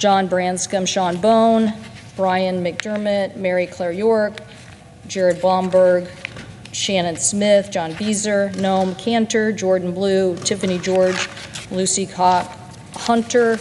John Branscombe, Sean Bone, Brian McDermott, Mary Claire York, Jared Blomberg, Shannon Smith, John Beezer, Noam Cantor, Jordan Blue, Tiffany George, Lucy Cock, Hunter,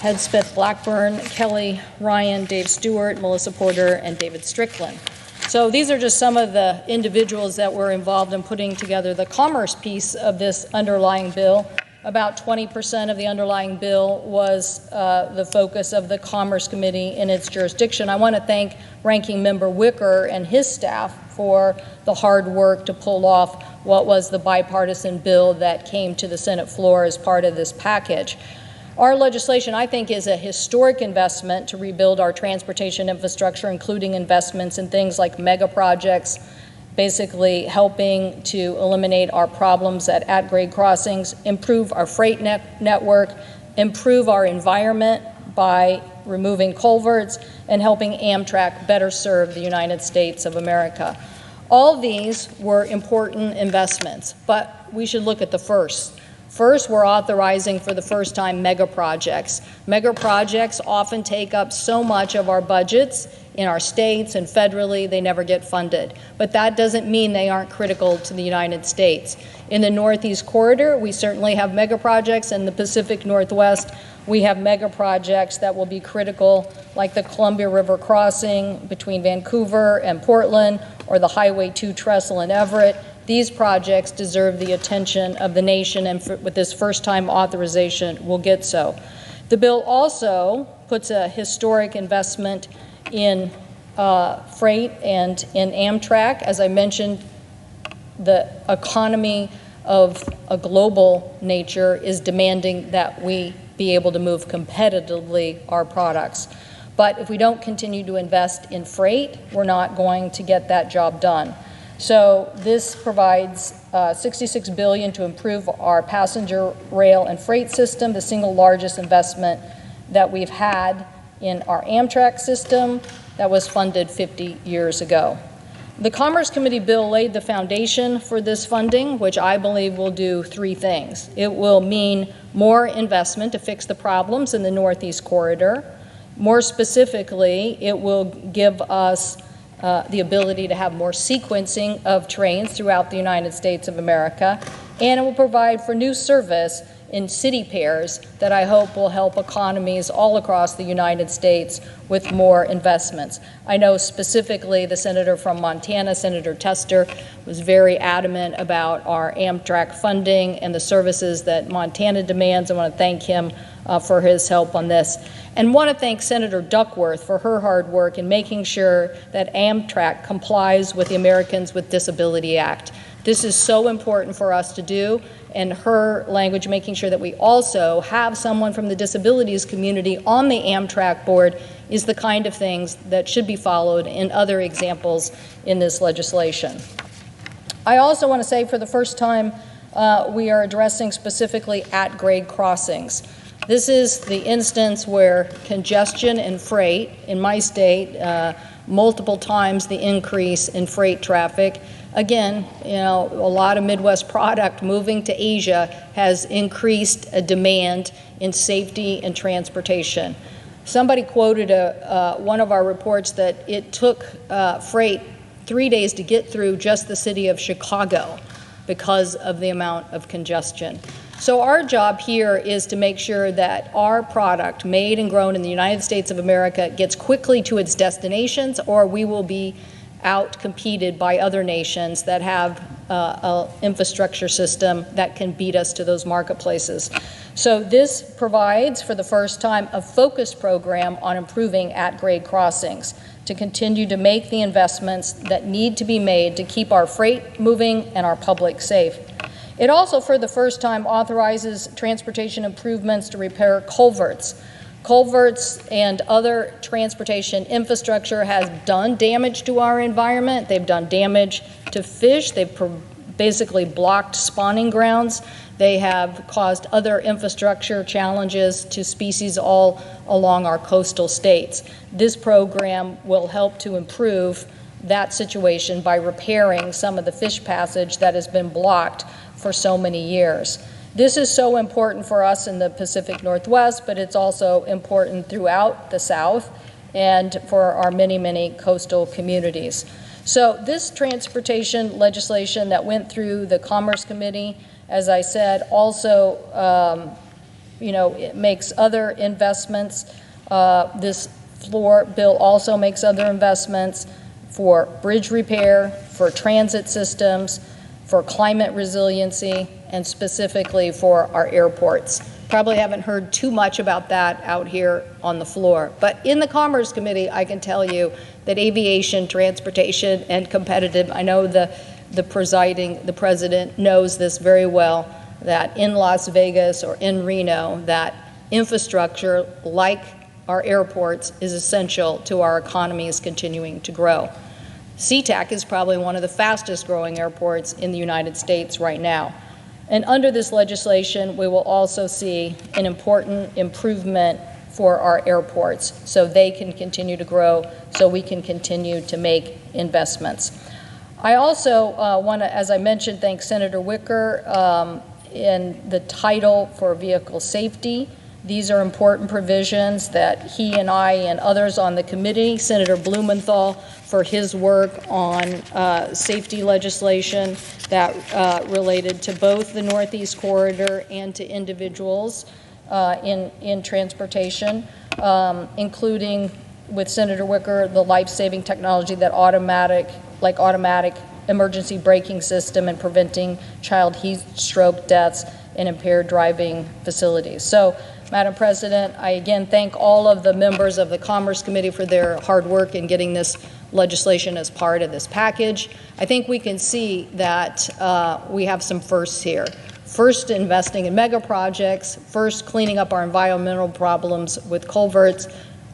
Hedspeth Blackburn, Kelly Ryan, Dave Stewart, Melissa Porter, and David Strickland. So these are just some of the individuals that were involved in putting together the commerce piece of this underlying bill. About 20% of the underlying bill was the focus of the Commerce Committee in its jurisdiction. I want to thank Ranking Member Wicker and his staff for the hard work to pull off what was the bipartisan bill that came to the Senate floor as part of this package. Our legislation, I think, is a historic investment to rebuild our transportation infrastructure, including investments in things like mega projects, basically helping to eliminate our problems at grade crossings, improve our freight network, improve our environment by removing culverts, and helping Amtrak better serve the United States of America. All these were important investments, but we should look at the first. First, we're authorizing for the first time mega projects. Mega projects often take up so much of our budgets in our states and federally, they never get funded. But that doesn't mean they aren't critical to the United States. In the Northeast Corridor, we certainly have mega projects. In the Pacific Northwest, we have mega projects that will be critical, like the Columbia River crossing between Vancouver and Portland, or the Highway 2 trestle in Everett. These projects deserve the attention of the nation, and with this first-time authorization, we'll get so. The bill also puts a historic investment in freight and in Amtrak. As I mentioned, the economy of a global nature is demanding that we be able to move competitively our products. But if we don't continue to invest in freight, we're not going to get that job done. So this provides $66 billion to improve our passenger rail and freight system, the single largest investment that we've had in our Amtrak system that was funded 50 years ago. The Commerce Committee bill laid the foundation for this funding, which I believe will do three things. It will mean more investment to fix the problems in the Northeast Corridor. More specifically, it will give us the ability to have more sequencing of trains throughout the United States of America, and it will provide for new service in city pairs that I hope will help economies all across the United States with more investments. I know specifically the senator from Montana, Senator Tester, was very adamant about our Amtrak funding and the services that Montana demands. I want to thank him for his help on this. And want to thank Senator Duckworth for her hard work in making sure that Amtrak complies with the Americans with Disability Act. This is so important for us to do, and her language making sure that we also have someone from the disabilities community on the Amtrak board is the kind of things that should be followed in other examples in this legislation. I also want to say for the first time we are addressing specifically at-grade crossings. This is the instance where congestion and freight in my state, multiple times the increase in freight traffic. Again, a lot of Midwest product moving to Asia has increased a demand in safety and transportation. Somebody quoted one of our reports that it took freight 3 days to get through just the city of Chicago because of the amount of congestion. So our job here is to make sure that our product, made and grown in the United States of America, gets quickly to its destinations, or we will be out-competed by other nations that have an infrastructure system that can beat us to those marketplaces. So this provides, for the first time, a focused program on improving at-grade crossings to continue to make the investments that need to be made to keep our freight moving and our public safe. It also, for the first time, authorizes transportation improvements to repair culverts. Culverts and other transportation infrastructure has done damage to our environment. They've done damage to fish. They've basically blocked spawning grounds. They have caused other infrastructure challenges to species all along our coastal states. This program will help to improve that situation by repairing some of the fish passage that has been blocked for so many years. This is so important for us in the Pacific Northwest, but it's also important throughout the South and for our many, many coastal communities. So this transportation legislation that went through the Commerce Committee, as I said, also it makes other investments. This floor bill also makes other investments for bridge repair, for transit systems, for climate resiliency, and specifically for our airports. Probably haven't heard too much about that out here on the floor. But in the Commerce Committee, I can tell you that aviation, transportation, and competitive, I know the president knows this very well, that in Las Vegas or in Reno, that infrastructure like our airports is essential to our economies continuing to grow. SeaTac is probably one of the fastest growing airports in the United States right now. And under this legislation, we will also see an important improvement for our airports so they can continue to grow, so we can continue to make investments. I also want to, as I mentioned, thank Senator Wicker in the title for vehicle safety. These are important provisions that he and I and others on the committee, Senator Blumenthal for his work on safety legislation that related to both the Northeast Corridor and to individuals in transportation, including with Senator Wicker, the life-saving technology that automatic emergency braking system and preventing child heat stroke deaths in impaired driving facilities. So, Madam President, I again thank all of the members of the Commerce Committee for their hard work in getting this legislation as part of this package. I think we can see that we have some firsts here. First, investing in mega projects. First, cleaning up our environmental problems with culverts,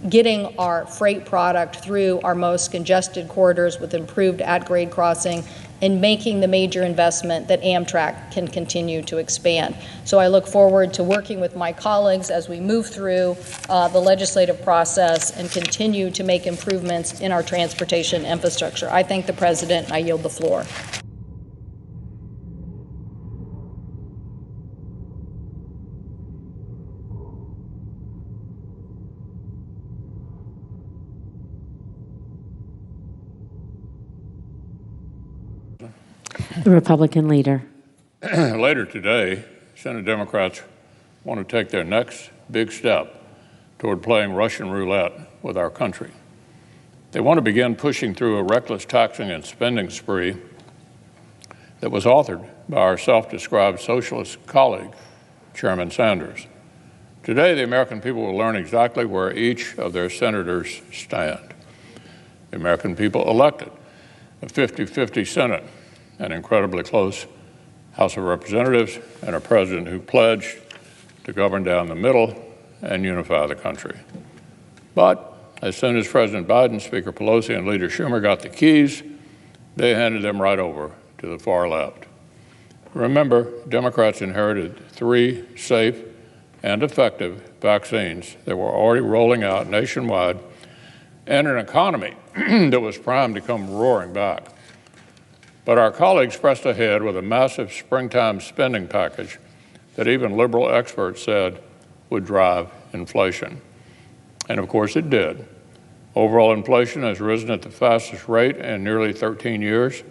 getting our freight product through our most congested corridors with improved at-grade crossing, and making the major investment that Amtrak can continue to expand. So I look forward to working with my colleagues as we move through the legislative process and continue to make improvements in our transportation infrastructure. I thank the President, and I yield the floor. The Republican leader. Later today, Senate Democrats want to take their next big step toward playing Russian roulette with our country. They want to begin pushing through a reckless taxing and spending spree that was authored by our self-described socialist colleague, Chairman Sanders. Today, the American people will learn exactly where each of their senators stand. The American people elected a 50-50 Senate, an incredibly close House of Representatives, and a president who pledged to govern down the middle and unify the country. But as soon as President Biden, Speaker Pelosi, and Leader Schumer got the keys, they handed them right over to the far left. Remember, Democrats inherited 3 safe and effective vaccines that were already rolling out nationwide and an economy that was primed to come roaring back. But our colleagues pressed ahead with a massive springtime spending package that even liberal experts said would drive inflation. And of course it did. Overall inflation has risen at the fastest rate in nearly 13 years.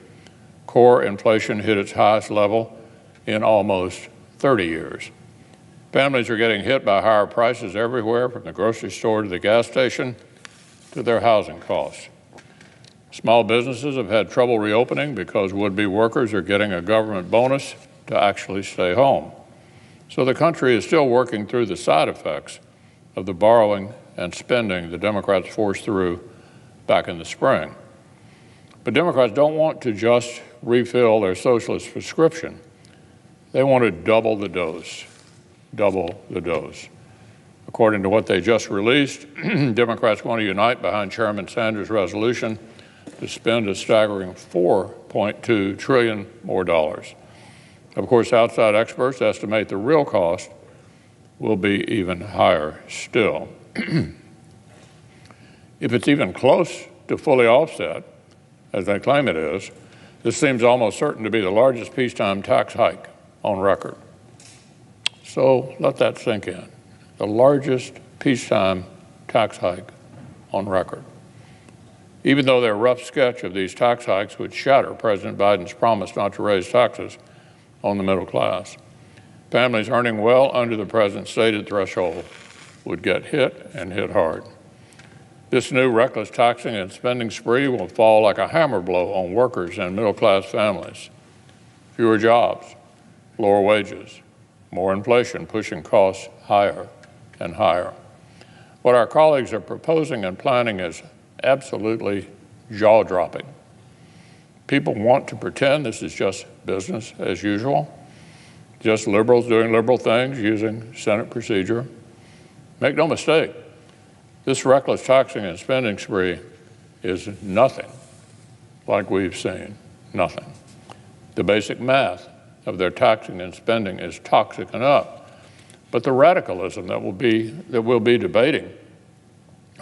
Core inflation hit its highest level in almost 30 years. Families are getting hit by higher prices everywhere, from the grocery store to the gas station to their housing costs. Small businesses have had trouble reopening because would-be workers are getting a government bonus to actually stay home. So the country is still working through the side effects of the borrowing and spending the Democrats forced through back in the spring. But Democrats don't want to just refill their socialist prescription. They want to double the dose. Double the dose. According to what they just released, Democrats want to unite behind Chairman Sanders' resolution to spend a staggering $4.2 trillion more dollars. Of course, outside experts estimate the real cost will be even higher still. If it's even close to fully offset, as they claim it is, this seems almost certain to be the largest peacetime tax hike on record. So let that sink in. The largest peacetime tax hike on record. Even though their rough sketch of these tax hikes would shatter President Biden's promise not to raise taxes on the middle class, families earning well under the president's stated threshold would get hit and hit hard. This new reckless taxing and spending spree will fall like a hammer blow on workers and middle-class families. Fewer jobs, lower wages, more inflation pushing costs higher and higher. What our colleagues are proposing and planning is absolutely jaw-dropping. People want to pretend this is just business as usual, just liberals doing liberal things using Senate procedure. Make no mistake, this reckless taxing and spending spree is nothing like we've seen, nothing. The basic math of their taxing and spending is toxic enough, but the radicalism that we'll be debating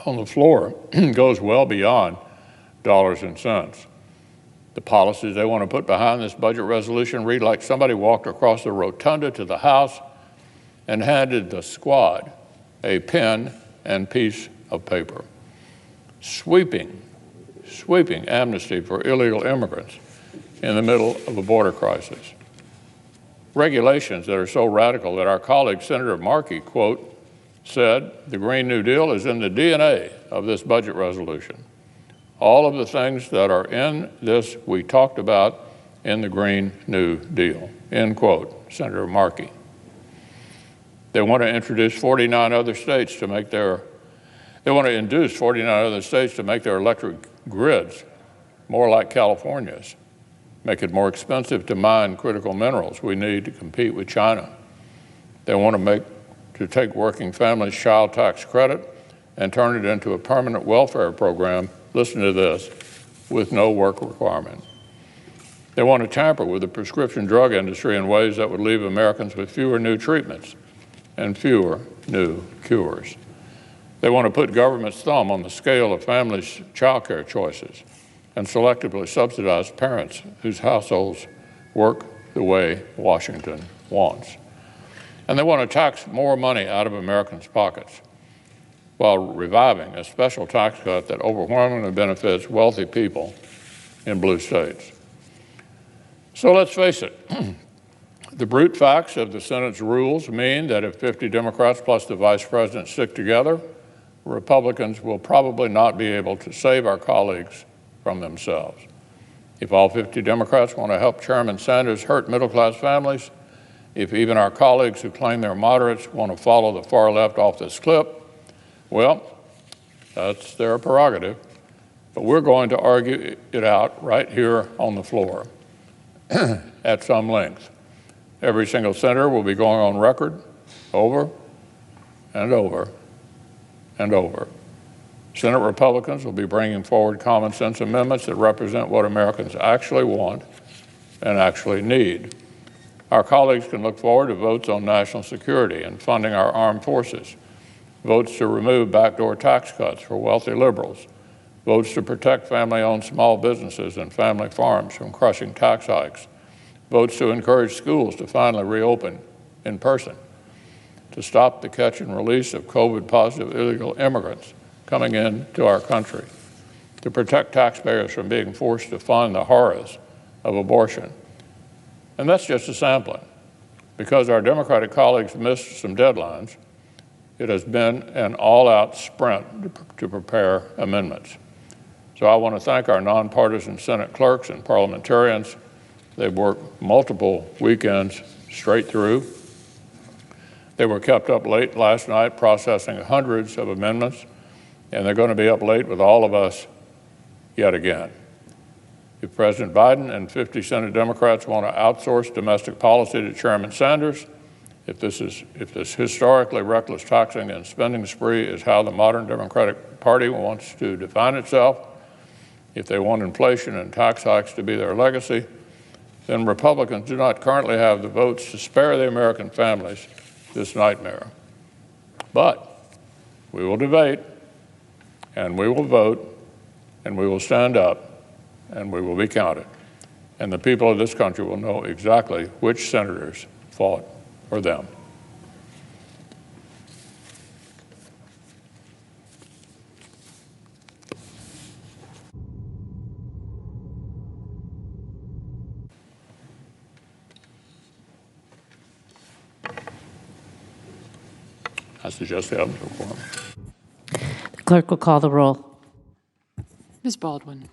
on the floor goes well beyond dollars and cents. The policies they want to put behind this budget resolution read like somebody walked across the rotunda to the House and handed the squad a pen and piece of paper. Sweeping amnesty for illegal immigrants in the middle of a border crisis. Regulations that are so radical that our colleague Senator Markey, quote, said, the Green New Deal is in the DNA of this budget resolution. All of the things that are in this we talked about in the Green New Deal, end quote, Senator Markey. They want to introduce 49 other states to make their, they want to induce 49 other states to make their electric grids more like California's, make it more expensive to mine critical minerals we need to compete with China. They want to take working families' child tax credit and turn it into a permanent welfare program, listen to this, with no work requirement. They want to tamper with the prescription drug industry in ways that would leave Americans with fewer new treatments and fewer new cures. They want to put government's thumb on the scale of families' child care choices and selectively subsidize parents whose households work the way Washington wants. And they want to tax more money out of Americans' pockets while reviving a special tax cut that overwhelmingly benefits wealthy people in blue states. So let's face it, the brute facts of the Senate's rules mean that if 50 Democrats plus the Vice President stick together, Republicans will probably not be able to save our colleagues from themselves. If all 50 Democrats want to help Chairman Sanders hurt middle-class families, if even our colleagues who claim they're moderates want to follow the far left off this cliff, well, that's their prerogative. But we're going to argue it out right here on the floor at some length. Every single senator will be going on record over and over and over. Senate Republicans will be bringing forward common sense amendments that represent what Americans actually want and actually need. Our colleagues can look forward to votes on national security and funding our armed forces, votes to remove backdoor tax cuts for wealthy liberals, votes to protect family-owned small businesses and family farms from crushing tax hikes, votes to encourage schools to finally reopen in person, to stop the catch and release of COVID-positive illegal immigrants coming into our country, to protect taxpayers from being forced to fund the horrors of abortion. And that's just a sampling. Because our Democratic colleagues missed some deadlines, it has been an all-out sprint to prepare amendments. So I want to thank our nonpartisan Senate clerks and parliamentarians. They've worked multiple weekends straight through. They were kept up late last night processing hundreds of amendments, and they're going to be up late with all of us yet again. If President Biden and 50 Senate Democrats want to outsource domestic policy to Chairman Sanders, if this historically reckless taxing and spending spree is how the modern Democratic Party wants to define itself, if they want inflation and tax hikes to be their legacy, then Republicans do not currently have the votes to spare the American families this nightmare. But we will debate, and we will vote, and we will stand up, and we will be counted. And the people of this country will know exactly which senators fought for them. I suggest the absence of a quorum. The clerk will call the roll. Ms. Baldwin.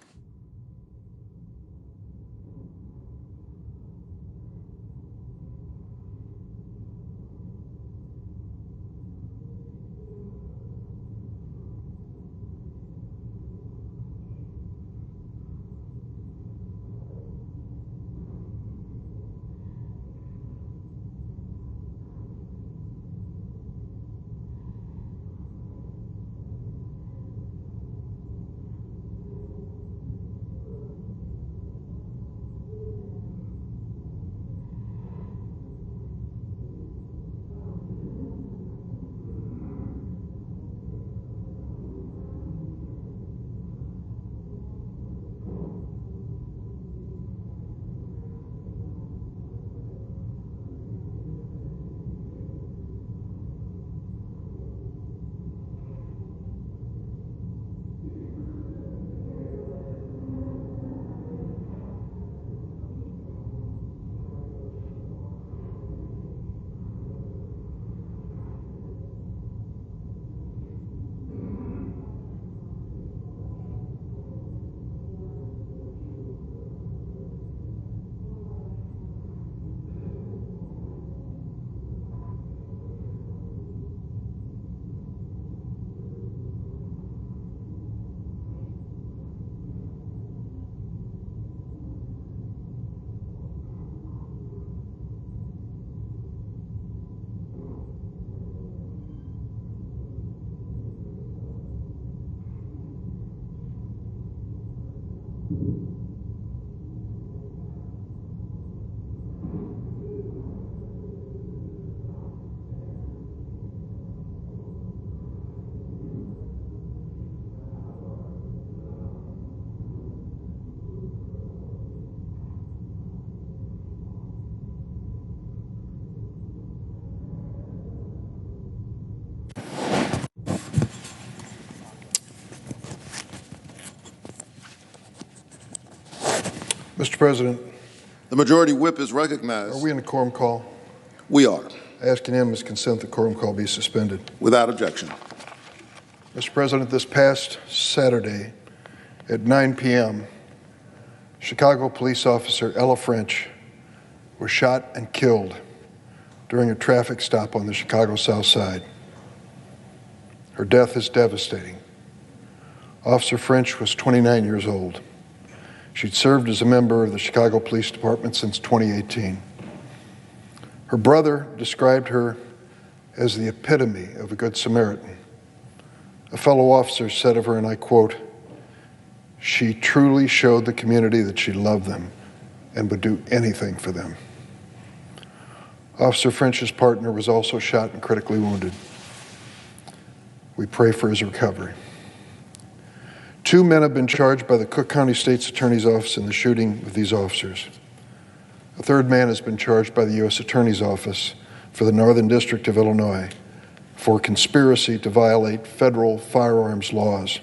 Mr. President, The majority whip is recognized. are we in a quorum call? We are. I ask unanimous consent that quorum call be suspended. Without objection. Mr. President, this past Saturday at 9 p.m., Chicago police officer Ella French was shot and killed during a traffic stop on the Chicago South Side. Her death is devastating. Officer French was 29 years old. She'd served as a member of the Chicago Police Department since 2018. Her brother described her as the epitome of a good Samaritan. A fellow officer said of her, and I quote, "She truly showed the community that she loved them and would do anything for them." Officer French's partner was also shot and critically wounded. We pray for his recovery. 2 men have been charged by the Cook County State's Attorney's Office in the shooting of these officers. A third man has been charged by the U.S. Attorney's Office for the Northern District of Illinois for conspiracy to violate federal firearms laws.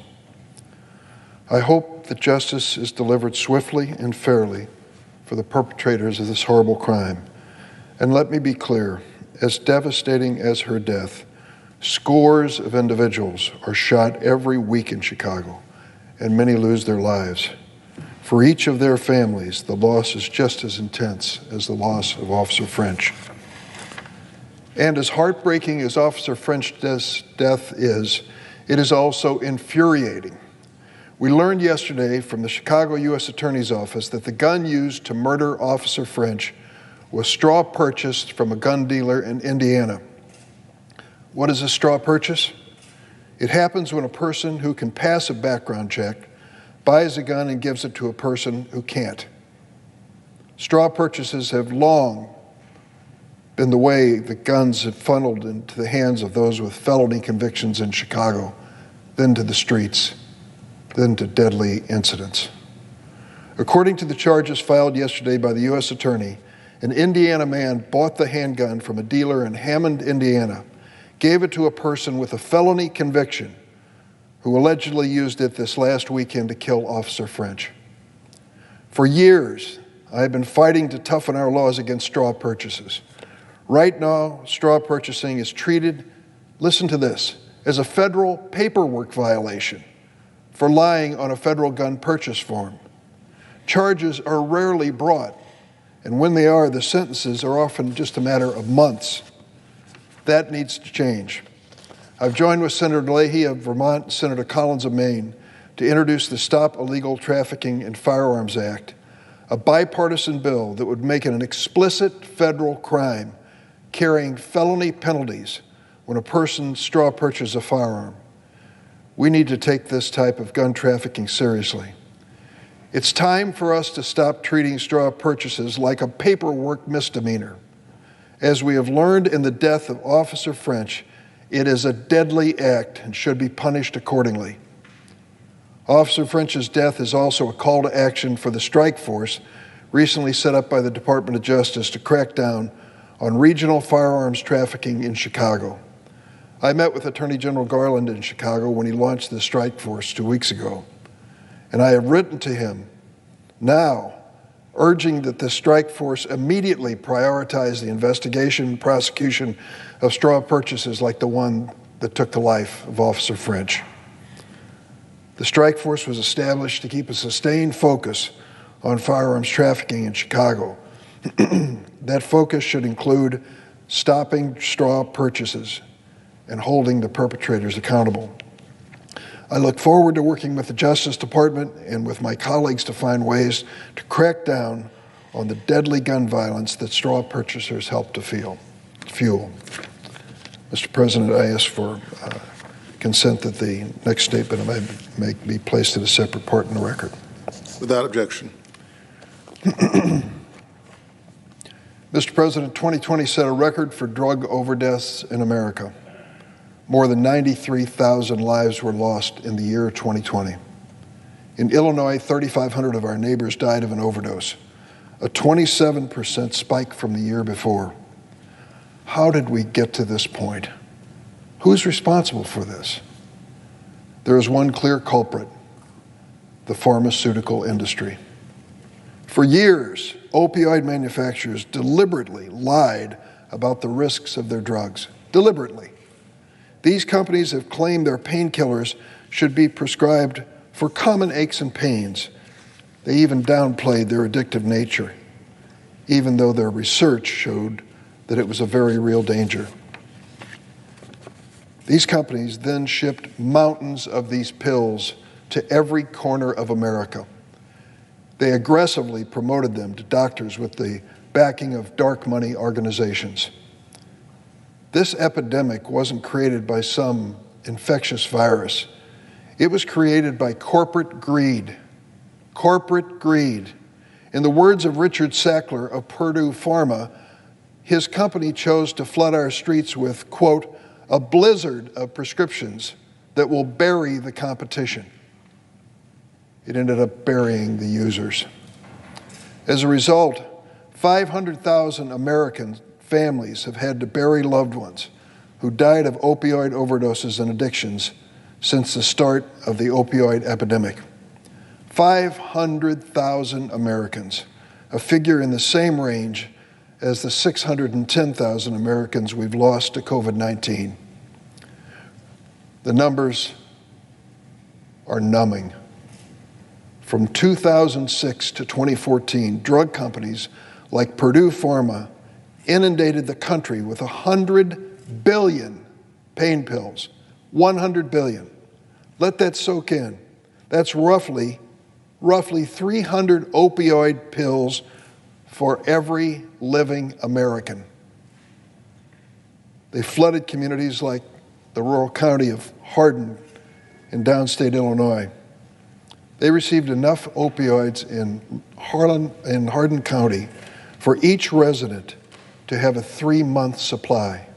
I hope that justice is delivered swiftly and fairly for the perpetrators of this horrible crime. And let me be clear, as devastating as her death, scores of individuals are shot every week in Chicago, and many lose their lives. For each of their families, the loss is just as intense as the loss of Officer French. And as heartbreaking as Officer French's death is, it is also infuriating. We learned yesterday from the Chicago U.S. Attorney's Office that the gun used to murder Officer French was straw purchased from a gun dealer in Indiana. What is a straw purchase? It happens when a person who can pass a background check buys a gun and gives it to a person who can't. Straw purchases have long been the way that guns have funneled into the hands of those with felony convictions in Chicago, then to the streets, then to deadly incidents. According to the charges filed yesterday by the U.S. Attorney, an Indiana man bought the handgun from a dealer in Hammond, Indiana, gave it to a person with a felony conviction who allegedly used it this last weekend to kill Officer French. For years, I have been fighting to toughen our laws against straw purchases. Right now, straw purchasing is treated listen to this, as a federal paperwork violation for lying on a federal gun purchase form. Charges are rarely brought, and when they are, the sentences are often just a matter of months. That needs to change. I've joined with Senator Leahy of Vermont and Senator Collins of Maine to introduce the Stop Illegal Trafficking in Firearms Act, a bipartisan bill that would make it an explicit federal crime carrying felony penalties when a person straw purchases a firearm. We need to take this type of gun trafficking seriously. It's time for us to stop treating straw purchases like a paperwork misdemeanor. As we have learned in the death of Officer French, it is a deadly act and should be punished accordingly. Officer French's death is also a call to action for the strike force recently set up by the Department of Justice to crack down on regional firearms trafficking in Chicago. I met with Attorney General Garland in Chicago when he launched the strike force 2 weeks ago, and I have written to him now urging that the strike force immediately prioritize the investigation and prosecution of straw purchases like the one that took the life of Officer French. The strike force was established to keep a sustained focus on firearms trafficking in Chicago. That focus should include stopping straw purchases and holding the perpetrators accountable. I look forward to working with the Justice Department and with my colleagues to find ways to crack down on the deadly gun violence that straw purchasers help to fuel. Mr. President, I ask for consent that the next statement I make be placed in a separate part in the record. Without objection. Mr. President, 2020 set a record for drug overdoses in America. More than 93,000 lives were lost in the year 2020. In Illinois, 3,500 of our neighbors died of an overdose, a 27% spike from the year before. How did we get to this point? Who's responsible for this? There is one clear culprit: the pharmaceutical industry. For years, opioid manufacturers deliberately lied about the risks of their drugs. Deliberately. These companies have claimed their painkillers should be prescribed for common aches and pains. They even downplayed their addictive nature, even though their research showed that it was a very real danger. These companies then shipped mountains of these pills to every corner of America. They aggressively promoted them to doctors with the backing of dark money organizations. This epidemic wasn't created by some infectious virus. It was created by corporate greed. Corporate greed. In the words of Richard Sackler of Purdue Pharma, his company chose to flood our streets with, quote, a blizzard of prescriptions that will bury the competition. It ended up burying the users. As a result, 500,000 American families have had to bury loved ones who died of opioid overdoses and addictions since the start of the opioid epidemic. 500,000 Americans, a figure in the same range as the 610,000 Americans we've lost to COVID-19. The numbers are numbing. From 2006 to 2014, drug companies like Purdue Pharma inundated the country with 100 billion pain pills. 100 billion. Let that soak in. That's roughly 300 opioid pills for every living American. They flooded communities like the rural county of Hardin in downstate Illinois. They received enough opioids in Hardin County for each resident to have a 3-month supply.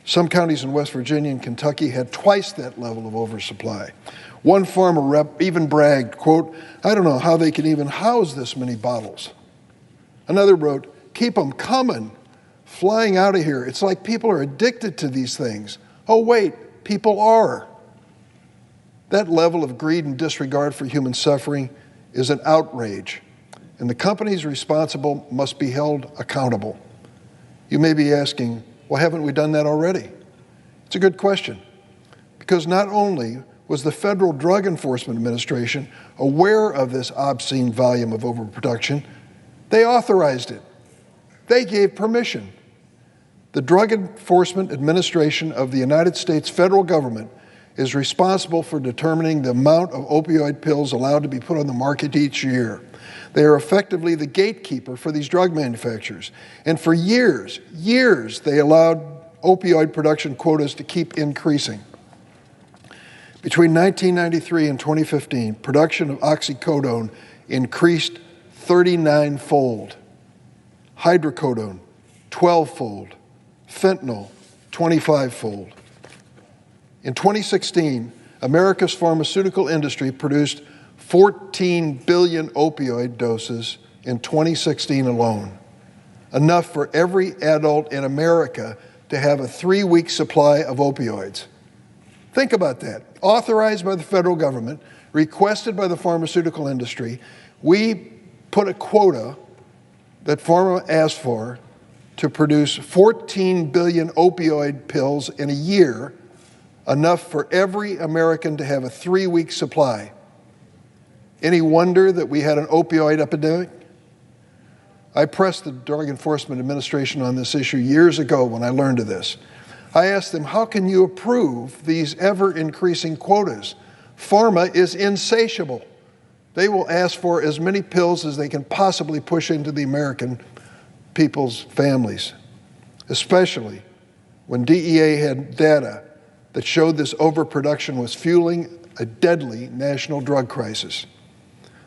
Some counties in West Virginia and Kentucky had twice that level of oversupply. One farmer rep even bragged, quote, I don't know how they can even house this many bottles. Another wrote, keep them coming, flying out of here. It's like people are addicted to these things. Oh, wait, people are. That level of greed and disregard for human suffering is an outrage, and the companies responsible must be held accountable. You may be asking, well, haven't we done that already? It's a good question, because not only was the Federal Drug Enforcement Administration aware of this obscene volume of overproduction, they authorized it. They gave permission. The Drug Enforcement Administration of the United States federal government is responsible for determining the amount of opioid pills allowed to be put on the market each year. They are effectively the gatekeeper for these drug manufacturers. And for years, they allowed opioid production quotas to keep increasing. Between 1993 and 2015, production of oxycodone increased 39-fold, hydrocodone 12-fold, fentanyl 25-fold. In 2016, America's pharmaceutical industry produced 14 billion opioid doses in 2016 alone, enough for every adult in America to have a 3-week supply of opioids. Think about that. Authorized by the federal government, requested by the pharmaceutical industry, we put a quota that pharma asked for to produce 14 billion opioid pills in a year, enough for every American to have a 3-week supply. Any wonder that we had an opioid epidemic? I pressed the Drug Enforcement Administration on this issue years ago when I learned of this. I asked them, how can you approve these ever-increasing quotas? Pharma is insatiable. They will ask for as many pills as they can possibly push into the American people's families, especially when DEA had data that showed this overproduction was fueling a deadly national drug crisis.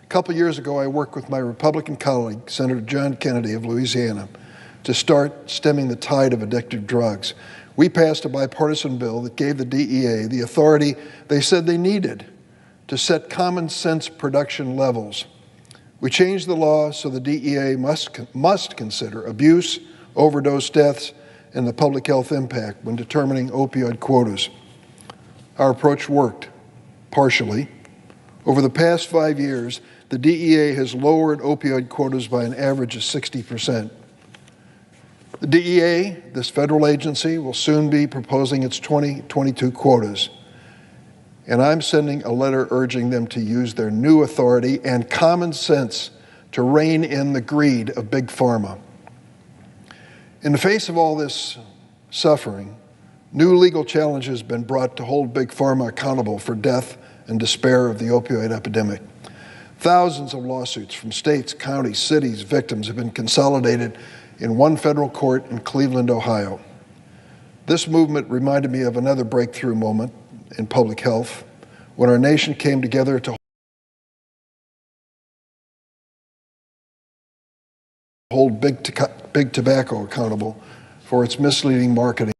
A couple years ago, I worked with my Republican colleague, Senator John Kennedy of Louisiana, to start stemming the tide of addictive drugs. We passed a bipartisan bill that gave the DEA the authority they said they needed to set common sense production levels. We changed the law so the DEA must consider abuse, overdose deaths, and the public health impact when determining opioid quotas. Our approach worked, partially. Over the past 5 years, the DEA has lowered opioid quotas by an average of 60%. The DEA, this federal agency, will soon be proposing its 2022 quotas. And I'm sending a letter urging them to use their new authority and common sense to rein in the greed of Big Pharma. In the face of all this suffering, new legal challenges have been brought to hold Big Pharma accountable for death and despair of the opioid epidemic. Thousands of lawsuits from states, counties, cities, victims have been consolidated in one federal court in Cleveland, Ohio. This movement reminded me of another breakthrough moment in public health when our nation came together to hold big tobacco accountable for its misleading marketing.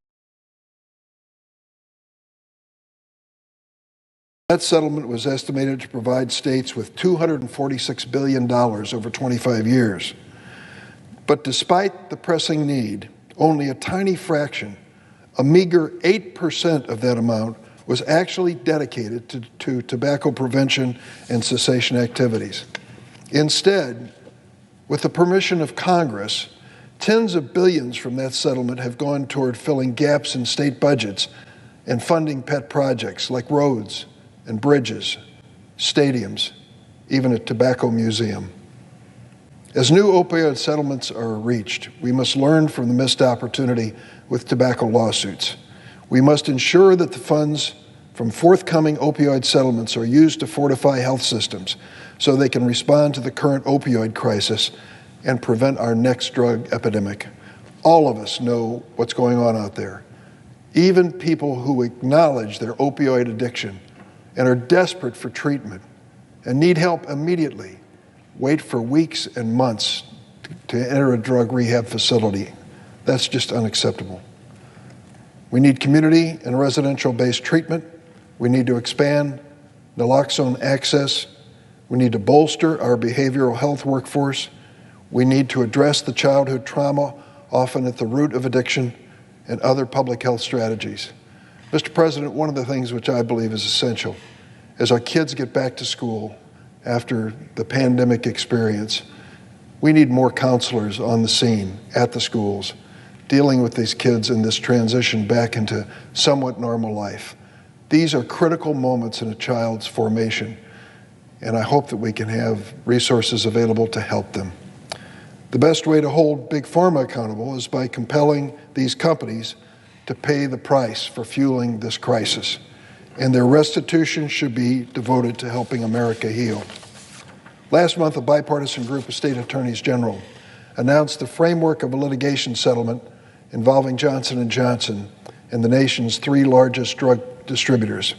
That settlement was estimated to provide states with $246 billion over 25 years. But despite the pressing need, only a tiny fraction, a meager 8% of that amount, was actually dedicated to tobacco prevention and cessation activities. Instead, with the permission of Congress, tens of billions from that settlement have gone toward filling gaps in state budgets and funding pet projects like roads and bridges, stadiums, even a tobacco museum. As new opioid settlements are reached, we must learn from the missed opportunity with tobacco lawsuits. We must ensure that the funds from forthcoming opioid settlements are used to fortify health systems so they can respond to the current opioid crisis and prevent our next drug epidemic. All of us know what's going on out there. Even people who acknowledge their opioid addiction and are desperate for treatment and need help immediately wait for weeks and months to enter a drug rehab facility. That's just unacceptable. We need community and residential-based treatment. We need to expand naloxone access. We need to bolster our behavioral health workforce. We need to address the childhood trauma, often at the root of addiction, and other public health strategies. Mr. President, one of the things which I believe is essential, as our kids get back to school after the pandemic experience, we need more counselors on the scene at the schools, dealing with these kids in this transition back into somewhat normal life. These are critical moments in a child's formation, and I hope that we can have resources available to help them. The best way to hold Big Pharma accountable is by compelling these companies to pay the price for fueling this crisis, and their restitution should be devoted to helping America heal. Last month, a bipartisan group of state attorneys general announced the framework of a litigation settlement involving Johnson & Johnson and the nation's 3 largest drug distributors.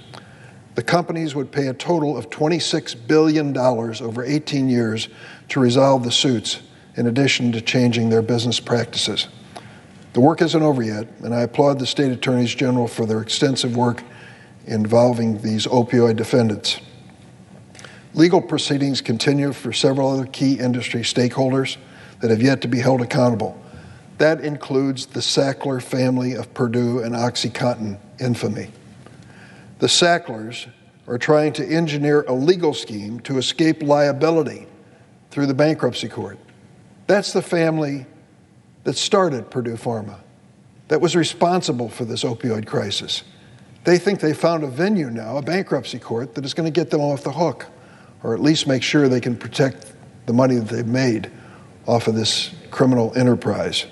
The companies would pay a total of $26 billion over 18 years to resolve the suits, in addition to changing their business practices. The work isn't over yet, and I applaud the state attorneys general for their extensive work involving these opioid defendants. Legal proceedings continue for several other key industry stakeholders that have yet to be held accountable. That includes the Sackler family of Purdue and OxyContin infamy. The Sacklers are trying to engineer a legal scheme to escape liability through the bankruptcy court. That's the family that started Purdue Pharma, that was responsible for this opioid crisis. They think they found a venue now, a bankruptcy court, that is going to get them off the hook, or at least make sure they can protect the money that they've made off of this criminal enterprise.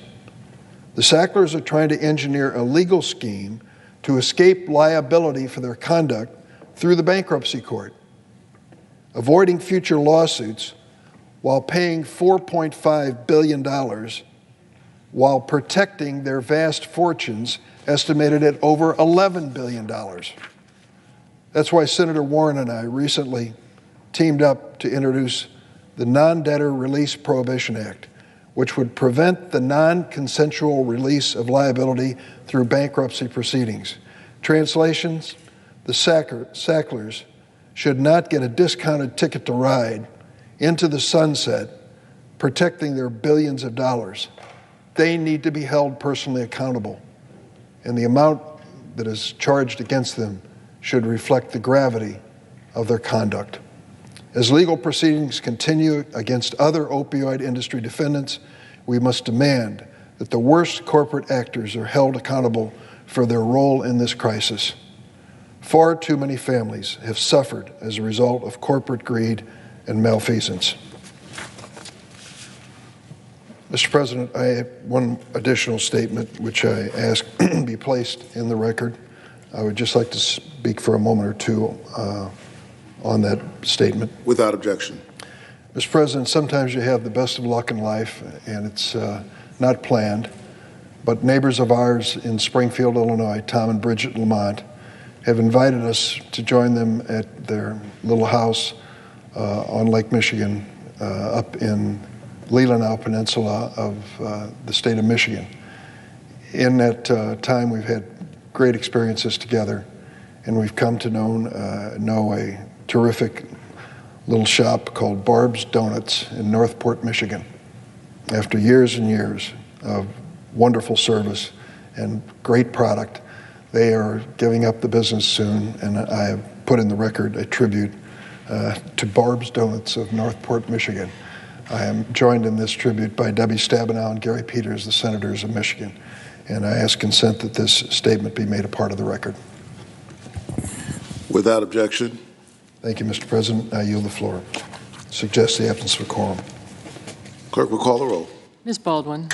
The Sacklers are trying to engineer a legal scheme to escape liability for their conduct through the bankruptcy court, avoiding future lawsuits while paying $4.5 billion while protecting their vast fortunes estimated at over $11 billion. That's why Senator Warren and I recently teamed up to introduce the Non-Debtor Release Prohibition Act, which would prevent the non-consensual release of liability through bankruptcy proceedings. Translations, the Sacklers should not get a discounted ticket to ride into the sunset, protecting their billions of dollars. They need to be held personally accountable, and the amount that is charged against them should reflect the gravity of their conduct. As legal proceedings continue against other opioid industry defendants, we must demand that the worst corporate actors are held accountable for their role in this crisis. Far too many families have suffered as a result of corporate greed and malfeasance. Mr. President, I have one additional statement which I ask be placed in the record. I would just like to speak for a moment or two on that statement. Without objection. Mr. President, sometimes you have the best of luck in life, and it's not planned, but neighbors of ours in Springfield, Illinois, Tom and Bridget Lamont, have invited us to join them at their little house on Lake Michigan up in Leelanau Peninsula of the state of Michigan. In that time, we've had great experiences together, and we've come to know a terrific little shop called Barb's Donuts in Northport, Michigan. After years and years of wonderful service and great product, they are giving up the business soon, and I have put in the record a tribute to Barb's Donuts of Northport, Michigan. I am joined in this tribute by Debbie Stabenow and Gary Peters, the senators of Michigan, and I ask consent that this statement be made a part of the record. Without objection. Thank you, Mr. President. I yield the floor. Suggest the absence of quorum. Clerk will call the roll. Ms. Baldwin.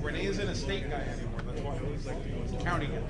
Renee isn't a state guy anymore. That's why he's like counting it.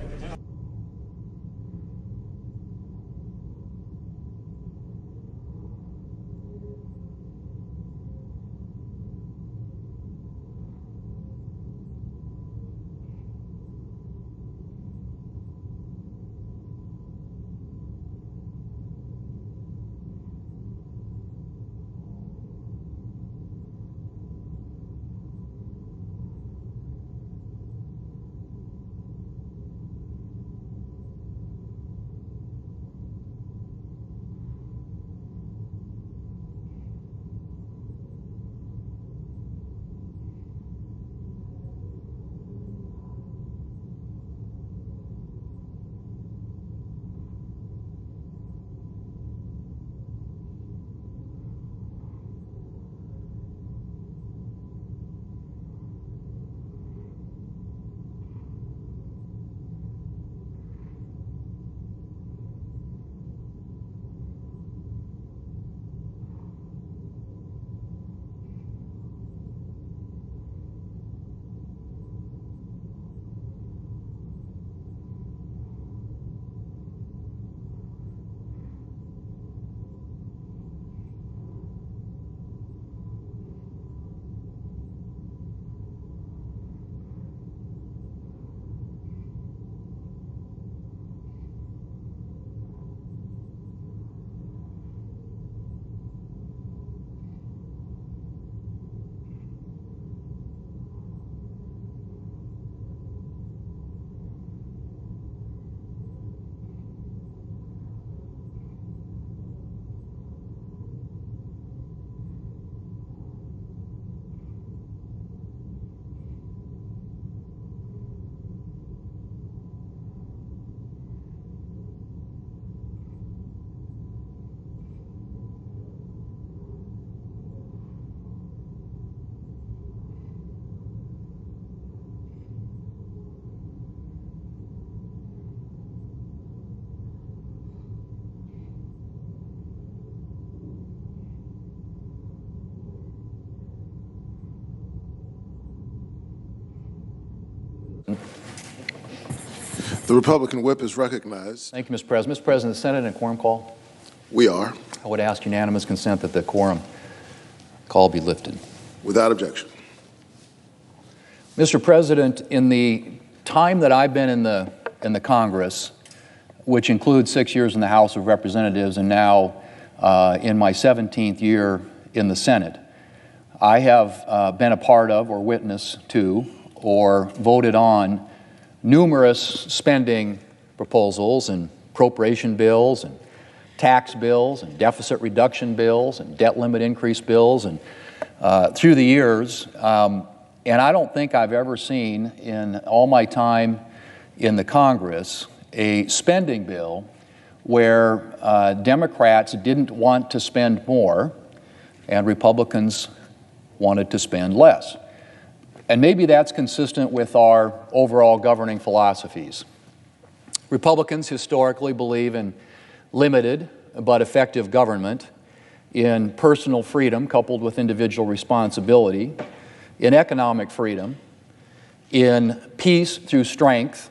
Baldwin. The Republican whip is recognized. Thank you, Mr. President. Mr. President, the Senate in quorum call. We are. I would ask unanimous consent that the quorum call be lifted. Without objection. Mr. President, in the time that I've been in the Congress, which includes 6 years in the House of Representatives and now in my 17th year in the Senate, I have been a part of or witness to or voted on numerous spending proposals and appropriation bills and tax bills and deficit reduction bills and debt limit increase bills and through the years. And I don't think I've ever seen in all my time in the Congress a spending bill where Democrats didn't want to spend more and Republicans wanted to spend less. And maybe that's consistent with our overall governing philosophies. Republicans historically believe in limited but effective government, in personal freedom coupled with individual responsibility, in economic freedom, in peace through strength,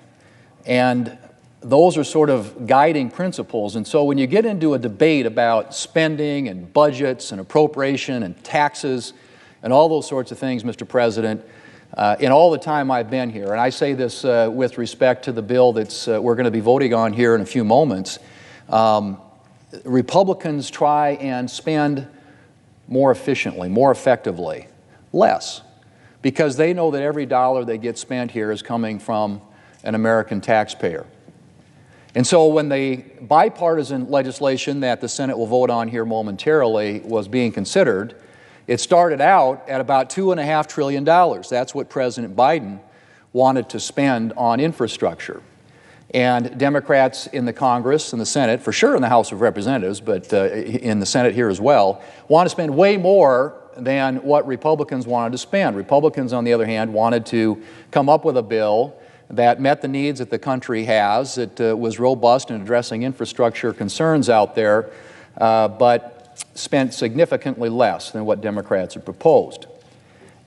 and those are sort of guiding principles. And so when you get into a debate about spending and budgets and appropriation and taxes and all those sorts of things, Mr. President, in all the time I've been here, and I say this with respect to the bill that's we're going to be voting on here in a few moments, Republicans try and spend more efficiently, more effectively, less, because they know that every dollar that gets spent here is coming from an American taxpayer. And so when the bipartisan legislation that the Senate will vote on here momentarily was being considered, it started out at about $2.5 trillion. That's what President Biden wanted to spend on infrastructure. And Democrats in the Congress and the Senate, for sure in the House of Representatives, but in the Senate here as well, want to spend way more than what Republicans wanted to spend. Republicans, on the other hand, wanted to come up with a bill that met the needs that the country has, that was robust in addressing infrastructure concerns out there, but spent significantly less than what Democrats had proposed.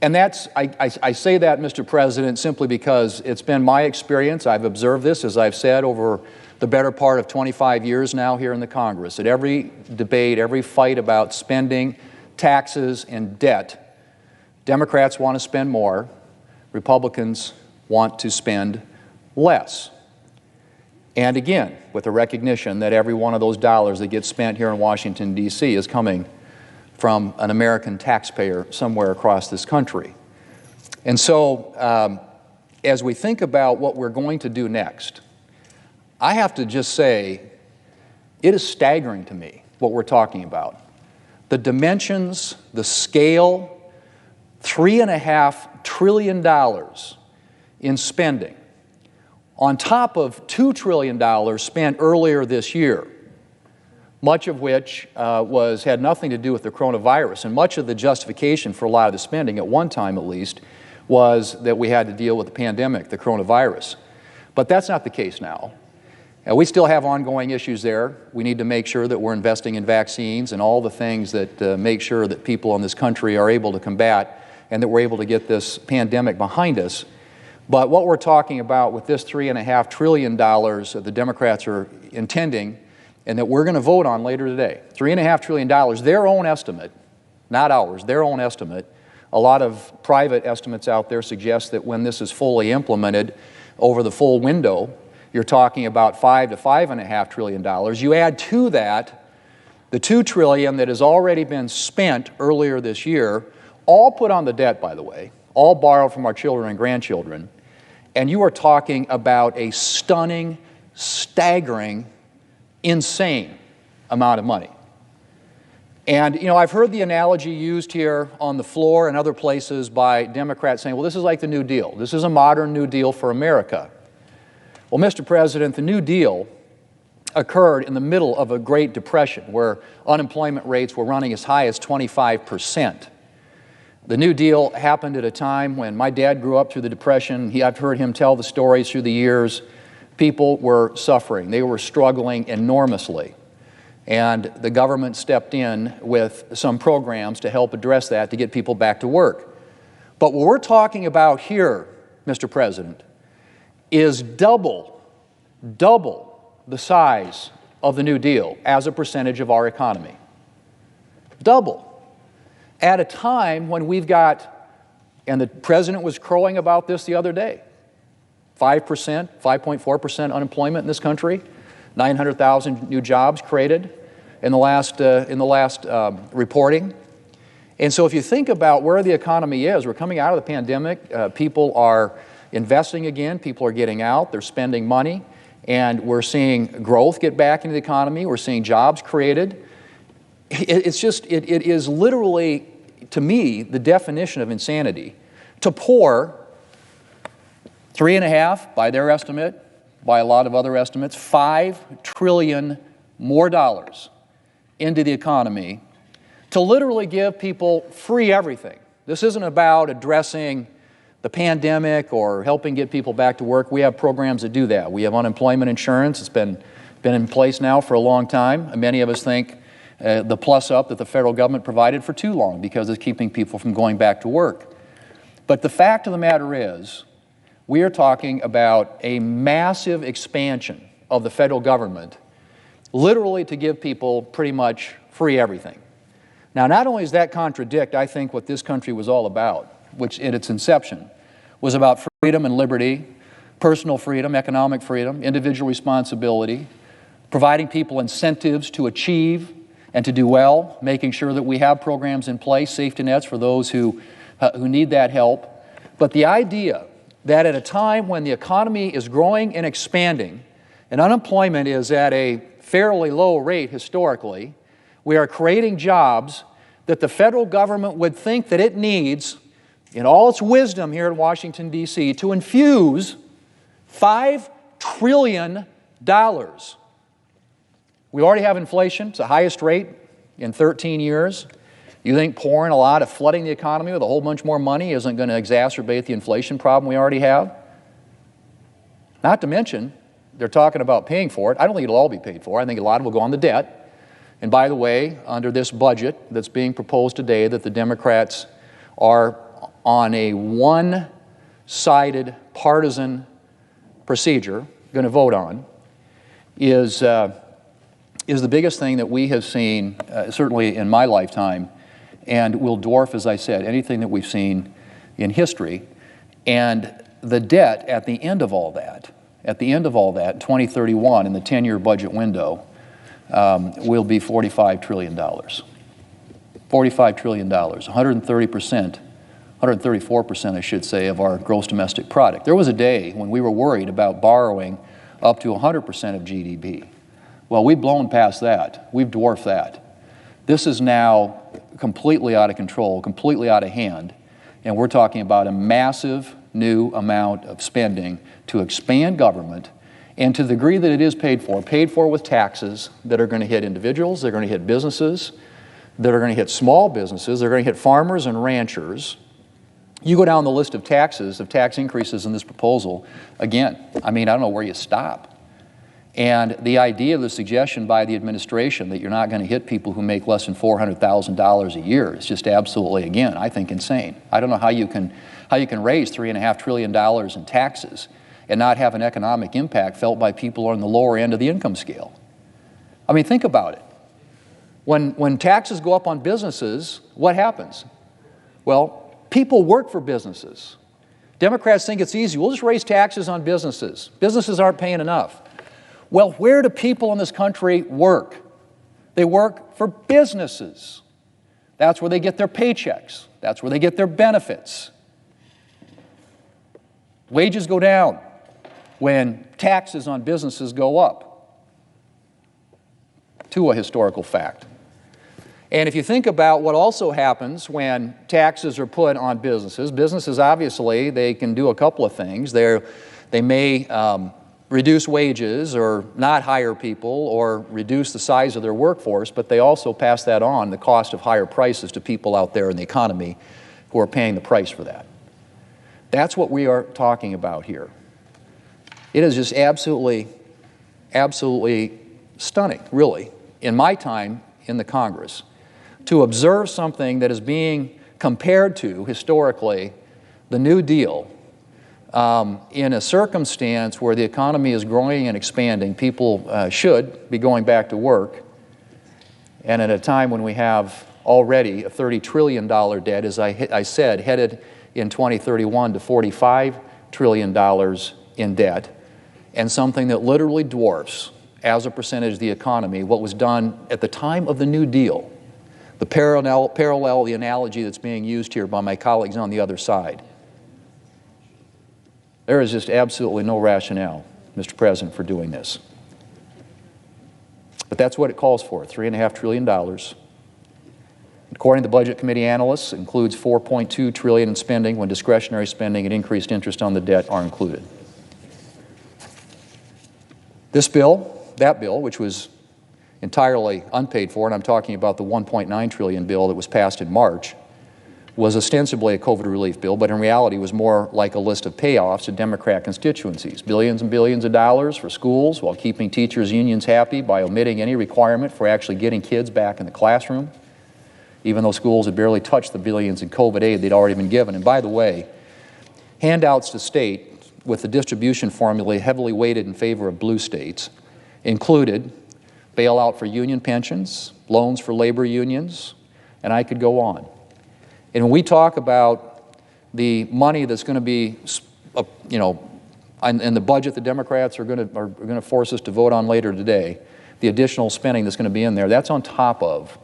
And that's, I say that, Mr. President, simply because it's been my experience. I've observed this, as I've said, over the better part of 25 years now here in the Congress. At every debate, every fight about spending, taxes, and debt, Democrats want to spend more, Republicans want to spend less. And again, with the recognition that every one of those dollars that gets spent here in Washington, D.C. is coming from an American taxpayer somewhere across this country. And so, as we think about what we're going to do next, I have to just say, it is staggering to me what we're talking about. The dimensions, the scale, $3.5 trillion in spending, on top of $2 trillion spent earlier this year, much of which had nothing to do with the coronavirus. And much of the justification for a lot of the spending, at one time at least, was that we had to deal with the pandemic, the coronavirus. But that's not the case now. We still have ongoing issues there. We need to make sure that we're investing in vaccines and all the things that make sure that people in this country are able to combat and that we're able to get this pandemic behind us. But what we're talking about with this $3.5 trillion that the Democrats are intending and that we're going to vote on later today, $3.5 trillion, their own estimate, not ours, their own estimate. A lot of private estimates out there suggest that when this is fully implemented over the full window, you're talking about $5 to $5.5 trillion. You add to that the $2 trillion that has already been spent earlier this year, all put on the debt, by the way, all borrowed from our children and grandchildren, and you are talking about a stunning, staggering, insane amount of money. And, you know, I've heard the analogy used here on the floor and other places by Democrats saying, well, this is like the New Deal. This is a modern New Deal for America. Well, Mr. President, the New Deal occurred in the middle of a Great Depression where unemployment rates were running as high as 25%. The New Deal happened at a time when my dad grew up through the Depression. I've heard him tell the stories through the years. People were suffering. They were struggling enormously. And the government stepped in with some programs to help address that, to get people back to work. But what we're talking about here, Mr. President, is double the size of the New Deal as a percentage of our economy. Double. At a time when we've got, and the President was crowing about this the other day, 5%, 5.4% unemployment in this country, 900,000 new jobs created in the last reporting. And so if you think about where the economy is, we're coming out of the pandemic, people are investing again, people are getting out, they're spending money, and we're seeing growth get back into the economy, we're seeing jobs created. It is literally, to me, the definition of insanity to pour 3.5, by their estimate, by a lot of other estimates, $5 trillion more dollars into the economy to literally give people free everything. This isn't about addressing the pandemic or helping get people back to work. We have programs that do that. We have unemployment insurance. It's been in place now for a long time. And many of us think the plus up that the federal government provided for too long because it's keeping people from going back to work. But the fact of the matter is, we are talking about a massive expansion of the federal government, literally to give people pretty much free everything. Now, not only does that contradict, I think, what this country was all about, which at its inception was about freedom and liberty, personal freedom, economic freedom, individual responsibility, providing people incentives to achieve and to do well, making sure that we have programs in place, safety nets for those who need that help. But the idea that at a time when the economy is growing and expanding and unemployment is at a fairly low rate historically, we are creating jobs that the federal government would think that it needs, in all its wisdom here in Washington, D.C., to infuse $5 trillion. We already have inflation. It's the highest rate in 13 years. You think pouring a lot of flooding the economy with a whole bunch more money isn't going to exacerbate the inflation problem we already have? Not to mention, they're talking about paying for it. I don't think it'll all be paid for. I think a lot will go on the debt. And by the way, under this budget that's being proposed today that the Democrats are on a one-sided partisan procedure going to vote on is the biggest thing that we have seen, certainly in my lifetime, and will dwarf, as I said, anything that we've seen in history. And the debt at the end of all that, 2031 in the 10-year budget window, will be $45 trillion. $45 trillion, 130%, 134%, I should say, of our gross domestic product. There was a day when we were worried about borrowing up to 100% of GDP. Well, we've blown past that. We've dwarfed that. This is now completely out of control, completely out of hand, and we're talking about a massive new amount of spending to expand government, and to the degree that it is paid for with taxes that are going to hit individuals, they're going to hit businesses, that are going to hit small businesses, they're going to hit farmers and ranchers. You go down the list of taxes, of tax increases in this proposal, again, I mean, I don't know where you stop. And the idea of the suggestion by the administration that you're not going to hit people who make less than $400,000 a year is just absolutely, again, I think insane. I don't know how you can raise $3.5 trillion in taxes and not have an economic impact felt by people on the lower end of the income scale. I mean, think about it. When taxes go up on businesses, what happens? Well, people work for businesses. Democrats think it's easy. We'll just raise taxes on businesses. Businesses aren't paying enough. Well, where do people in this country work? They work for businesses. That's where they get their paychecks. That's where they get their benefits. Wages go down when taxes on businesses go up, to a historical fact. And if you think about what also happens when taxes are put on businesses obviously, they can do a couple of things. They may reduce wages or not hire people or reduce the size of their workforce, but they also pass that on, the cost of higher prices, to people out there in the economy who are paying the price for that. That's what we are talking about here. It is just absolutely stunning, really, in my time in the Congress, to observe something that is being compared to, historically, the New Deal, in a circumstance where the economy is growing and expanding, people should be going back to work, and at a time when we have already a $30 trillion debt, as I said, headed in 2031 to $45 trillion in debt, and something that literally dwarfs, as a percentage of the economy, what was done at the time of the New Deal. The parallel, the analogy that's being used here by my colleagues on the other side. There is just absolutely no rationale, Mr. President, for doing this. But that's what it calls for, $3.5 trillion. According to the Budget Committee analysts, it includes $4.2 trillion in spending when discretionary spending and increased interest on the debt are included. This bill, that bill, which was entirely unpaid for, and I'm talking about the $1.9 trillion bill that was passed in March, was ostensibly a COVID relief bill, but in reality was more like a list of payoffs to Democrat constituencies. Billions and billions of dollars for schools while keeping teachers' unions happy by omitting any requirement for actually getting kids back in the classroom, even though schools had barely touched the billions in COVID aid they'd already been given. And by the way, handouts to state with the distribution formula heavily weighted in favor of blue states included bailout for union pensions, loans for labor unions, and I could go on. And when we talk about the money that's going to be, in the budget the Democrats are going to force us to vote on later today, the additional spending that's going to be in there, that's on top of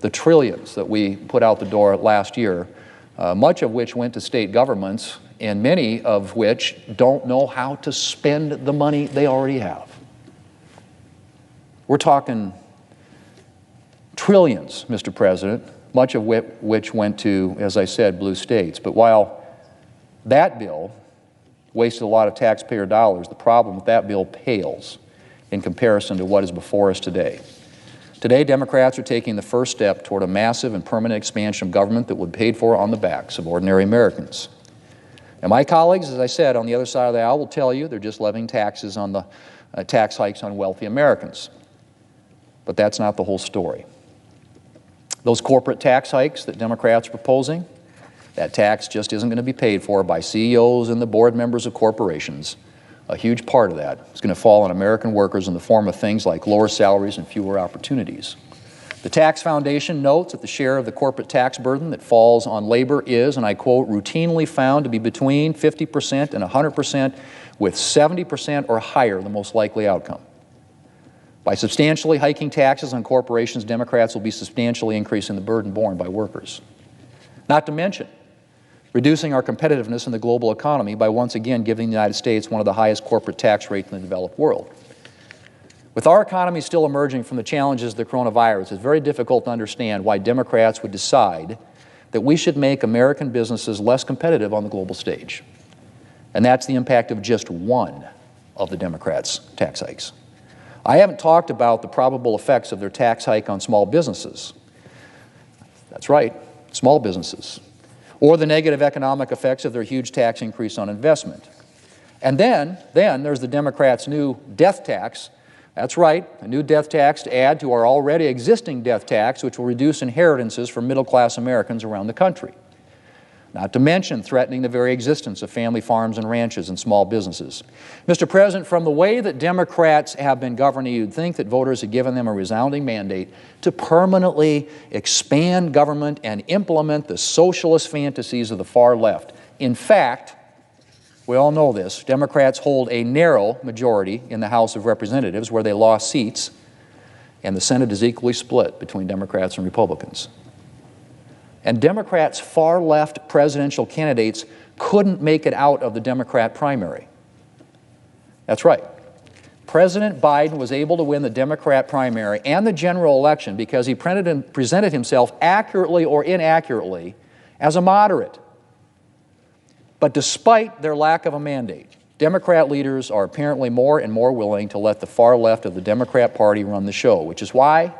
the trillions that we put out the door last year, much of which went to state governments, and many of which don't know how to spend the money they already have. We're talking trillions, Mr. President, much of which went to, as I said, blue states. But while that bill wasted a lot of taxpayer dollars, the problem with that bill pales in comparison to what is before us today. Today, Democrats are taking the first step toward a massive and permanent expansion of government that would be paid for on the backs of ordinary Americans. And my colleagues, as I said, on the other side of the aisle will tell you they're just levying taxes on the tax hikes on wealthy Americans. But that's not the whole story. Those corporate tax hikes that Democrats are proposing, that tax just isn't going to be paid for by CEOs and the board members of corporations. A huge part of that is going to fall on American workers in the form of things like lower salaries and fewer opportunities. The Tax Foundation notes that the share of the corporate tax burden that falls on labor is, and I quote, routinely found to be between 50% and 100%, with 70% or higher the most likely outcome. By substantially hiking taxes on corporations, Democrats will be substantially increasing the burden borne by workers. Not to mention reducing our competitiveness in the global economy by once again giving the United States one of the highest corporate tax rates in the developed world. With our economy still emerging from the challenges of the coronavirus, it's very difficult to understand why Democrats would decide that we should make American businesses less competitive on the global stage. And that's the impact of just one of the Democrats' tax hikes. I haven't talked about the probable effects of their tax hike on small businesses. That's right, small businesses. Or the negative economic effects of their huge tax increase on investment. And then there's the Democrats' new death tax. That's right, a new death tax to add to our already existing death tax, which will reduce inheritances for middle-class Americans around the country. Not to mention threatening the very existence of family farms and ranches and small businesses. Mr. President, from the way that Democrats have been governing, you'd think that voters had given them a resounding mandate to permanently expand government and implement the socialist fantasies of the far left. In fact, we all know this, Democrats hold a narrow majority in the House of Representatives where they lost seats, and the Senate is equally split between Democrats and Republicans. And Democrats' far-left presidential candidates couldn't make it out of the Democrat primary. That's right. President Biden was able to win the Democrat primary and the general election because he presented himself accurately or inaccurately as a moderate. But despite their lack of a mandate, Democrat leaders are apparently more and more willing to let the far left of the Democrat Party run the show, which is why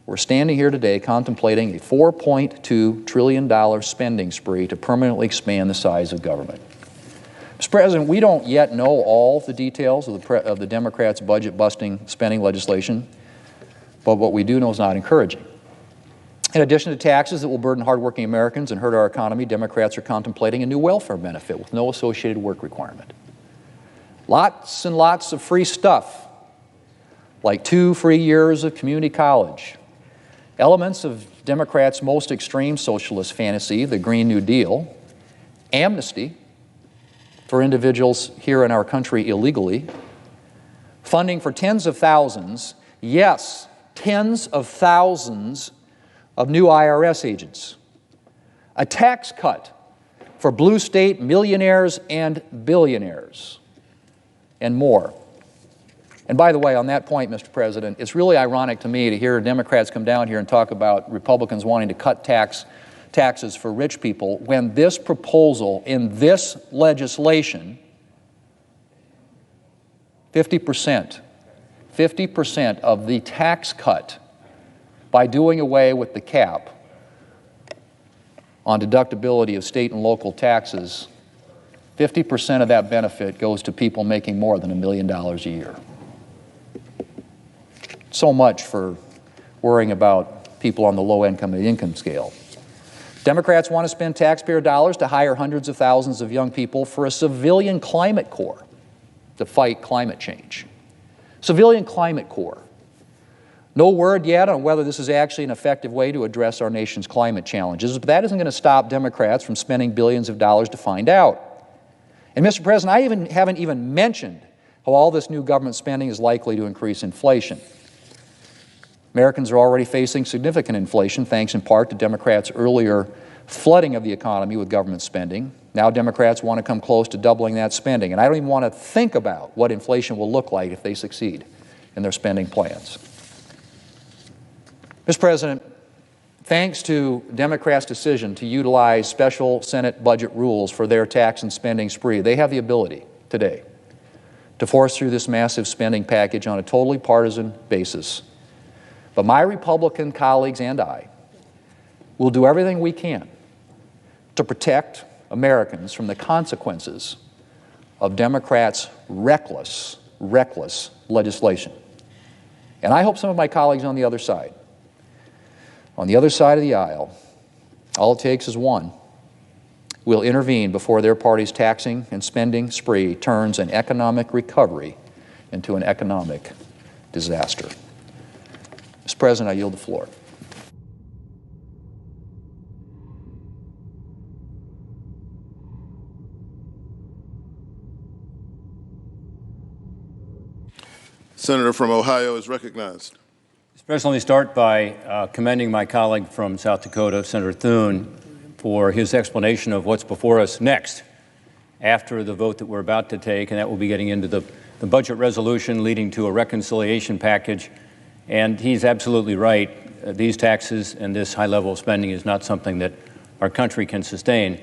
we're standing here today contemplating a $4.2 trillion spending spree to permanently expand the size of government. Mr. President, we don't yet know all the details of the Democrats' budget-busting spending legislation, but what we do know is not encouraging. In addition to taxes that will burden hardworking Americans and hurt our economy, Democrats are contemplating a new welfare benefit with no associated work requirement. Lots and lots of free stuff, like 2 free years of community college, elements of Democrats' most extreme socialist fantasy, the Green New Deal, amnesty for individuals here in our country illegally, funding for tens of thousands, yes, tens of thousands of new IRS agents, a tax cut for blue state millionaires and billionaires, and more. And by the way, on that point, Mr. President, it's really ironic to me to hear Democrats come down here and talk about Republicans wanting to cut taxes for rich people when this proposal in this legislation, 50% of the tax cut by doing away with the cap on deductibility of state and local taxes, 50% of that benefit goes to people making more than $1 million a year. So much for worrying about people on the low income scale. Democrats want to spend taxpayer dollars to hire hundreds of thousands of young people for a civilian climate corps to fight climate change. Civilian climate corps. No word yet on whether this is actually an effective way to address our nation's climate challenges, but that isn't going to stop Democrats from spending billions of dollars to find out. And Mr. President, I haven't even mentioned how all this new government spending is likely to increase inflation. Americans are already facing significant inflation, thanks in part to Democrats' earlier flooding of the economy with government spending. Now Democrats want to come close to doubling that spending, and I don't even want to think about what inflation will look like if they succeed in their spending plans. Mr. President, thanks to Democrats' decision to utilize special Senate budget rules for their tax and spending spree, they have the ability today to force through this massive spending package on a totally partisan basis. But my Republican colleagues and I will do everything we can to protect Americans from the consequences of Democrats' reckless legislation. And I hope some of my colleagues on the other side of the aisle, all it takes is one, will intervene before their party's taxing and spending spree turns an economic recovery into an economic disaster. Mr. President, I yield the floor. Senator from Ohio is recognized. Mr. President, let me start by commending my colleague from South Dakota, Senator Thune, for his explanation of what's before us next after the vote that we're about to take, and that will be getting into the budget resolution leading to a reconciliation package. And he's absolutely right. These taxes and this high level of spending is not something that our country can sustain.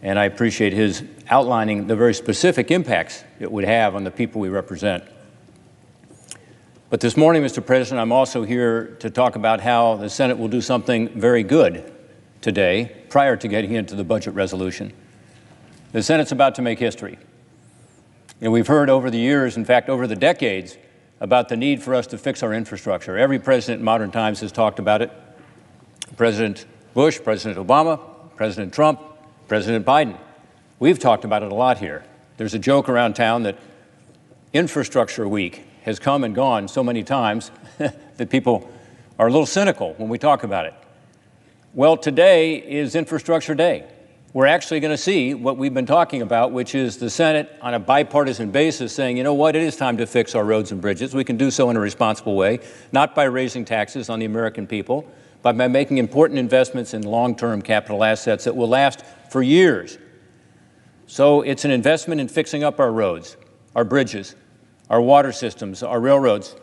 And I appreciate his outlining the very specific impacts it would have on the people we represent. But this morning, Mr. President, I'm also here to talk about how the Senate will do something very good today, prior to getting into the budget resolution. The Senate's about to make history. And we've heard over the years, in fact, over the decades, about the need for us to fix our infrastructure. Every president in modern times has talked about it. President Bush, President Obama, President Trump, President Biden. We've talked about it a lot here. There's a joke around town that Infrastructure Week has come and gone so many times that people are a little cynical when we talk about it. Well, today is Infrastructure Day. We're actually going to see what we've been talking about, which is the Senate on a bipartisan basis saying, you know what, it is time to fix our roads and bridges. We can do so in a responsible way, not by raising taxes on the American people, but by making important investments in long-term capital assets that will last for years. So it's an investment in fixing up our roads, our bridges, our water systems, our railroads,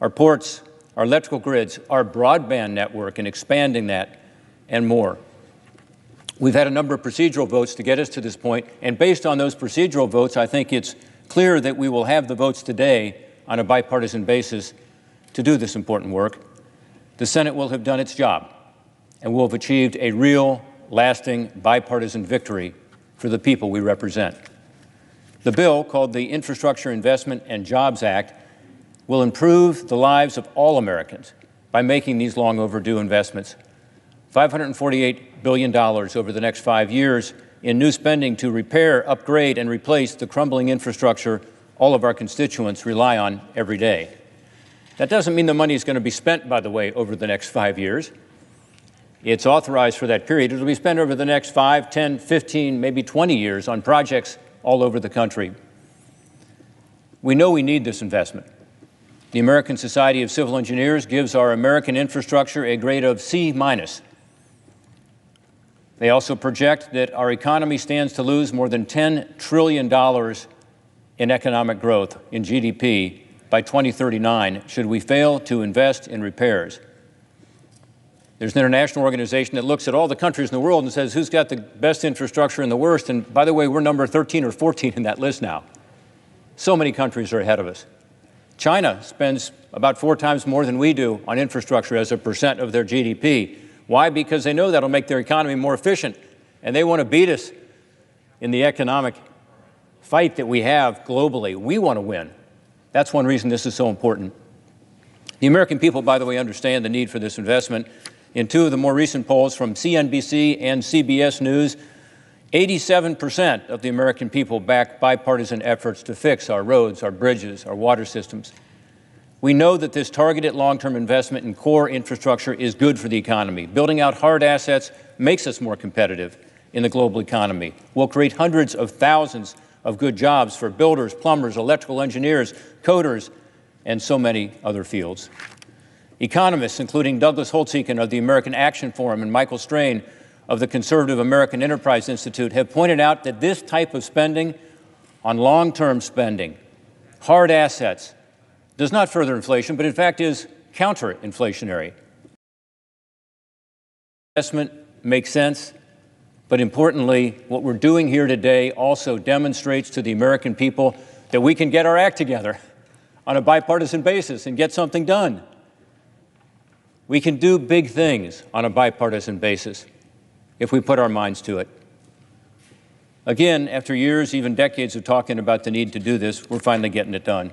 our ports, our electrical grids, our broadband network, and expanding that, and more. We've had a number of procedural votes to get us to this point, and based on those procedural votes, I think it's clear that we will have the votes today on a bipartisan basis to do this important work. The Senate will have done its job, and will have achieved a real, lasting, bipartisan victory for the people we represent. The bill, called the Infrastructure Investment and Jobs Act, will improve the lives of all Americans by making these long overdue investments $548 billion over the next 5 years in new spending to repair, upgrade, and replace the crumbling infrastructure all of our constituents rely on every day. That doesn't mean the money is going to be spent, by the way, over the next 5 years. It's authorized for that period. It'll be spent over the next 5, 10, 15, maybe 20 years on projects all over the country. We know we need this investment. The American Society of Civil Engineers gives our American infrastructure a grade of C-. They also project that our economy stands to lose more than $10 trillion in economic growth in GDP by 2039 should we fail to invest in repairs. There's an international organization that looks at all the countries in the world and says, who's got the best infrastructure and the worst? And by the way, we're number 13 or 14 in that list now. So many countries are ahead of us. China spends about 4 times more than we do on infrastructure as a percent of their GDP. Why? Because they know that'll make their economy more efficient, and they want to beat us in the economic fight that we have globally. We want to win. That's one reason this is so important. The American people, by the way, understand the need for this investment. In 2 of the more recent polls from CNBC and CBS News, 87% of the American people back bipartisan efforts to fix our roads, our bridges, our water systems. We know that this targeted long-term investment in core infrastructure is good for the economy. Building out hard assets makes us more competitive in the global economy. We'll create hundreds of thousands of good jobs for builders, plumbers, electrical engineers, coders, and so many other fields. Economists, including Douglas Holtz-Eakin of the American Action Forum and Michael Strain of the Conservative American Enterprise Institute, have pointed out that this type of spending on long-term spending, hard assets, does not further inflation, but in fact is counter-inflationary. Investment makes sense, but importantly, what we're doing here today also demonstrates to the American people that we can get our act together on a bipartisan basis and get something done. We can do big things on a bipartisan basis if we put our minds to it. Again, after years, even decades of talking about the need to do this, we're finally getting it done.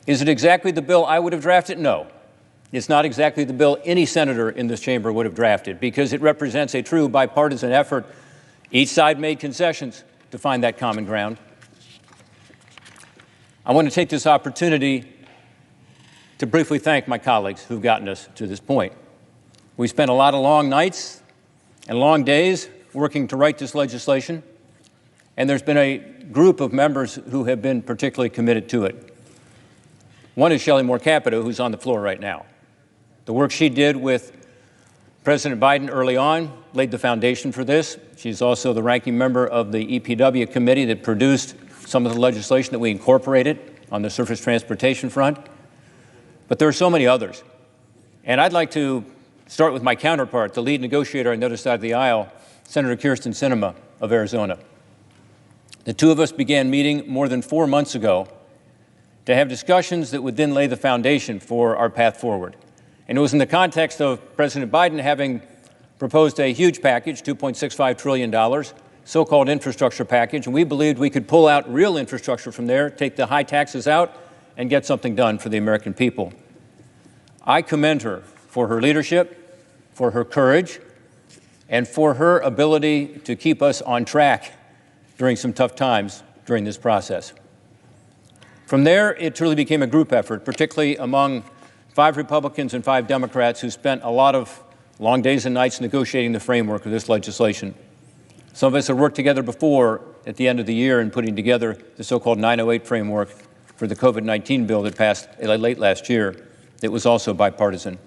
Is it exactly the bill I would have drafted? No. It's not exactly the bill any senator in this chamber would have drafted, because it represents a true bipartisan effort. Each side made concessions to find that common ground. I want to take this opportunity to briefly thank my colleagues who've gotten us to this point. We spent a lot of long nights and long days working to write this legislation, and there's been a group of members who have been particularly committed to it. One is Shelley Moore Capito, who's on the floor right now. The work she did with President Biden early on laid the foundation for this. She's also the ranking member of the EPW committee that produced some of the legislation that we incorporated on the surface transportation front. But there are so many others. And I'd like to start with my counterpart, the lead negotiator on the other side of the aisle, Senator Kyrsten Sinema of Arizona. The two of us began meeting more than 4 months ago to have discussions that would then lay the foundation for our path forward. And it was in the context of President Biden having proposed a huge package, $2.65 trillion, so-called infrastructure package, and we believed we could pull out real infrastructure from there, take the high taxes out, and get something done for the American people. I commend her for her leadership, for her courage, and for her ability to keep us on track during some tough times during this process. From there, it truly became a group effort, particularly among 5 Republicans and 5 Democrats who spent a lot of long days and nights negotiating the framework of this legislation. Some of us have worked together before at the end of the year in putting together the so-called 908 framework for the COVID-19 bill that passed late last year. It was also bipartisan.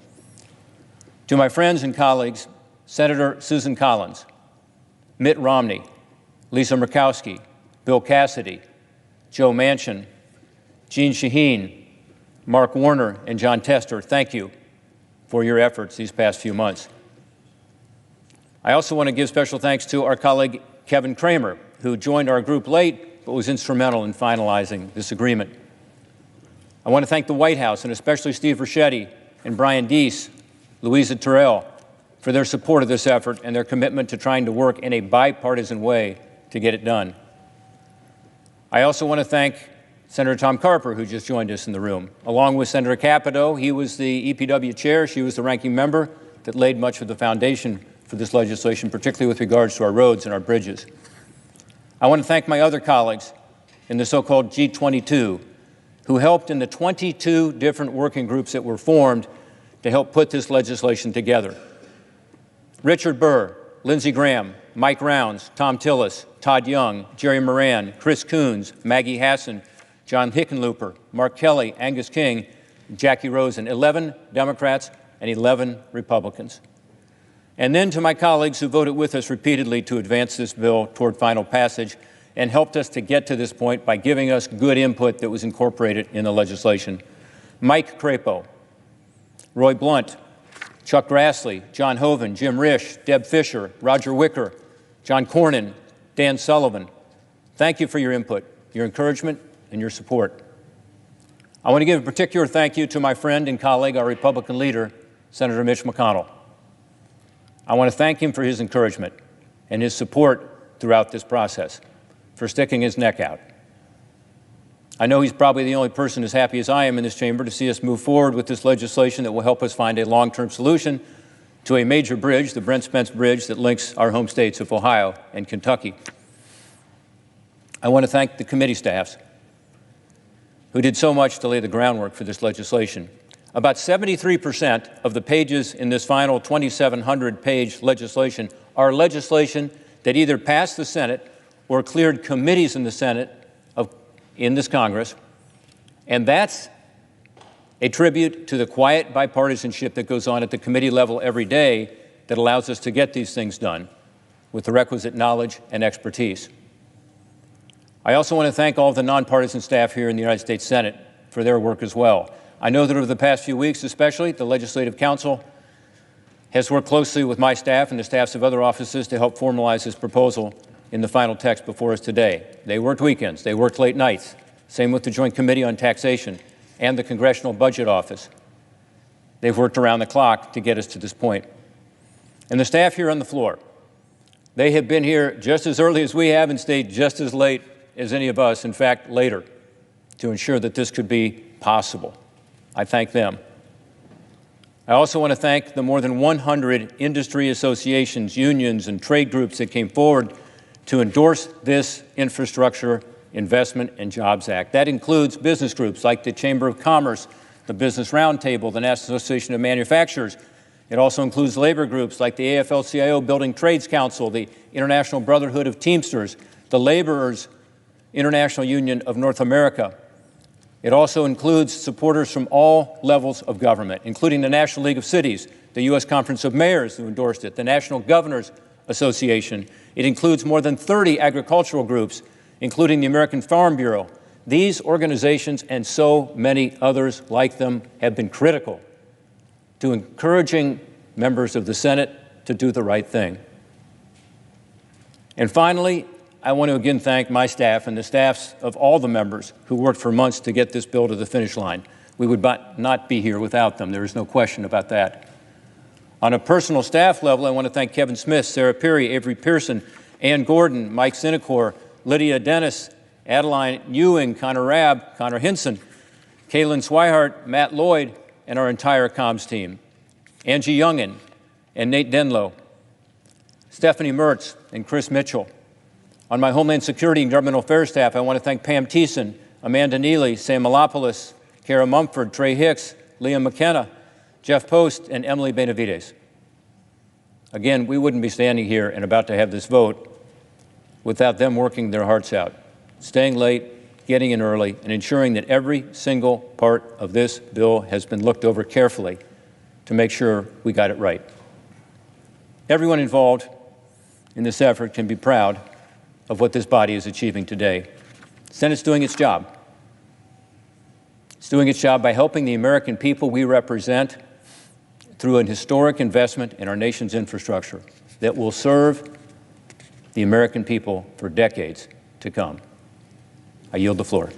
To my friends and colleagues, Senator Susan Collins, Mitt Romney, Lisa Murkowski, Bill Cassidy, Joe Manchin, Jeanne Shaheen, Mark Warner, and John Tester, thank you for your efforts these past few months. I also want to give special thanks to our colleague Kevin Kramer, who joined our group late but was instrumental in finalizing this agreement. I want to thank the White House, and especially Steve Ricchetti and Brian Deese, Louisa Terrell, for their support of this effort and their commitment to trying to work in a bipartisan way to get it done. I also want to thank Senator Tom Carper, who just joined us in the room. Along with Senator Capito, he was the EPW chair, she was the ranking member that laid much of the foundation for this legislation, particularly with regards to our roads and our bridges. I want to thank my other colleagues in the so-called G22 who helped in the 22 different working groups that were formed to help put this legislation together. Richard Burr, Lindsey Graham, Mike Rounds, Tom Tillis, Todd Young, Jerry Moran, Chris Coons, Maggie Hassan, John Hickenlooper, Mark Kelly, Angus King, Jackie Rosen, 11 Democrats and 11 Republicans. And then to my colleagues who voted with us repeatedly to advance this bill toward final passage and helped us to get to this point by giving us good input that was incorporated in the legislation. Mike Crapo, Roy Blunt, Chuck Grassley, John Hoeven, Jim Risch, Deb Fischer, Roger Wicker, John Cornyn, Dan Sullivan. Thank you for your input, your encouragement, and your support. I want to give a particular thank you to my friend and colleague, our Republican leader, Senator Mitch McConnell. I want to thank him for his encouragement and his support throughout this process, for sticking his neck out. I know he's probably the only person as happy as I am in this chamber to see us move forward with this legislation that will help us find a long-term solution to a major bridge, the Brent Spence Bridge, that links our home states of Ohio and Kentucky. I want to thank the committee staffs who did so much to lay the groundwork for this legislation. About 73% of the pages in this final 2,700-page legislation are legislation that either passed the Senate or cleared committees in the Senate in this Congress, and that's a tribute to the quiet bipartisanship that goes on at the committee level every day that allows us to get these things done with the requisite knowledge and expertise. I also want to thank all of the nonpartisan staff here in the United States Senate for their work as well. I know that over the past few weeks, especially, the Legislative Council has worked closely with my staff and the staffs of other offices to help formalize this proposal in the final text before us today. They worked weekends, they worked late nights, same with the Joint Committee on Taxation and the Congressional Budget Office. They've worked around the clock to get us to this point. And the staff here on the floor, they have been here just as early as we have and stayed just as late as any of us, in fact, later, to ensure that this could be possible. I thank them. I also want to thank the more than 100 industry associations, unions, and trade groups that came forward to endorse this Infrastructure Investment and Jobs Act. That includes business groups like the Chamber of Commerce, the Business Roundtable, the National Association of Manufacturers. It also includes labor groups like the AFL-CIO Building Trades Council, the International Brotherhood of Teamsters, the Laborers International Union of North America. It also includes supporters from all levels of government, including the National League of Cities, the U.S. Conference of Mayors who endorsed it, the National Governors Association. It includes more than 30 agricultural groups, including the American Farm Bureau. These organizations and so many others like them have been critical to encouraging members of the Senate to do the right thing. And finally, I want to again thank my staff and the staffs of all the members who worked for months to get this bill to the finish line. We would not be here without them. There is no question about that. On a personal staff level, I want to thank Kevin Smith, Sarah Perry, Avery Pearson, Ann Gordon, Mike Sinecor, Lydia Dennis, Adeline Ewing, Connor Rabb, Connor Hinson, Kaylin Swihart, Matt Lloyd, and our entire comms team, Angie Youngin and Nate Denlow, Stephanie Mertz and Chris Mitchell. On my Homeland Security and Governmental Affairs staff, I want to thank Pam Thiessen, Amanda Neely, Sam Malopoulos, Kara Mumford, Trey Hicks, Liam McKenna, Jeff Post, and Emily Benavides. Again, we wouldn't be standing here and about to have this vote without them working their hearts out, staying late, getting in early, and ensuring that every single part of this bill has been looked over carefully to make sure we got it right. Everyone involved in this effort can be proud of what this body is achieving today. The Senate's doing its job. It's doing its job by helping the American people we represent through an historic investment in our nation's infrastructure that will serve the American people for decades to come. I yield the floor.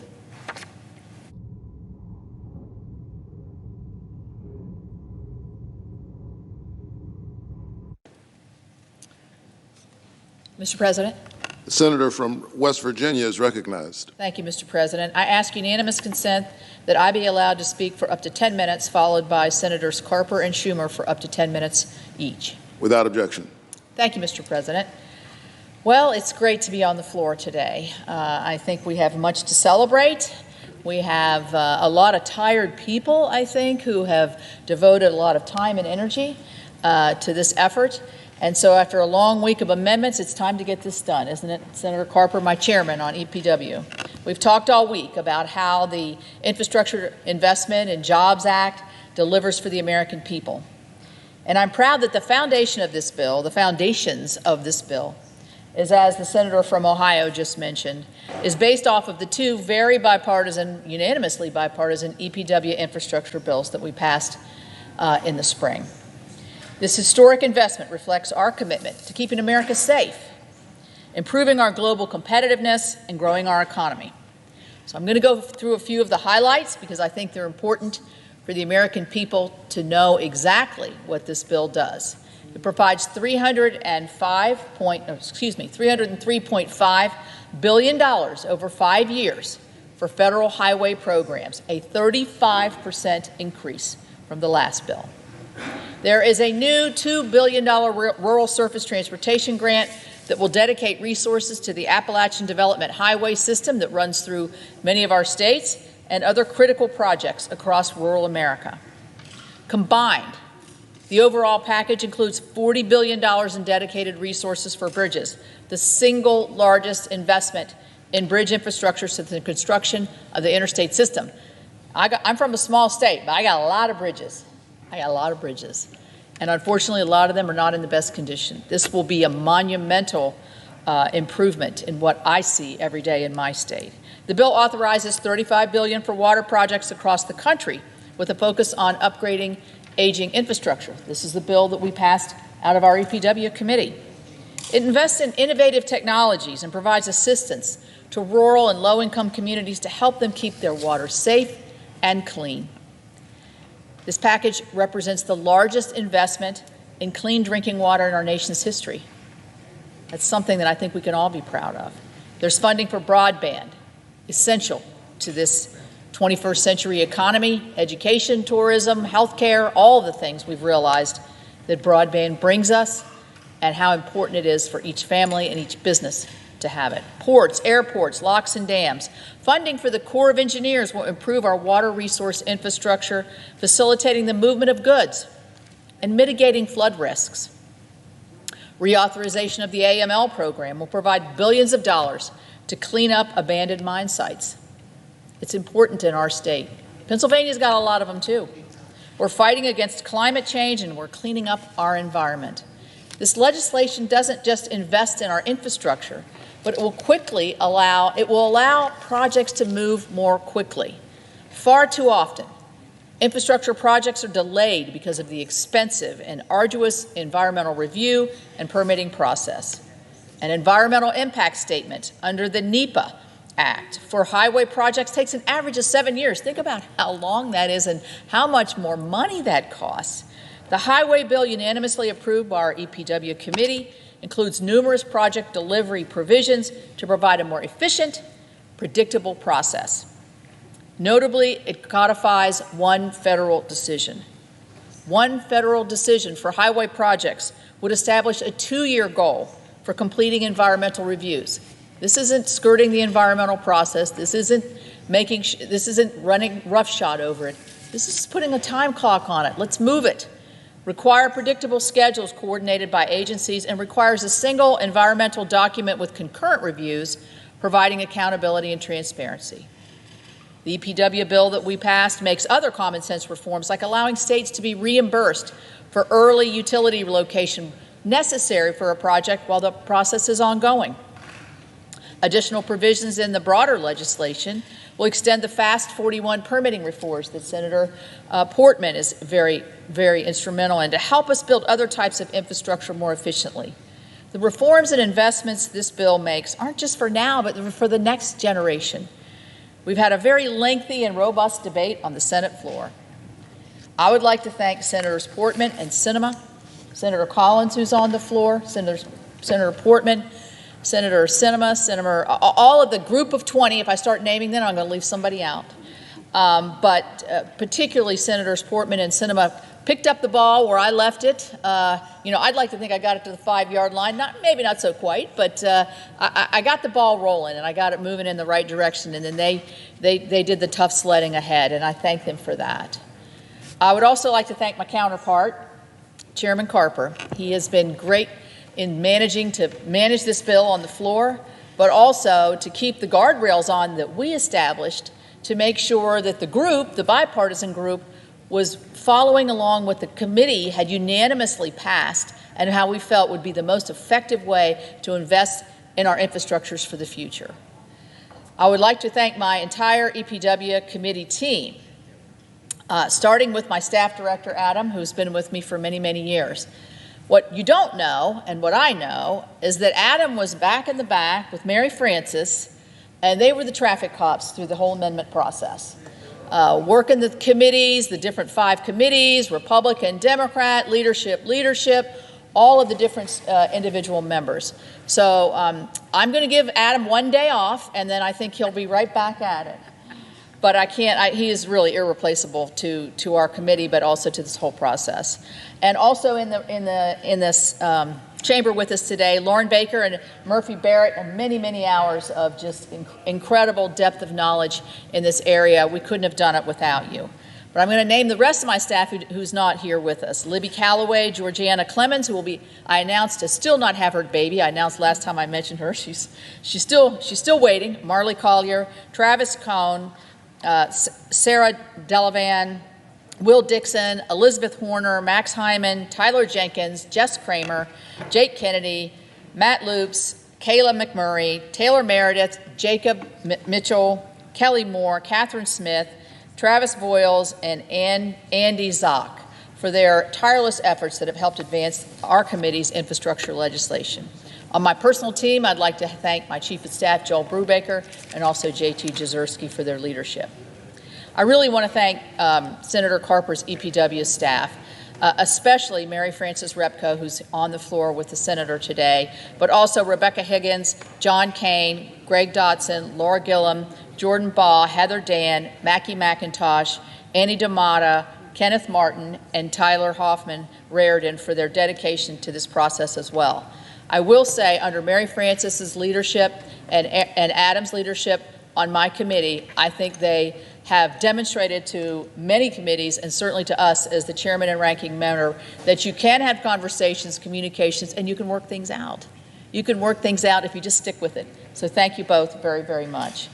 Mr. President. The senator from West Virginia is recognized. Thank you, Mr. President. I ask unanimous consent that I be allowed to speak for up to 10 minutes, followed by Senators Carper and Schumer for up to 10 minutes each. Without objection. Thank you, Mr. President. Well, it's great to be on the floor today. I think we have much to celebrate. We have a lot of tired people, I think, who have devoted a lot of time and energy to this effort. And so after a long week of amendments, it's time to get this done, isn't it? Senator Carper, my chairman on EPW. We've talked all week about how the Infrastructure Investment and Jobs Act delivers for the American people. And I'm proud that the foundation of this bill, the foundations of this bill, is, as the senator from Ohio just mentioned, is based off of the two very bipartisan, unanimously bipartisan EPW infrastructure bills that we passed in the spring. This historic investment reflects our commitment to keeping America safe, improving our global competitiveness, and growing our economy. So I'm going to go through a few of the highlights because I think they're important for the American people to know exactly what this bill does. It provides $303.5 billion over 5 years for federal highway programs, a 35% increase from the last bill. There is a new $2 billion rural surface transportation grant that will dedicate resources to the Appalachian Development Highway System that runs through many of our states and other critical projects across rural America. Combined, the overall package includes $40 billion in dedicated resources for bridges, the single largest investment in bridge infrastructure since the construction of the interstate system. I'm from a small state, but I got a lot of bridges. And unfortunately, a lot of them are not in the best condition. This will be a monumental improvement in what I see every day in my state. The bill authorizes $35 billion for water projects across the country with a focus on upgrading aging infrastructure. This is the bill that we passed out of our EPW committee. It invests in innovative technologies and provides assistance to rural and low-income communities to help them keep their water safe and clean. This package represents the largest investment in clean drinking water in our nation's history. That's something that I think we can all be proud of. There's funding for broadband, essential to this 21st century economy, education, tourism, healthcare, all the things we've realized that broadband brings us and how important it is for each family and each business to have it. Ports, airports, locks and dams. Funding for the Corps of Engineers will improve our water resource infrastructure, facilitating the movement of goods and mitigating flood risks. Reauthorization of the AML program will provide billions of dollars to clean up abandoned mine sites. It's important in our state. Pennsylvania's got a lot of them too. We're fighting against climate change and we're cleaning up our environment. This legislation doesn't just invest in our infrastructure, but it will allow projects to move more quickly. Far too often, infrastructure projects are delayed because of the expensive and arduous environmental review and permitting process. An environmental impact statement under the NEPA Act for highway projects takes an average of 7 years. Think about how long that is and how much more money that costs. The highway bill unanimously approved by our EPW committee includes numerous project delivery provisions to provide a more efficient, predictable process. Notably, it codifies one federal decision. One federal decision for highway projects would establish a 2-year goal for completing environmental reviews. This isn't skirting the environmental process. This isn't running roughshod over it. This is putting a time clock on it. Let's move it. Require predictable schedules coordinated by agencies, and requires a single environmental document with concurrent reviews, providing accountability and transparency. The EPW bill that we passed makes other common sense reforms, like allowing states to be reimbursed for early utility relocation necessary for a project while the process is ongoing. Additional provisions in the broader legislation will extend the Fast 41 permitting reforms that Senator Portman is very, very instrumental in to help us build other types of infrastructure more efficiently. The reforms and investments this bill makes aren't just for now, but for the next generation. We've had a very lengthy and robust debate on the Senate floor. I would like to thank Senators Portman and Sinema, Senator Collins, who's on the floor, Senator Portman, Senator Sinema, all of the group of 20. If I start naming them, I'm going to leave somebody out. But particularly Senators Portman and Sinema picked up the ball where I left it. I'd like to think I got it to the 5-yard line. Maybe not so quite, but I got the ball rolling and I got it moving in the right direction. And then they did the tough sledding ahead, and I thank them for that. I would also like to thank my counterpart, Chairman Carper. He has been great in manage this bill on the floor, but also to keep the guardrails on that we established to make sure that the bipartisan group, was following along what the committee had unanimously passed and how we felt would be the most effective way to invest in our infrastructures for the future. I would like to thank my entire EPW committee team, starting with my staff director, Adam, who's been with me for many, many years. What you don't know, and what I know, is that Adam was back in the back with Mary Frances, and they were the traffic cops through the whole amendment process. Working the committees, the different 5 committees, Republican, Democrat, leadership, all of the different individual members. So I'm going to give Adam 1 day off, and then I think he'll be right back at it. But I can't, he is really irreplaceable to our committee, but also to this whole process. And also in this chamber with us today, Lauren Baker and Murphy Barrett, and many, many hours of just incredible depth of knowledge in this area. We couldn't have done it without you. But I'm going to name the rest of my staff who's not here with us. Libby Calloway, Georgiana Clemens, who I announced to still not have her baby. I announced last time I mentioned her. She's still waiting. Marley Collier, Travis Cohn, Sarah Delavan, Will Dixon, Elizabeth Horner, Max Hyman, Tyler Jenkins, Jess Kramer, Jake Kennedy, Matt Loops, Kayla McMurray, Taylor Meredith, Jacob Mitchell, Kelly Moore, Catherine Smith, Travis Boyles, and Andy Zock for their tireless efforts that have helped advance our committee's infrastructure legislation. On my personal team, I'd like to thank my Chief of Staff, Joel Brubaker, and also J.T. Jazierski for their leadership. I really want to thank Senator Carper's EPW staff, especially Mary Frances Repko, who's on the floor with the senator today, but also Rebecca Higgins, John Kane, Greg Dotson, Laura Gillum, Jordan Baugh, Heather Dan, Mackie McIntosh, Annie D'Amata, Kenneth Martin, and Tyler Hoffman Raridan for their dedication to this process as well. I will say, under Mary Frances's leadership and Adam's leadership on my committee, I think they have demonstrated to many committees, and certainly to us as the chairman and ranking member, that you can have conversations, communications, and you can work things out. You can work things out if you just stick with it. So thank you both very, very much.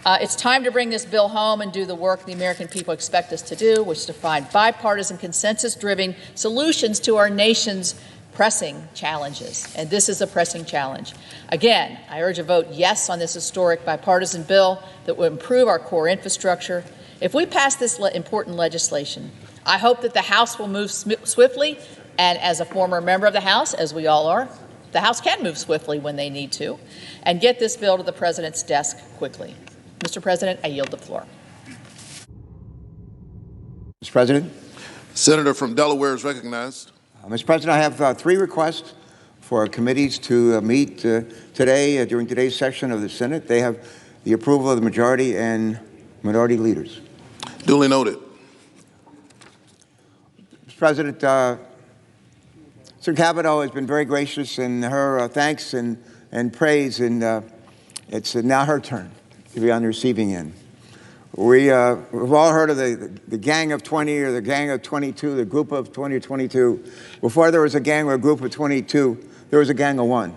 It's time to bring this bill home and do the work the American people expect us to do, which is to find bipartisan, consensus-driven solutions to our nation's pressing challenges, and this is a pressing challenge. Again, I urge a vote yes on this historic bipartisan bill that will improve our core infrastructure. If we pass this important legislation, I hope that the House will move swiftly, and as a former member of the House, as we all are, the House can move swiftly when they need to, and get this bill to the President's desk quickly. Mr. President, I yield the floor. Mr. President. Senator from Delaware is recognized. Mr. President, I have 3 requests for committees to meet today during today's session of the Senate. They have the approval of the majority and minority leaders. Duly noted. Mr. President, Senator Kavanaugh has been very gracious in her thanks and praise, and it's now her turn to be on the receiving end. We've all heard of the gang of 20 or the gang of 22, the group of 20 or 22. Before there was a gang or a group of 22, there was a gang of 1.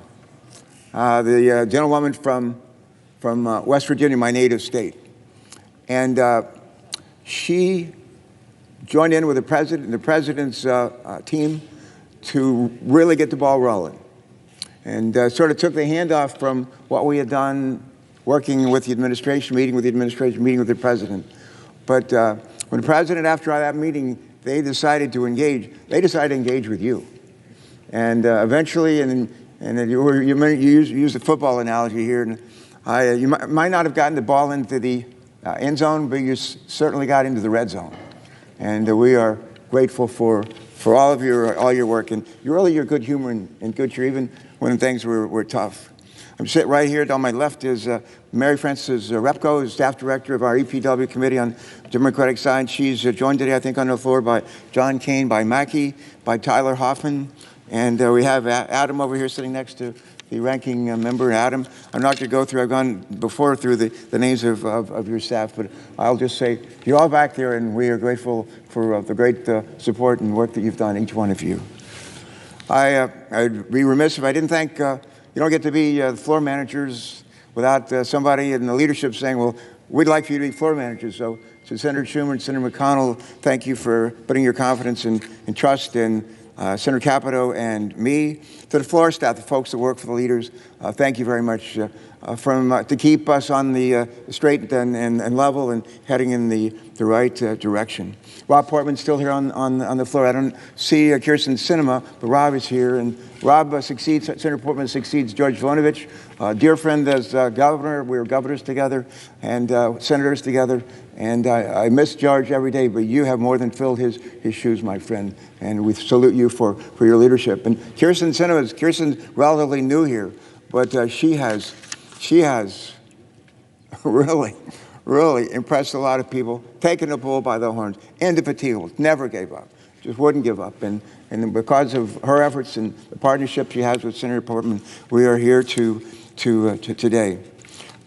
The gentlewoman from West Virginia, my native state. And she joined in with the president and the president's team to really get the ball rolling. And sort of took the handoff from what we had done working with the administration, meeting with the administration, meeting with the president. But when the president, after that meeting, they decided to engage with you. And eventually, and you use the football analogy here, and you might not have gotten the ball into the end zone, but you certainly got into the red zone. And we are grateful for all your work, and your good humor and good cheer, even when things were tough. I'm sitting right here. On my left is Mary Frances Repko, who's staff director of our EPW committee on the Democratic side. She's joined today, I think, on the floor by John Kane, by Mackey, by Tyler Hoffman, and we have Adam over here sitting next to the ranking member, Adam. I'm not going to go through, I've gone before through the names of your staff, but I'll just say you're all back there, and we are grateful for the great support and work that you've done, each one of you. I'd be remiss if I didn't thank, you don't get to be the floor managers without somebody in the leadership saying, well, we'd like for you to be floor managers. So Senator Schumer and Senator McConnell, thank you for putting your confidence and trust in Senator Capito and me. To the floor staff, the folks that work for the leaders, thank you very much to keep us on the straight and level and heading in the right direction. Rob Portman's still here on the floor. I don't see Kirsten Sinema, but Rob is here, and Rob Senator Portman succeeds George Voinovich, dear friend as governor. We were governors together and senators together, and I miss George every day, but you have more than filled his shoes, my friend, and we salute you for your leadership. And Kirsten's relatively new here, but she has really impressed a lot of people, taken the bull by the horns, indefatigable, never gave up, just wouldn't give up. And because of her efforts and the partnership she has with Senator Portman, we are here to today.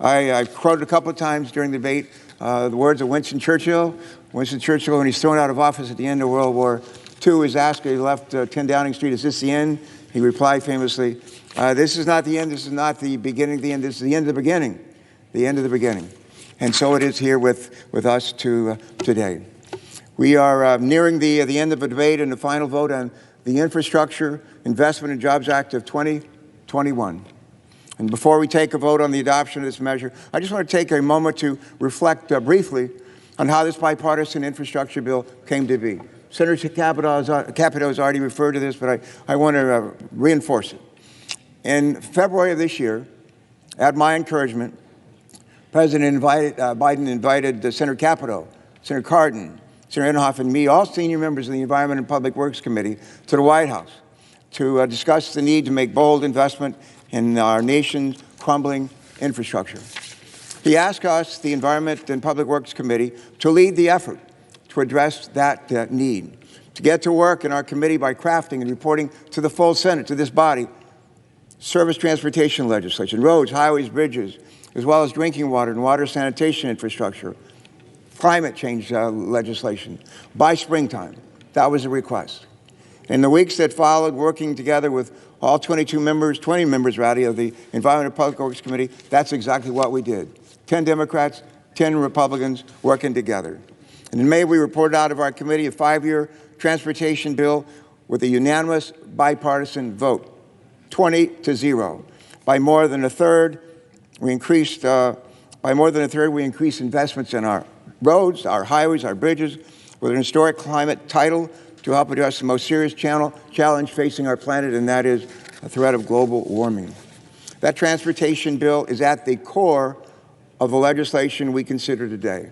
I quoted a couple of times during the debate the words of Winston Churchill. Winston Churchill, when he's thrown out of office at the end of World War II, was asked, he left 10 Downing Street, is this the end? He replied famously, this is not the end, this is not the beginning of the end, this is the end of the beginning, the end of the beginning. And so it is here with us today. We are nearing the end of a debate and the final vote on the Infrastructure Investment and Jobs Act of 2021. And before we take a vote on the adoption of this measure, I just want to take a moment to reflect briefly on how this bipartisan infrastructure bill came to be. Senator Capito has already referred to this, but I want to reinforce it. In February of this year, at my encouragement, President Biden invited Senator Capito, Senator Cardin, Senator Inhofe, and me, all senior members of the Environment and Public Works Committee, to the White House to discuss the need to make bold investment in our nation's crumbling infrastructure. He asked us, the Environment and Public Works Committee, to lead the effort to address that need, to get to work in our committee by crafting and reporting to the full Senate, to this body, surface transportation legislation, roads, highways, bridges, as well as drinking water and water sanitation infrastructure, climate change legislation by springtime. That was a request. In the weeks that followed, working together with all 20 members of the Environment and Public Works Committee, that's exactly what we did. 10 Democrats, 10 Republicans working together. And in May, we reported out of our committee a 5-year transportation bill with a unanimous bipartisan vote, 20-0. By more than a third, we increased investments in our roads, our highways, our bridges, with an historic climate title to help address the most serious challenge facing our planet, and that is the threat of global warming. That transportation bill is at the core of the legislation we consider today.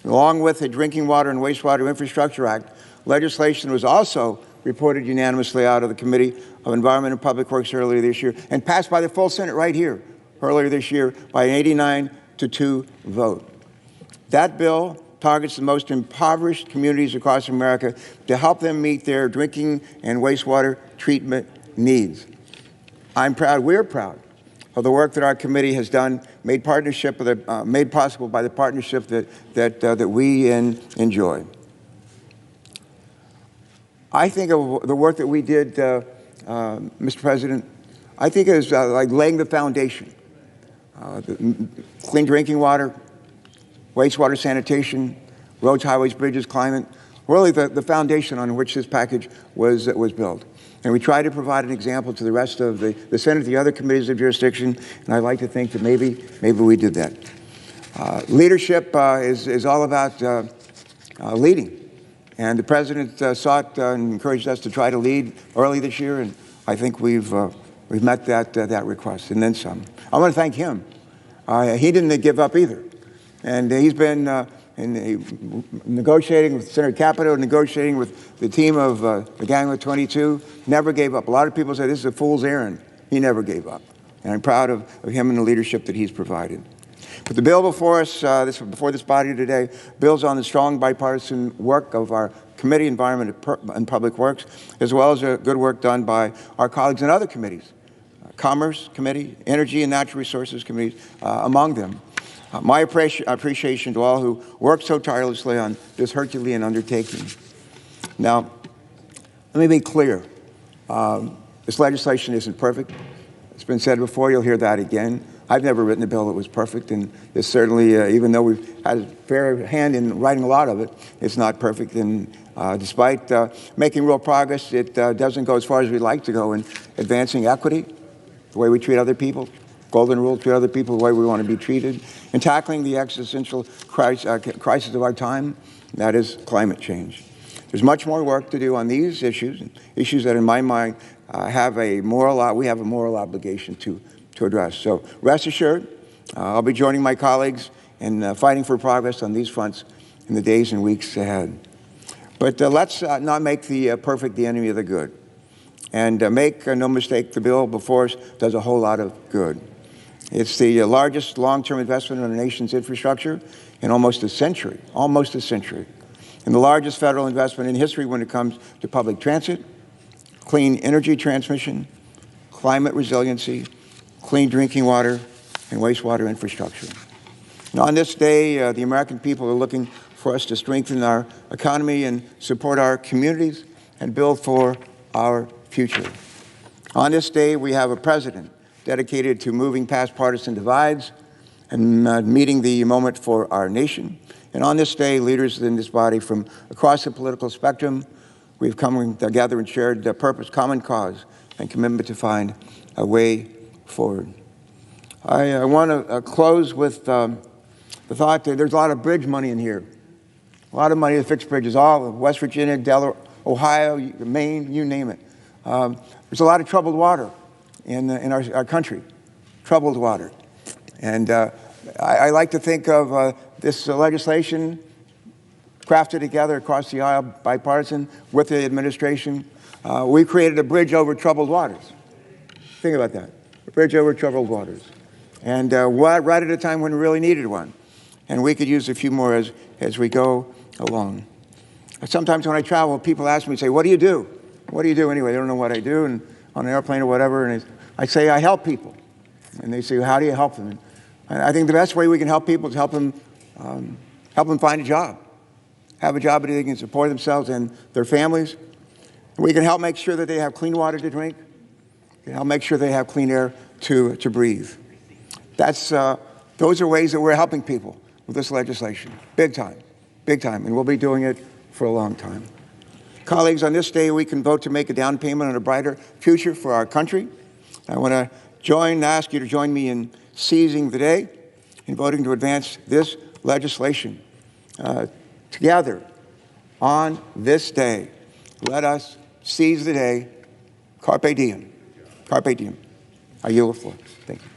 Along with the Drinking Water and Wastewater Infrastructure Act, legislation was also reported unanimously out of the Committee of Environment and Public Works earlier this year and passed by the full Senate right here earlier this year by an 89-2 vote. That bill targets the most impoverished communities across America to help them meet their drinking and wastewater treatment needs. I'm proud, we're proud of the work that our committee has done, made possible by the partnership that we enjoy. I think of the work that we did, Mr. President, I think it was like laying the foundation. Clean drinking water, wastewater sanitation, roads, highways, bridges, climate, really the foundation on which this package was built. And we try to provide an example to the rest of the Senate, the other committees of jurisdiction, and I'd like to think that maybe we did that. Leadership is all about leading. And the President sought and encouraged us to try to lead early this year, and I think we've met that request, and then some. I want to thank him. He didn't give up either. And he's been negotiating with Senator Capito, negotiating with the team of the Gang of 22, never gave up. A lot of people say this is a fool's errand. He never gave up. And I'm proud of him and the leadership that he's provided. But the bill before us, before this body today, builds on the strong bipartisan work of our Committee, Environment and Public Works, as well as good work done by our colleagues in other committees, Commerce Committee, Energy and Natural Resources Committees, among them. My appreciation to all who worked so tirelessly on this Herculean undertaking. Now, let me be clear. This legislation isn't perfect. It's been said before, you'll hear that again. I've never written a bill that was perfect, and it's certainly, even though we've had a fair hand in writing a lot of it, it's not perfect. And despite making real progress, it doesn't go as far as we'd like to go in advancing equity, the way we treat other people, golden rule, treat other people the way we want to be treated, and tackling the existential crisis of our time, that is climate change. There's much more work to do on these issues, issues that in my mind we have a moral obligation to address. So rest assured, I'll be joining my colleagues in fighting for progress on these fronts in the days and weeks ahead. But let's not make the perfect the enemy of the good. And make no mistake, the bill before us does a whole lot of good. It's the largest long-term investment in our nation's infrastructure in almost a century, and the largest federal investment in history when it comes to public transit, clean energy transmission, climate resiliency, clean drinking water, and wastewater infrastructure. And on this day, the American people are looking for us to strengthen our economy and support our communities and build for our future. On this day, we have a president dedicated to moving past partisan divides and meeting the moment for our nation. And on this day, leaders in this body from across the political spectrum, we've come together and shared purpose, common cause, and commitment to find a way forward. I want to close with the thought that there's a lot of bridge money in here, a lot of money to fix bridges, all of West Virginia, Delaware, Ohio, Maine, you name it. There's a lot of troubled water in our country, troubled water. And I like to think of this legislation crafted together across the aisle, bipartisan, with the administration. We created a bridge over troubled waters. Think about that, a bridge over troubled waters. And right at a time when we really needed one. And we could use a few more as we go along. Sometimes when I travel, people ask me, say, what do you do? What do you do anyway? They don't know what I do, and on an airplane or whatever. And I say, I help people. And they say, how do you help them? And I think the best way we can help people is help them find a job, have a job that they can support themselves and their families. And we can help make sure that they have clean water to drink. We can help make sure they have clean air to breathe. Those are ways that we're helping people with this legislation, big time, and we'll be doing it for a long time. Colleagues, on this day, we can vote to make a down payment on a brighter future for our country. I want to ask you to join me in seizing the day and voting to advance this legislation. Together, on this day, let us seize the day. Carpe diem. Carpe diem. I yield the floor. Thank you.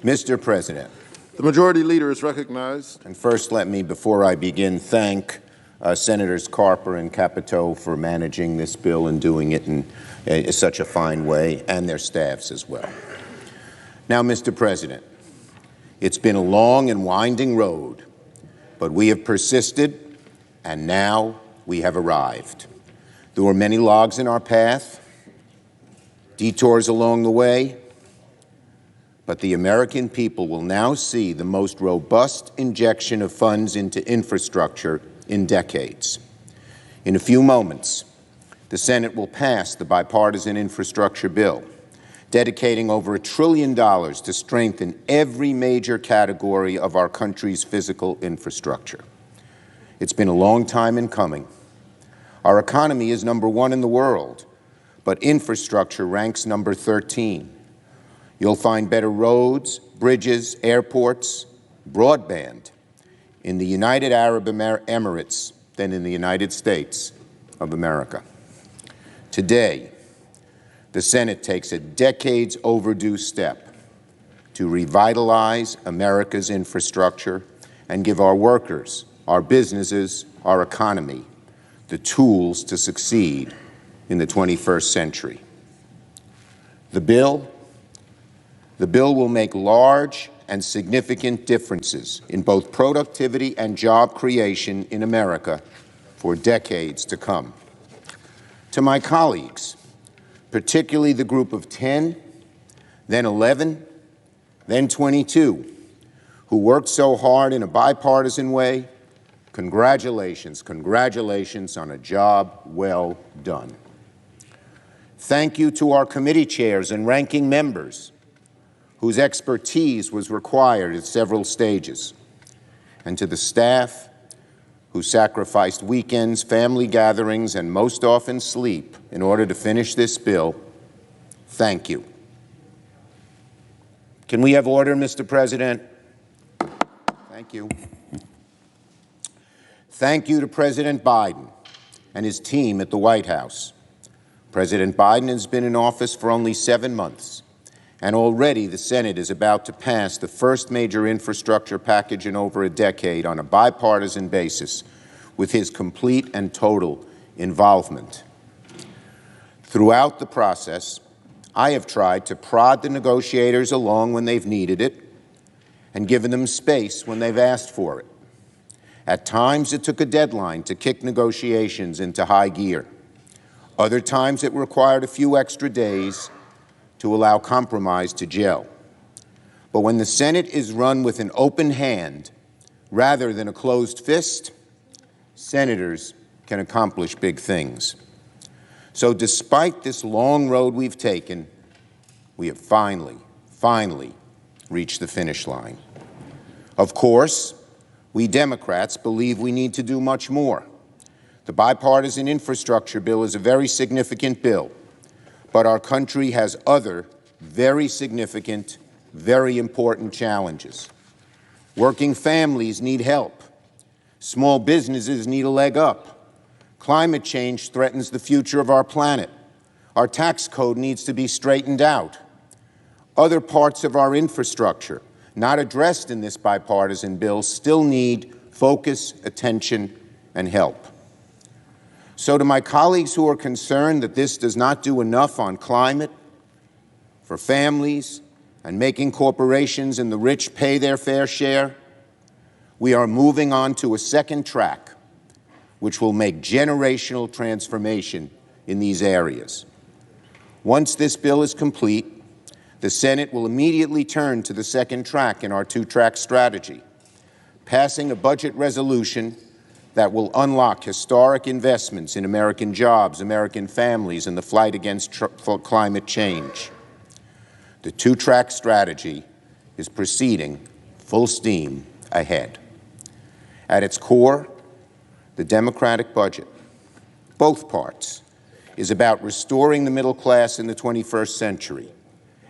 Mr. President. The Majority Leader is recognized. And first, let me, before I begin, thank Senators Carper and Capito for managing this bill and doing it in such a fine way, and their staffs as well. Now, Mr. President, it's been a long and winding road, but we have persisted, and now we have arrived. There were many logs in our path, detours along the way, but the American people will now see the most robust injection of funds into infrastructure in decades. In a few moments, the Senate will pass the bipartisan infrastructure bill, dedicating over $1 trillion to strengthen every major category of our country's physical infrastructure. It's been a long time in coming. Our economy is #1 in the world, but infrastructure ranks number 13. You'll find better roads, bridges, airports, broadband in the United Arab Emirates than in the United States of America. Today, the Senate takes a decades overdue step to revitalize America's infrastructure and give our workers, our businesses, our economy the tools to succeed in the 21st century. The bill will make large and significant differences in both productivity and job creation in America for decades to come. To my colleagues, particularly the group of 10, then 11, then 22, who worked so hard in a bipartisan way, congratulations, congratulations on a job well done. Thank you to our committee chairs and ranking members whose expertise was required at several stages, and to the staff who sacrificed weekends, family gatherings, and most often sleep in order to finish this bill. Thank you. Can we have order, Mr. President? Thank you. Thank you to President Biden and his team at the White House. President Biden has been in office for only 7 months, and already the Senate is about to pass the first major infrastructure package in over a decade on a bipartisan basis with his complete and total involvement. Throughout the process, I have tried to prod the negotiators along when they've needed it and given them space when they've asked for it. At times, it took a deadline to kick negotiations into high gear. Other times, it required a few extra days to allow compromise to gel. But when the Senate is run with an open hand rather than a closed fist, senators can accomplish big things. So despite this long road we've taken, we have finally reached the finish line. Of course, we Democrats believe we need to do much more. The bipartisan infrastructure bill is a very significant bill, but our country has other very significant, very important challenges. Working families need help. Small businesses need a leg up. Climate change threatens the future of our planet. Our tax code needs to be straightened out. Other parts of our infrastructure, not addressed in this bipartisan bill, still need focus, attention, and help. So to my colleagues who are concerned that this does not do enough on climate, for families, and making corporations and the rich pay their fair share, we are moving on to a second track, which will make generational transformation in these areas. Once this bill is complete, the Senate will immediately turn to the second track in our two-track strategy, passing a budget resolution that will unlock historic investments in American jobs, American families, and the fight against climate change. The two-track strategy is proceeding full steam ahead. At its core, the Democratic budget, both parts, is about restoring the middle class in the 21st century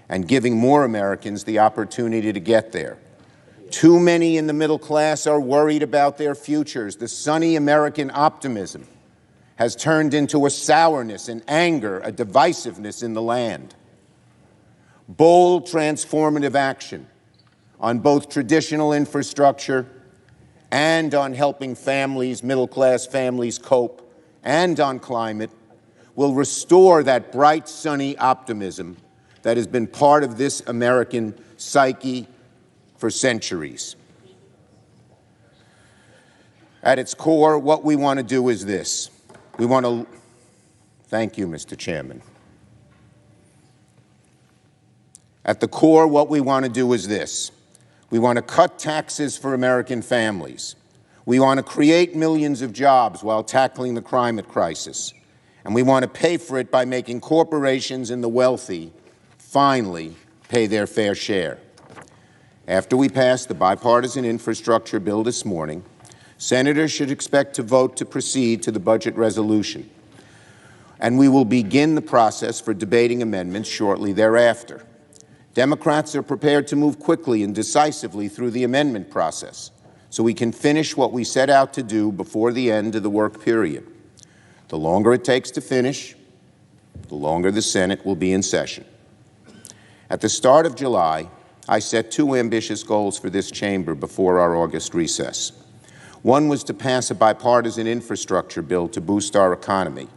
and giving more Americans the opportunity to get there. Too many in the middle class are worried about their futures. The sunny American optimism has turned into a sourness, an anger, a divisiveness in the land. Bold, transformative action on both traditional infrastructure and on helping families, middle-class families cope, and on climate, will restore that bright, sunny optimism that has been part of this American psyche for centuries. At its core, what we want to do is this. We want to, thank you, Mr. Chairman. At the core, what we want to do is this. We want to cut taxes for American families. We want to create millions of jobs while tackling the climate crisis. And we want to pay for it by making corporations and the wealthy finally pay their fair share. After we pass the bipartisan infrastructure bill this morning, senators should expect to vote to proceed to the budget resolution, and we will begin the process for debating amendments shortly thereafter. Democrats are prepared to move quickly and decisively through the amendment process so we can finish what we set out to do before the end of the work period. The longer it takes to finish, the longer the Senate will be in session. At the start of July, I set two ambitious goals for this chamber before our August recess. One was to pass a bipartisan infrastructure bill to boost our economy,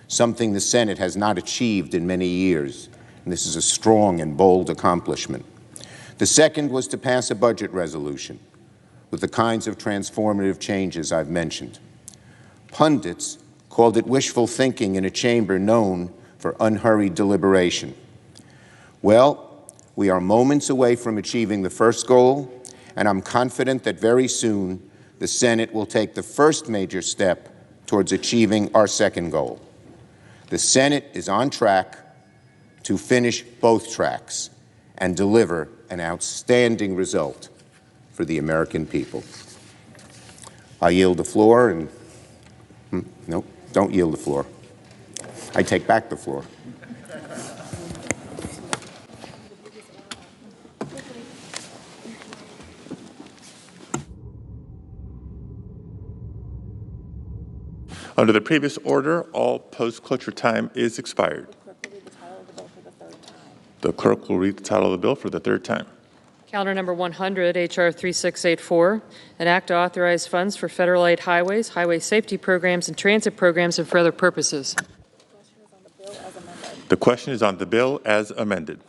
something the Senate has not achieved in many years, and this is a strong and bold accomplishment. The second was to pass a budget resolution with the kinds of transformative changes I've mentioned. Pundits called it wishful thinking in a chamber known for unhurried deliberation. Well, we are moments away from achieving the first goal, and I'm confident that very soon the Senate will take the first major step towards achieving our second goal. The Senate is on track to finish both tracks and deliver an outstanding result for the American people. I yield the floor and no, don't yield the floor. I take back the floor. Under the previous order, all post-cloture time is expired. The clerk will read the title of the bill for the third time. Calendar number 100, H.R. 3684, an act to authorize funds for federal aid highways, highway safety programs, and transit programs and for other purposes. The question is on the bill as amended.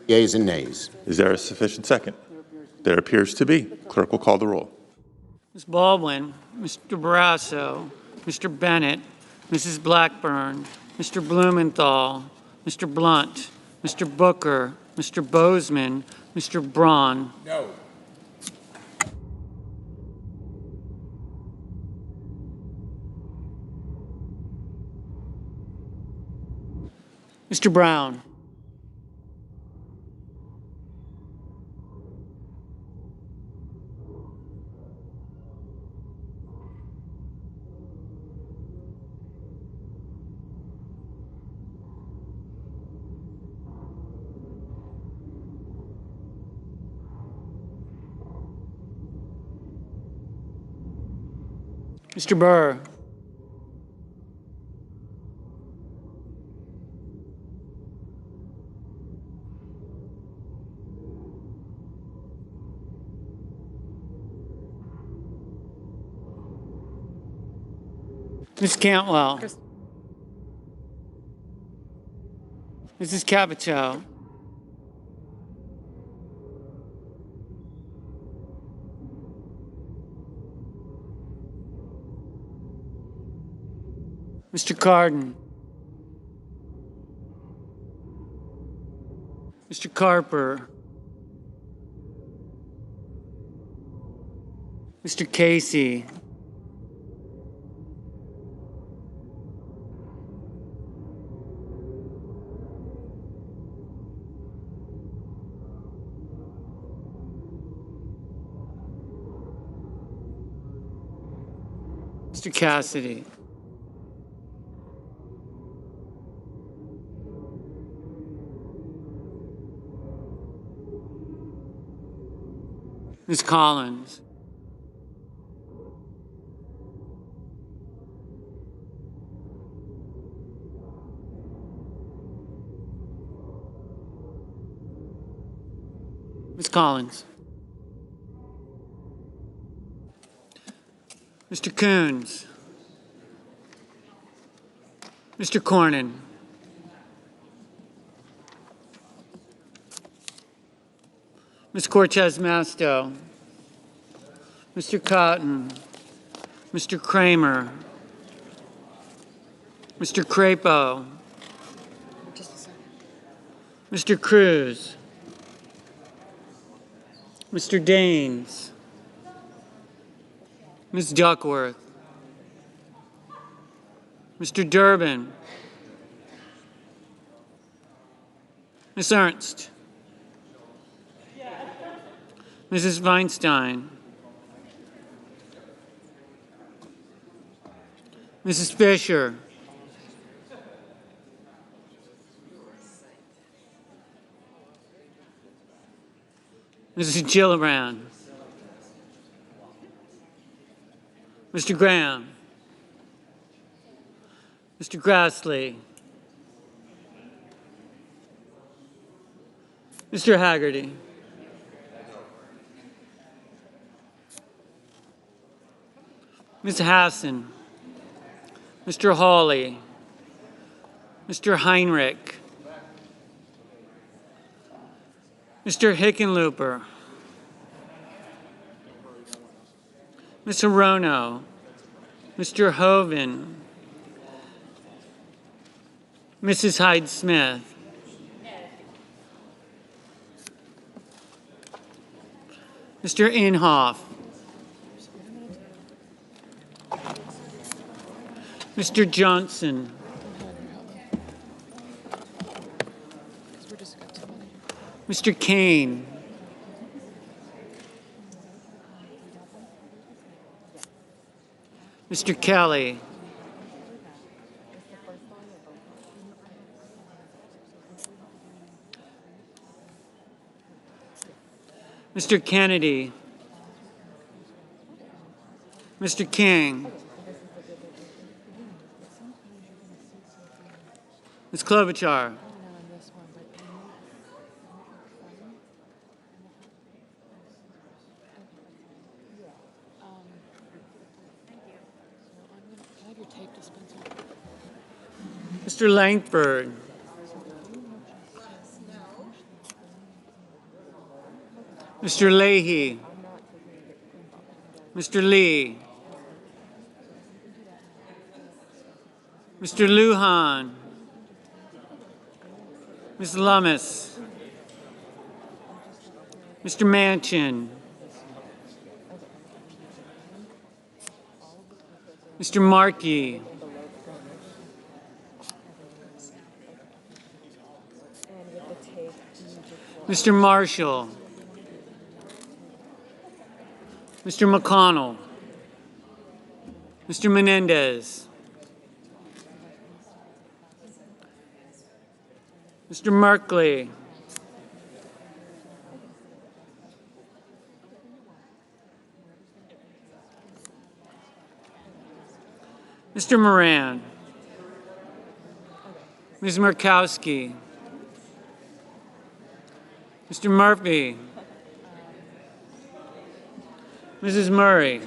Yeas and nays. Is there a sufficient second? There appears to be. Clerk will call the roll. Ms. Baldwin, Mr. Barrasso, Mr. Bennett, Mrs. Blackburn, Mr. Blumenthal, Mr. Blunt, Mr. Booker, Mr. Bozeman, Mr. Braun. No. Mr. Brown. Mr. Burr. Ms. Cantwell. Mrs. Capito. Mr. Cardin. Mr. Carper. Mr. Casey. Mr. Cassidy. Ms. Collins. Ms. Collins. Mr. Coons. Mr. Cornyn. Ms. Cortez Masto. Mr. Cotton. Mr. Kramer. Mr. Crapo. Mr. Cruz. Mr. Daines. Ms. Duckworth. Mr. Durbin. Ms. Ernst. Mrs. Weinstein. Mrs. Fisher. Mrs. Gillibrand. Mr. Graham. Mr. Grassley. Mr. Haggerty. Ms. Hassan. Mr. Hawley. Mr. Heinrich. Mr. Hickenlooper. Ms. Hirono. Mr. Hoven. Mrs. Hyde-Smith. Mr. Inhofe. Mr. Johnson. Mr. Kane. Mr. Kelly. Mr. Kennedy. Mr. King. Ms. Klobuchar. Mr. Langford. Mr. Leahy. Mr. Lee. Mr. Lujan. Ms. Lummis. Mr. Manchin. Mr. Markey. Mr. Marshall. Mr. McConnell. Mr. Menendez. Mr. Merkley. Mr. Moran. Ms. Murkowski. Mr. Murphy. Mrs. Murray.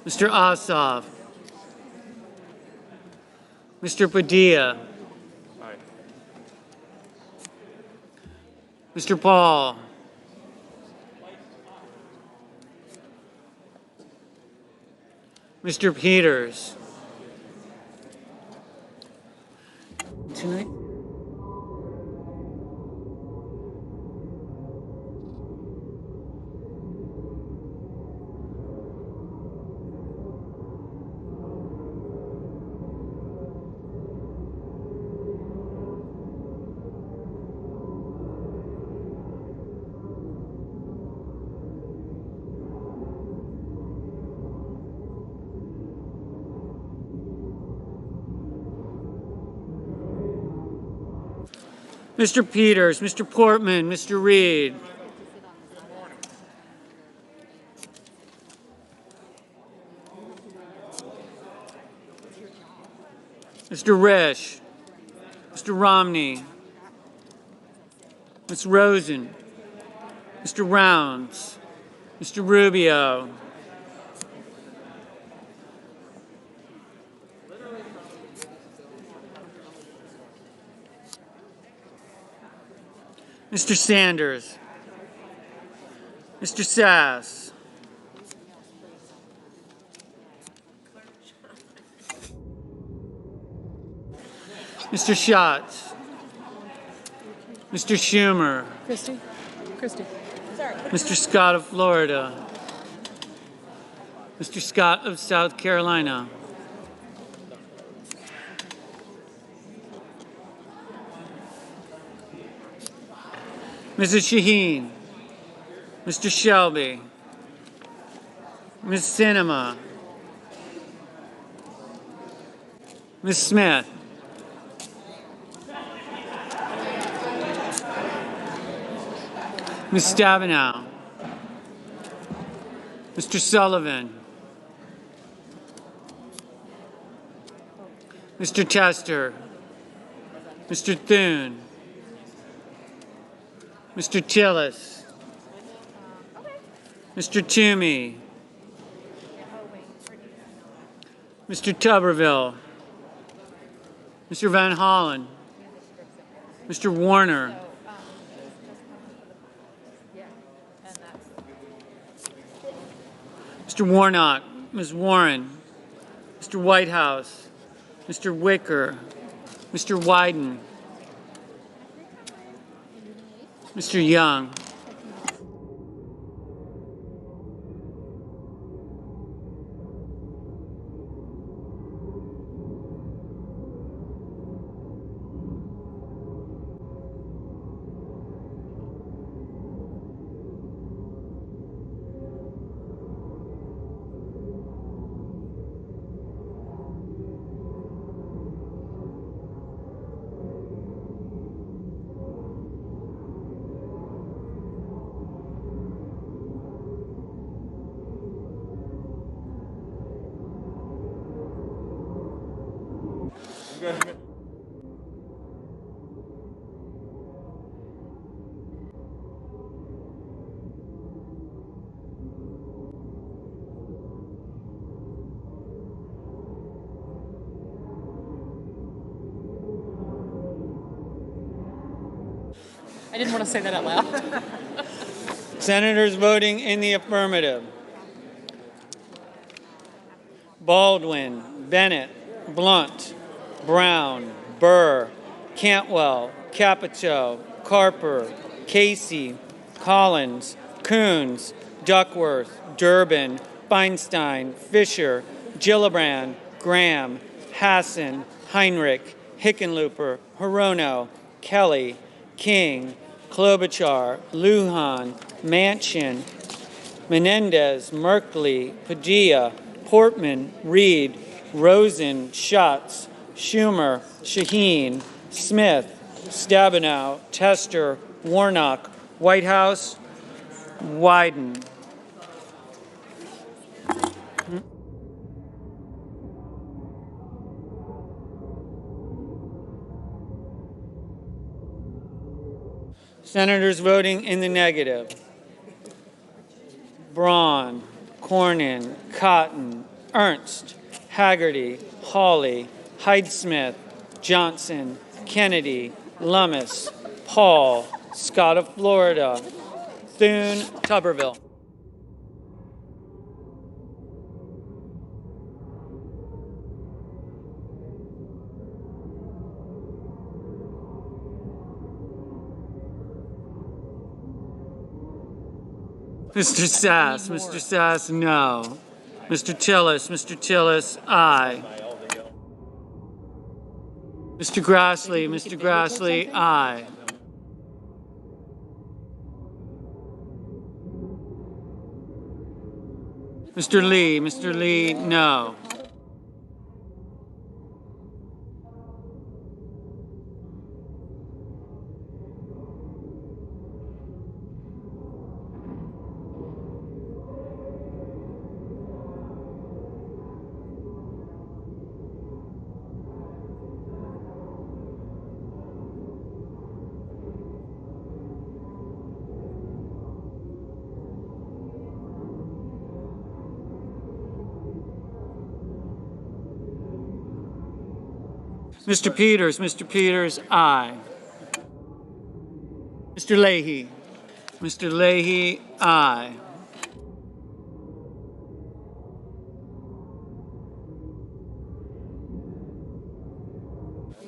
Mr. Ossoff. Mr. Padilla. Mr. Paul. Mr. Peters. Tonight. Mr. Peters, Mr. Portman, Mr. Reed. Mr. Risch, Mr. Romney, Ms. Rosen, Mr. Rounds, Mr. Rubio, Mr. Sanders, Mr. Sass, Mr. Schatz, Mr. Schumer, Christie? Mr. Scott of Florida, Mr. Scott of South Carolina, Mrs. Shaheen, Mr. Shelby, Ms. Sinema, Ms. Smith, Ms. Stabenow, Mr. Sullivan, Mr. Tester, Mr. Thune, Mr. Tillis, Mr. Toomey, Mr. Tuberville, Mr. Van Hollen, Mr. Warner, Mr. Warnock, Ms. Warren, Mr. Whitehouse, Mr. Wicker, Mr. Wyden, Mr. Young, I didn't want to say that out loud. Senators voting in the affirmative: Baldwin, Bennett, Blunt, Brown, Burr, Cantwell, Capito, Carper, Casey, Collins, Coons, Duckworth, Durbin, Feinstein, Fisher, Gillibrand, Graham, Hassan, Heinrich, Hickenlooper, Hirono, Kelly, King, Klobuchar, Lujan, Manchin, Menendez, Merkley, Padilla, Portman, Reed, Rosen, Schatz, Schumer, Shaheen, Smith, Stabenow, Tester, Warnock, Whitehouse, Wyden. Senators voting in the negative: Braun, Cornyn, Cotton, Ernst, Haggerty, Hawley, Hyde-Smith, Johnson, Kennedy, Lummis, Paul, Scott of Florida, Thune, Tuberville. Mr. Sass, no. Mr. Tillis, aye. Mr. Grassley, aye. Mr. Lee, no. Mr. Peters, aye. Mr. Leahy, aye.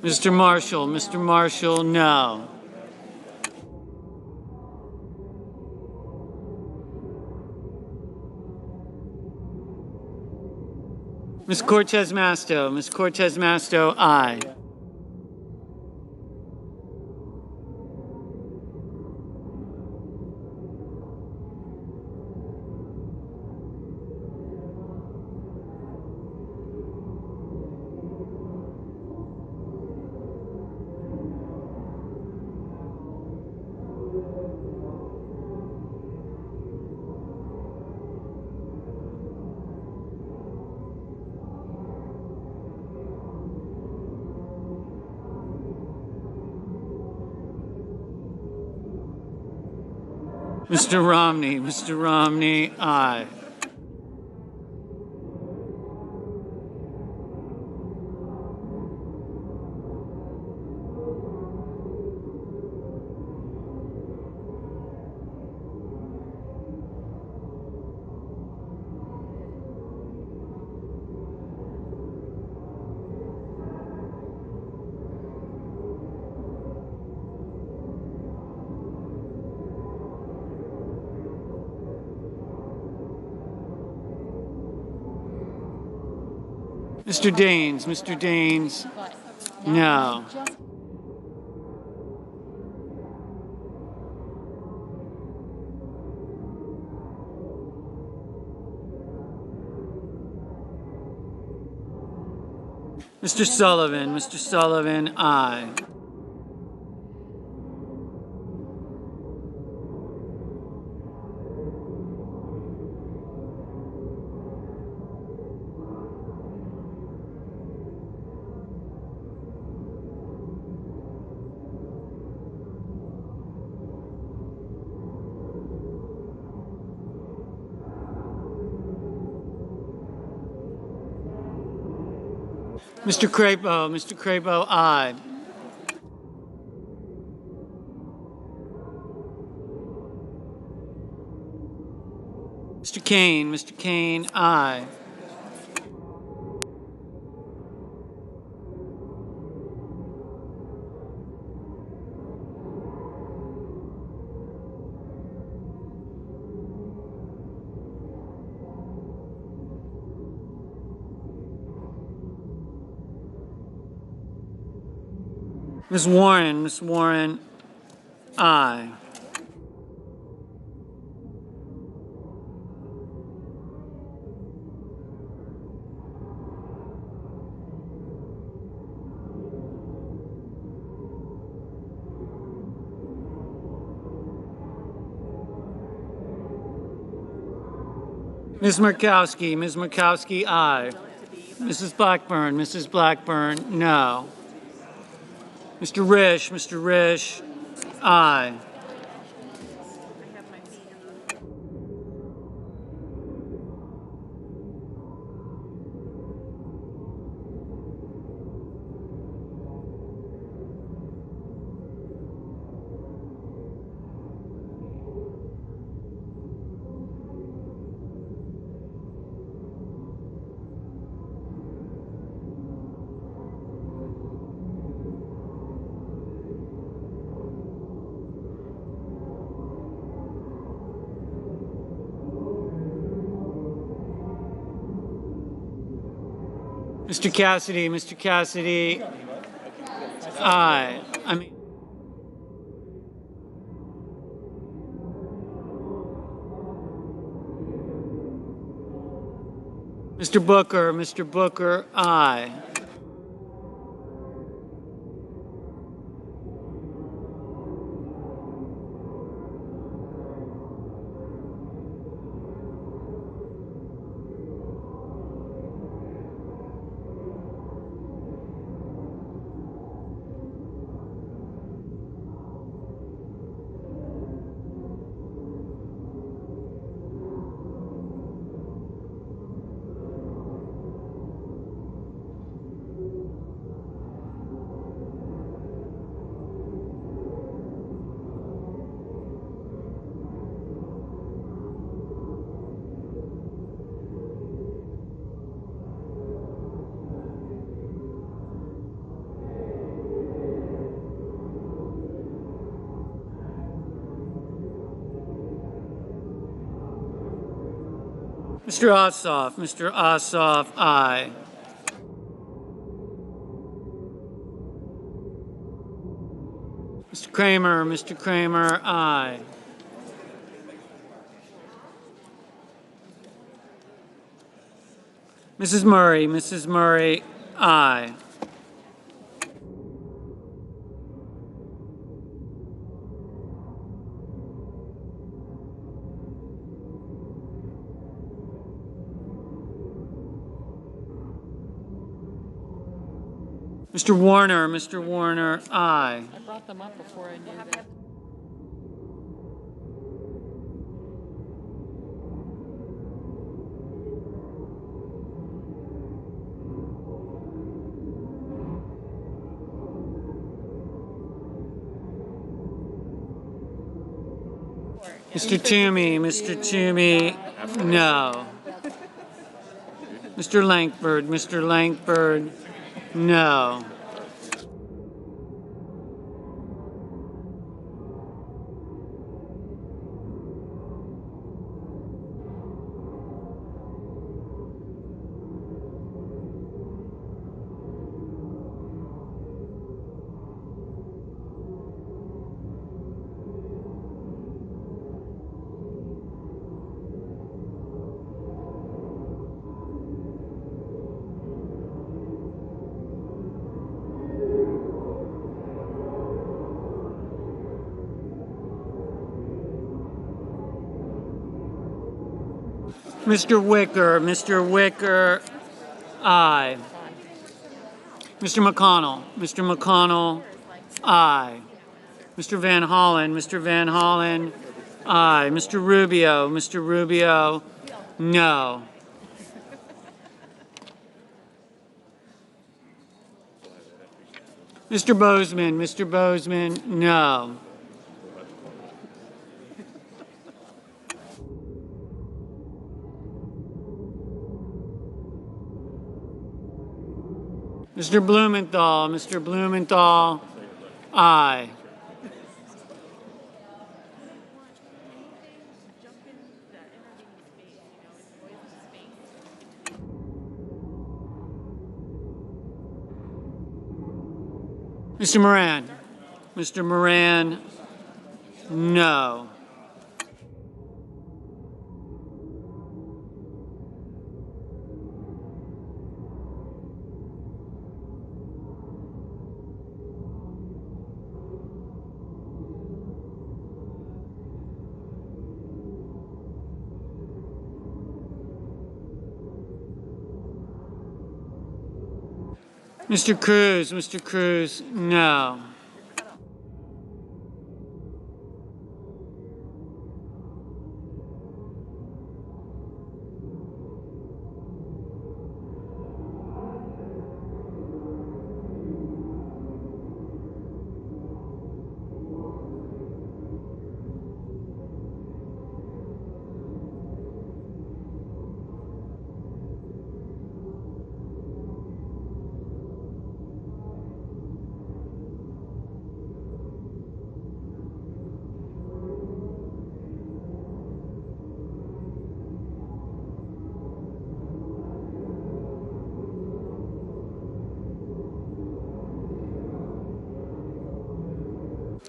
Mr. Marshall, no. Ms. Cortez Masto, aye. Mr. Romney, aye. Mr. Daines, no. Mr. Sullivan, aye. Mr. Crapo, aye. Mr. Kane, aye. Ms. Warren, aye. Ms. Murkowski, aye. Mrs. Blackburn, no. Mr. Risch, aye. Mr. Cassidy, aye. Mr. Booker, aye. Mr. Ossoff. Mr. Ossoff, aye. Mr. Kramer. Mr. Kramer, aye. Mrs. Murray. Mrs. Murray, aye. Mr. Warner. Mr. Warner, aye. I brought them up before I knew that. Mr. Toomey. Mr. Toomey, no. Mr. Lankford. Mr. Lankford, no. Mr. Wicker. Mr. Wicker, aye. Mr. McConnell. Mr. McConnell, aye. Mr. Van Hollen. Mr. Van Hollen, aye. Mr. Rubio. Mr. Rubio, no. Mr. Bozeman. Mr. Bozeman, no. Mr. Blumenthal. Mr. Blumenthal, aye. Mr. Moran. Mr. Moran, no. Mr. Cruz. Mr. Cruz, no.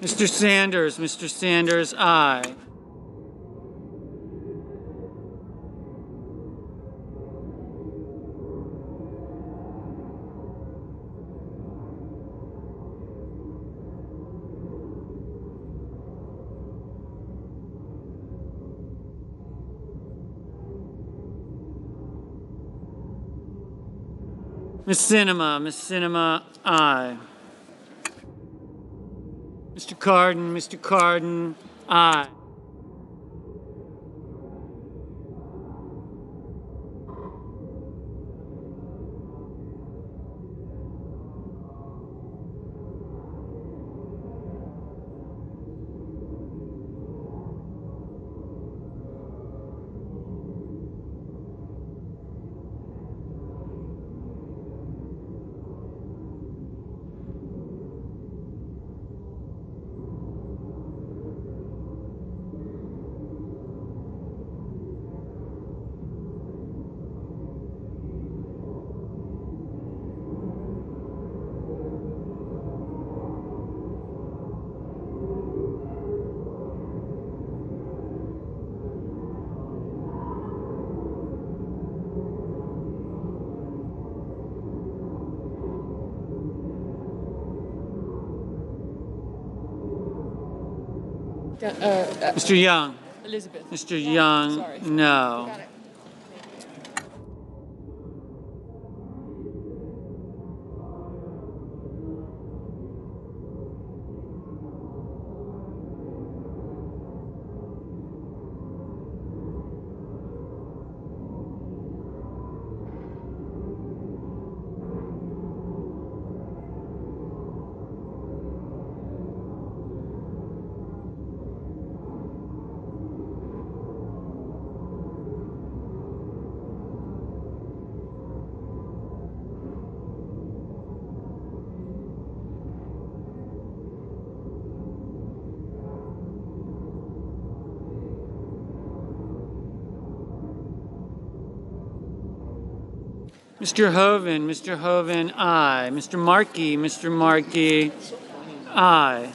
Mr. Sanders. Mr. Sanders, aye. Ms. Sinema. Ms. Sinema, aye. Mr. Cardin. Mr. Cardin, aye. Mr. Young. Elizabeth. Mr. Young, Sorry. no. Got it. Mr. Hoven, aye. Mr. Markey, aye.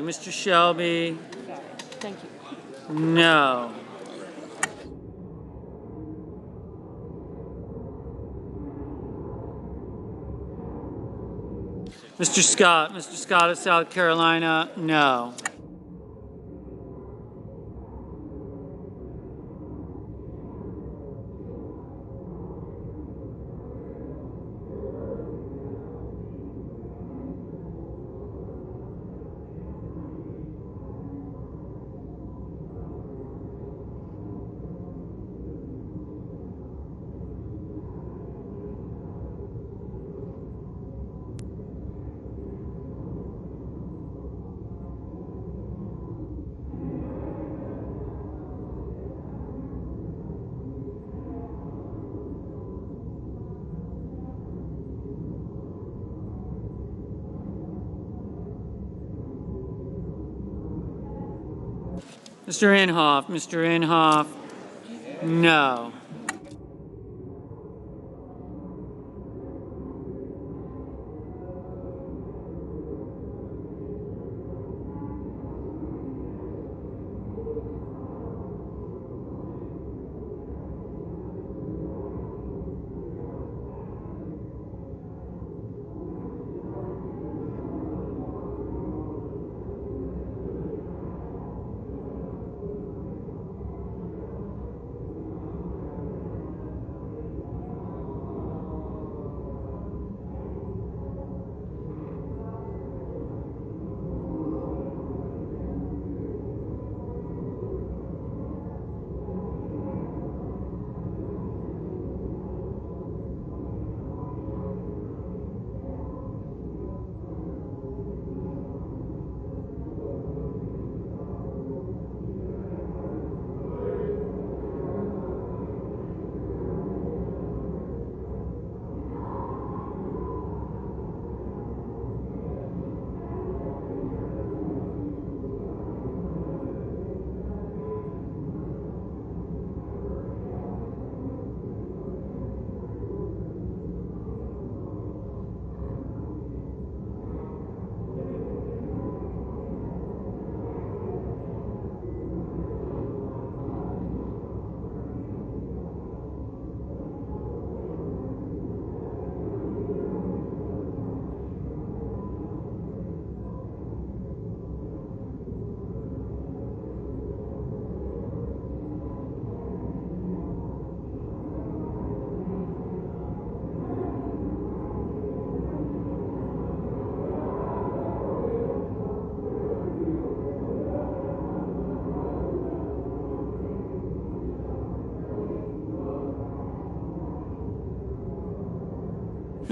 Mr. Shelby, Thank you. no. Mr. Scott of South Carolina, no. Mr. Inhofe, no.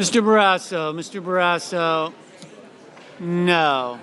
Mr. Barrasso, Mr. Barrasso, no.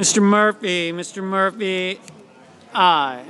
Mr. Murphy, aye.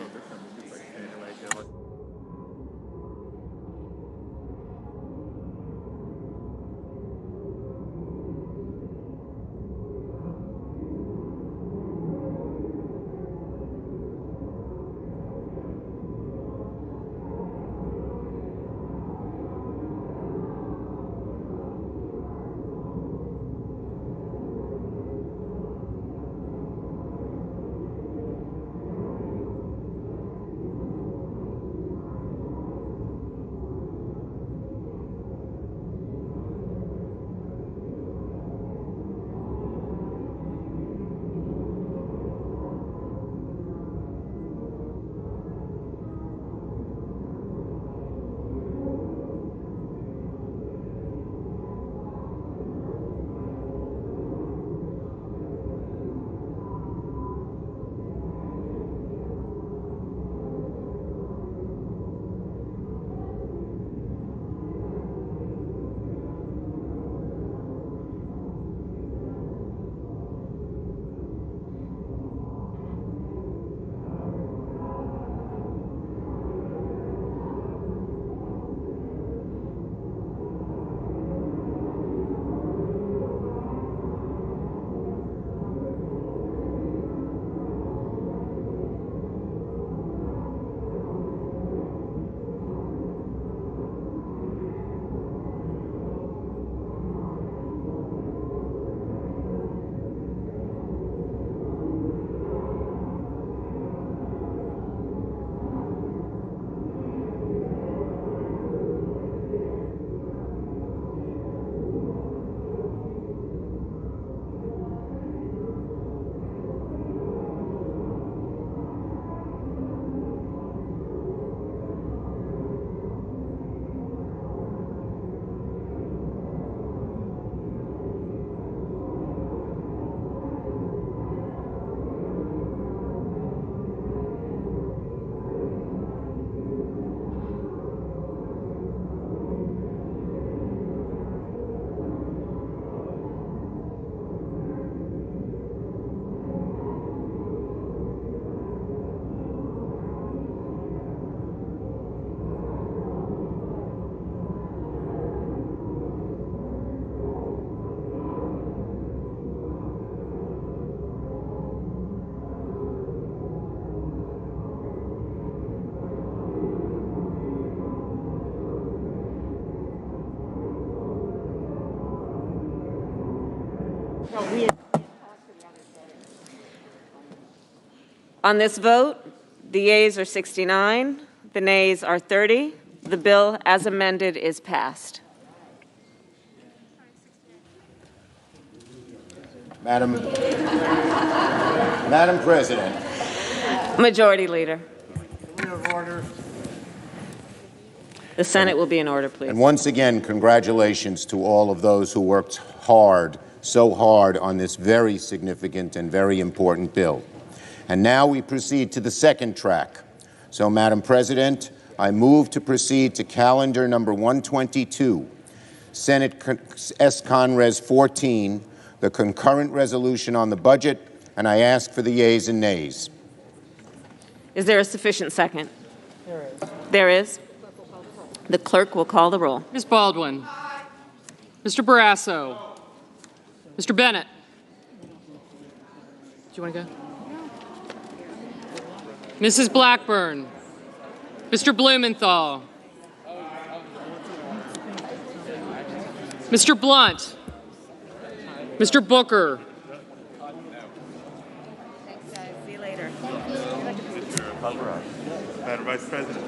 On this vote, the yeas are 69, the nays are 30. The bill as amended is passed. Madam President. Majority Leader. Point of order. The Senate will be in order, please. And once again, congratulations to all of those who worked hard, so hard on this very significant and very important bill. And now we proceed to the second track. So, Madam President, I move to proceed to calendar number 122, Senate S. Con. Res. 14, the concurrent resolution on the budget, and I ask for the yeas and nays. Is there a sufficient second? There is. The clerk will call the roll. Ms. Baldwin. Mr. Barrasso. Mr. Bennett. Do you want to go? Mrs. Blackburn. Mr. Blumenthal. Mr. Blunt. Mr. Booker. Thanks, guys. See you later. Madam Vice President.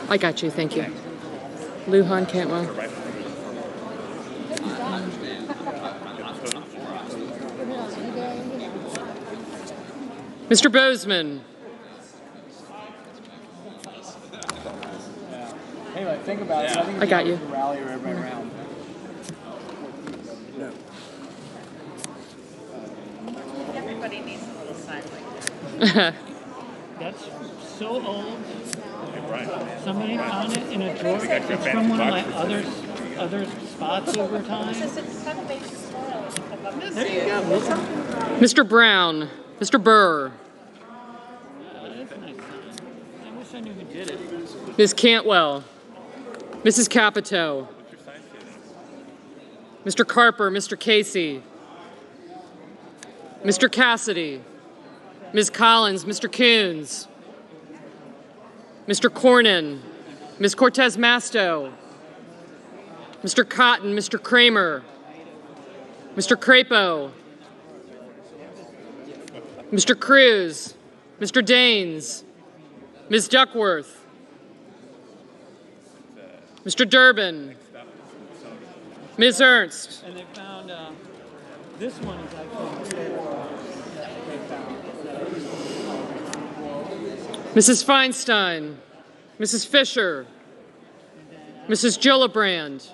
I got you. Thank you. Lujan Cantwell. Mr. Bozeman. Hey, think about it. I got you. Rally everybody around. Everybody needs a little sign like that. That's so old. Somebody found it in a drawer. It's from one of my other spots over time. There you go. Mr. Brown. Mr. Burr. That's a nice sign. I wish I knew who did it. Ms. Cantwell. Mrs. Capito. Mr. Carper. Mr. Casey. Mr. Cassidy. Ms. Collins. Mr. Coons. Mr. Cornyn. Ms. Cortez Masto. Mr. Cotton. Mr. Kramer. Mr. Crapo. Mr. Cruz. Mr. Daines. Ms. Duckworth. Mr. Durbin. Ms. Ernst. And they found this one is actually Mrs. Feinstein. Mrs. Fisher. Mrs. Gillibrand.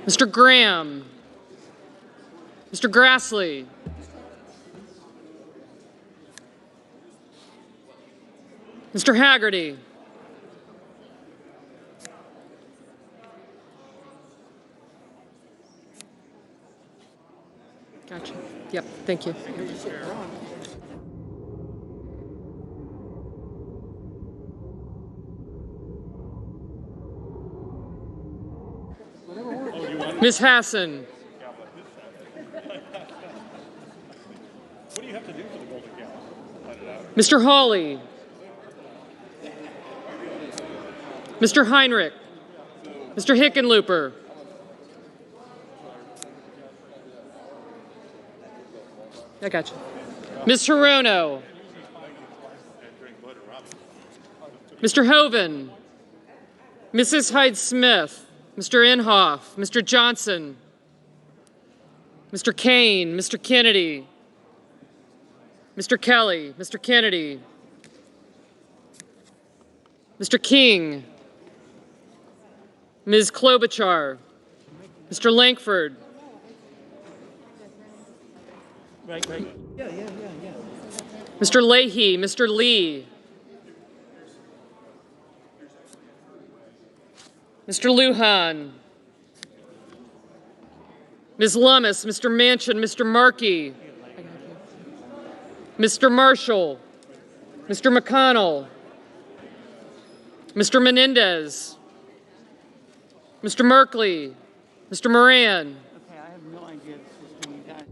Mr. Graham. Mr. Grassley. Mr. Haggerty. Gotcha. Yep, thank you. Ms. Hassan. What do you have to do for the golden cow? Mr. Hawley. Mr. Heinrich. Mr. Hickenlooper. I got you. Ms. Hirono. Mr. Hoven. Mrs. Hyde-Smith. Mr. Inhofe. Mr. Johnson. Mr. Kane. Mr. Kennedy. Mr. Kelly. Mr. Kennedy. Mr. King. Ms. Klobuchar. Mr. Lankford. right. Yeah. Mr. Leahy. Mr. Lee. Mr. Lujan. Ms. Lummis, Mr. Manchin, Mr. Markey. Mr. Marshall. Mr. McConnell. Mr. Menendez. Mr. Merkley. Mr. Moran. Okay, I have no idea this is when you guys.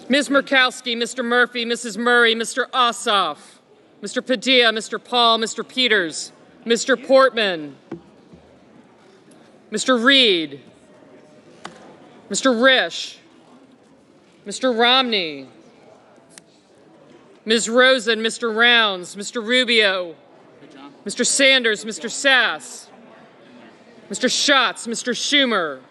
Ms. Murkowski, Mr. Murphy, Mrs. Murray, Mr. Ossoff, Mr. Padilla, Mr. Paul, Mr. Peters, Mr. Portman, Mr. Reed, Mr. Risch, Mr. Romney, Ms. Rosen, Mr. Rounds, Mr. Rubio, Mr. Sanders, Mr. Sass, Mr. Schatz, Mr. Schumer,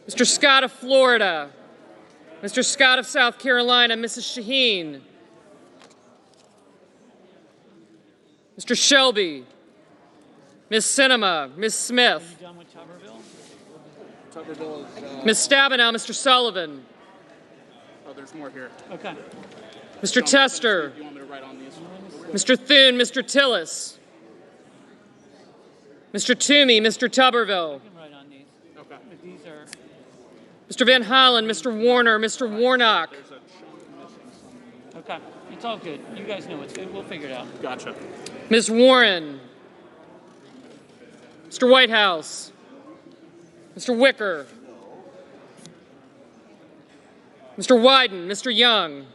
Mr. Scott of Florida, Mr. Scott of South Carolina, Mrs. Shaheen, Mr. Shelby, Ms. Sinema, Ms. Smith, Done with Tuberville? Tuberville is, Ms. Stabenow, Mr. Sullivan, oh, there's more here. Okay. Mr. Tester, You want me to write on these? Mr. Thune, Mr. Tillis, Mr. Toomey, Mr. Tuberville, You can write on these. Okay. But these are, Mr. Van Hollen, Mr. Warner, Mr. Warnock, okay. It's all good. You guys know it's good. We'll figure it out. Gotcha. Ms. Warren, Mr. Whitehouse, Mr. Wicker, Mr. Wyden, Mr. Young,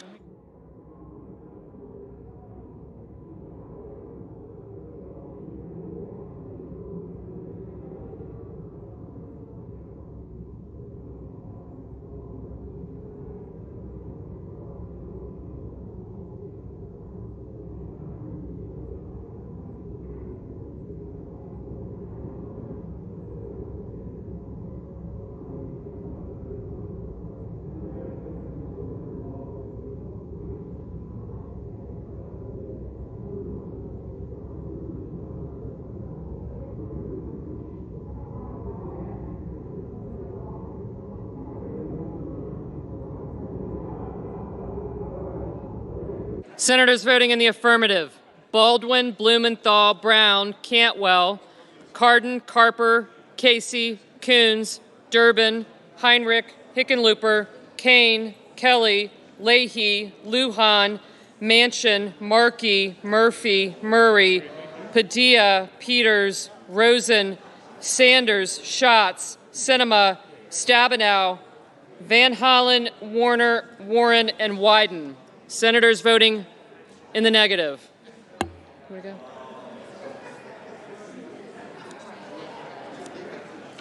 Senators voting in the affirmative: Baldwin, Blumenthal, Brown, Cantwell, Cardin, Carper, Casey, Coons, Durbin, Heinrich, Hickenlooper, Kane, Kelly, Leahy, Lujan, Manchin, Markey, Murphy, Murray, Padilla, Peters, Rosen, Sanders, Schatz, Sinema, Stabenow, Van Hollen, Warner, Warren, and Wyden. Senators voting in the negative. Where'd it go?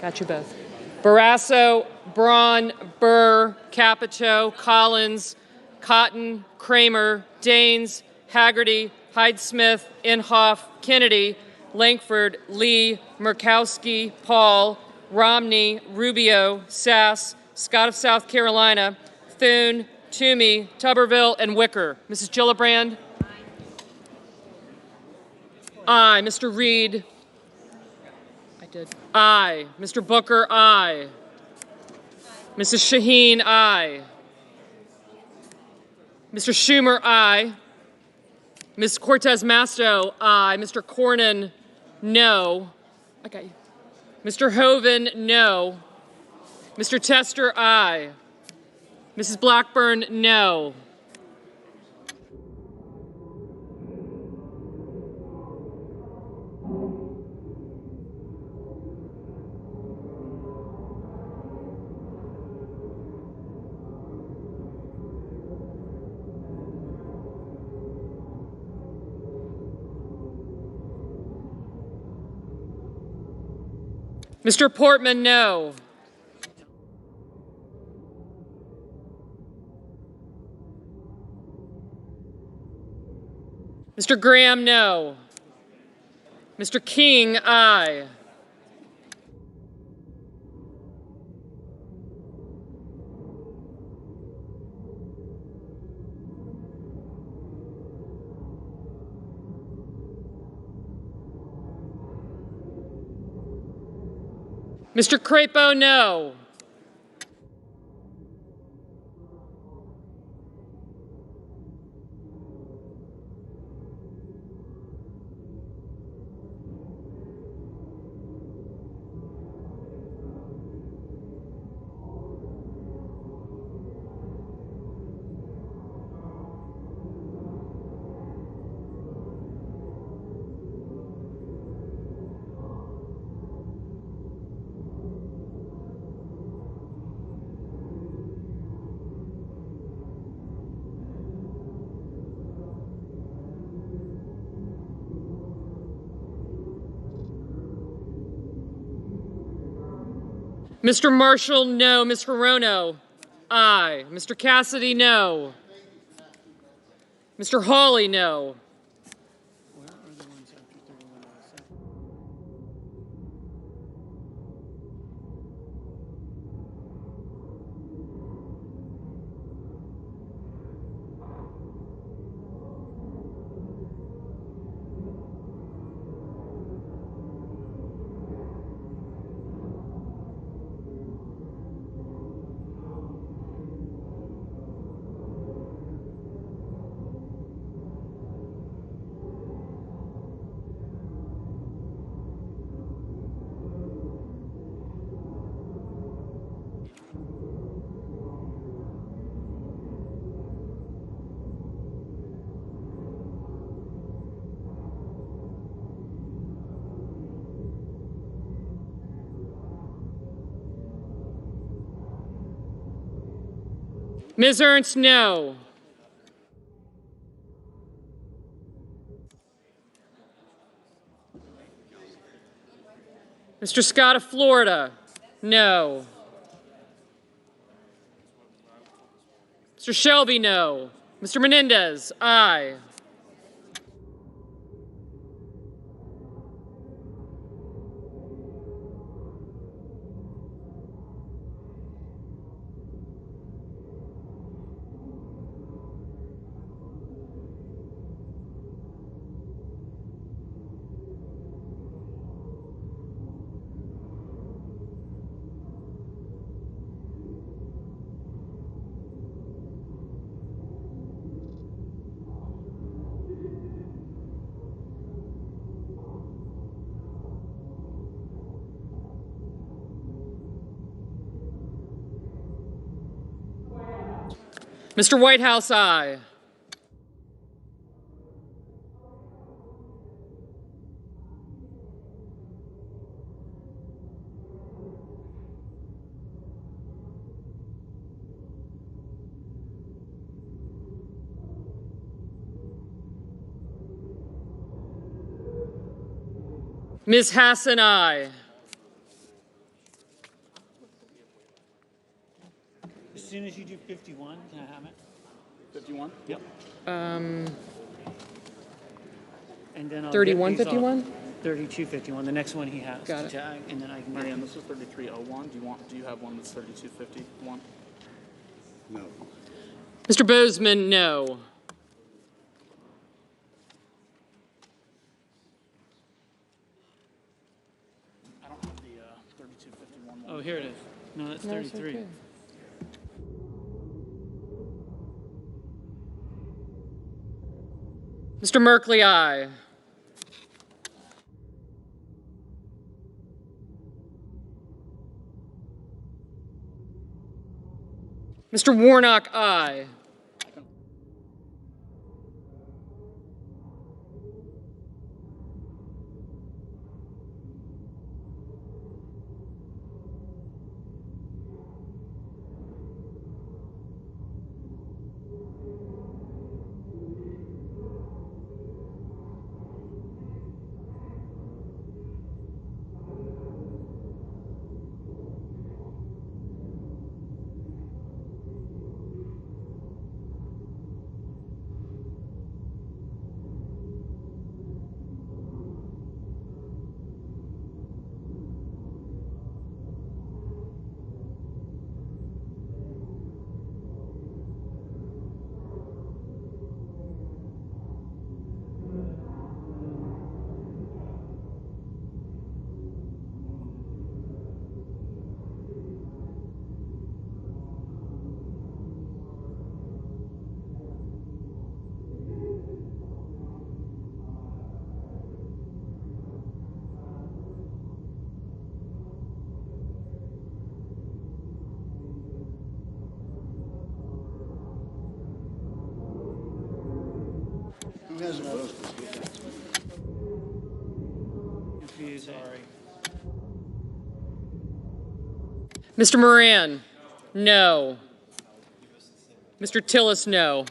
Got you both. Barrasso, Braun, Burr, Capito, Collins, Cotton, Kramer, Daines, Haggerty, Hyde-Smith, Inhofe, Kennedy, Lankford, Lee, Murkowski, Paul, Romney, Rubio, Sass, Scott of South Carolina, Thune, Toomey, Tuberville, and Wicker. Mrs. Gillibrand? Aye. Mr. Reed? I did. Aye. Mr. Booker? Aye. Mrs. Shaheen? Aye. Mr. Schumer? Aye. Ms. Cortez Masto? Aye. Mr. Cornyn? No. I got you. Mr. Hoeven? No. Mr. Tester? Aye. Mrs. Blackburn, no. Mr. Portman, no. Mr. Graham, no. Mr. King, aye. Mr. Crapo, no. Mr. Marshall, no. Ms. Hirono, aye. Mr. Cassidy, no. Mr. Hawley, no. Ms. Ernst, no. Mr. Scott of Florida, no. Mr. Shelby, no. Mr. Menendez, aye. Mr. Whitehouse, aye. Ms. Hassan, aye. As soon as you do 51, can I have it? 51? Yep. Um, And then I'll 31, get these 51? off. 32, 51. The next one he has. Got it. Tag, and then I can get Marianne, this is 3301. Do you have one that's 3251? No. Mr. Bozeman, no. I don't have the 3251 one. Oh, here it is. No, that's 33. Mr. Merkley, aye. Mr. Warnock, aye. Who has a vote? Confusing. Sorry. Mr. Moran, no. Mr. Tillis, no.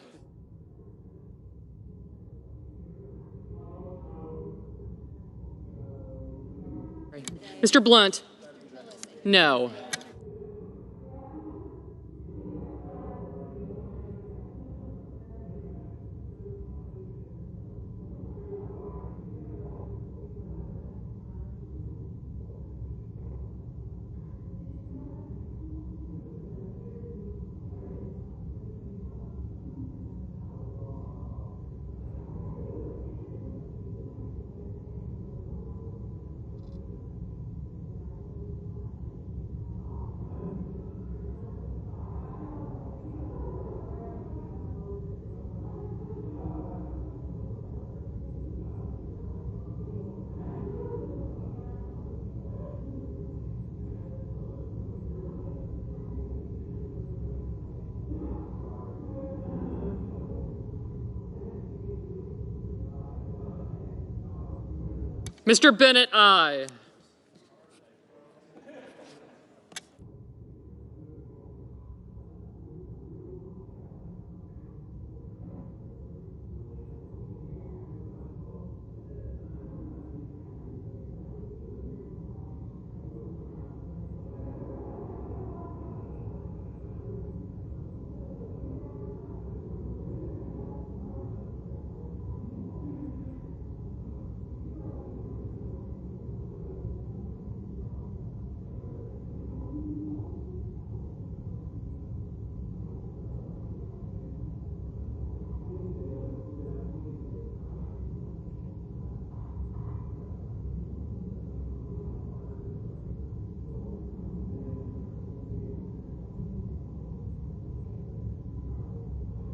Mr. Blunt, no. Mr. Bennett, aye.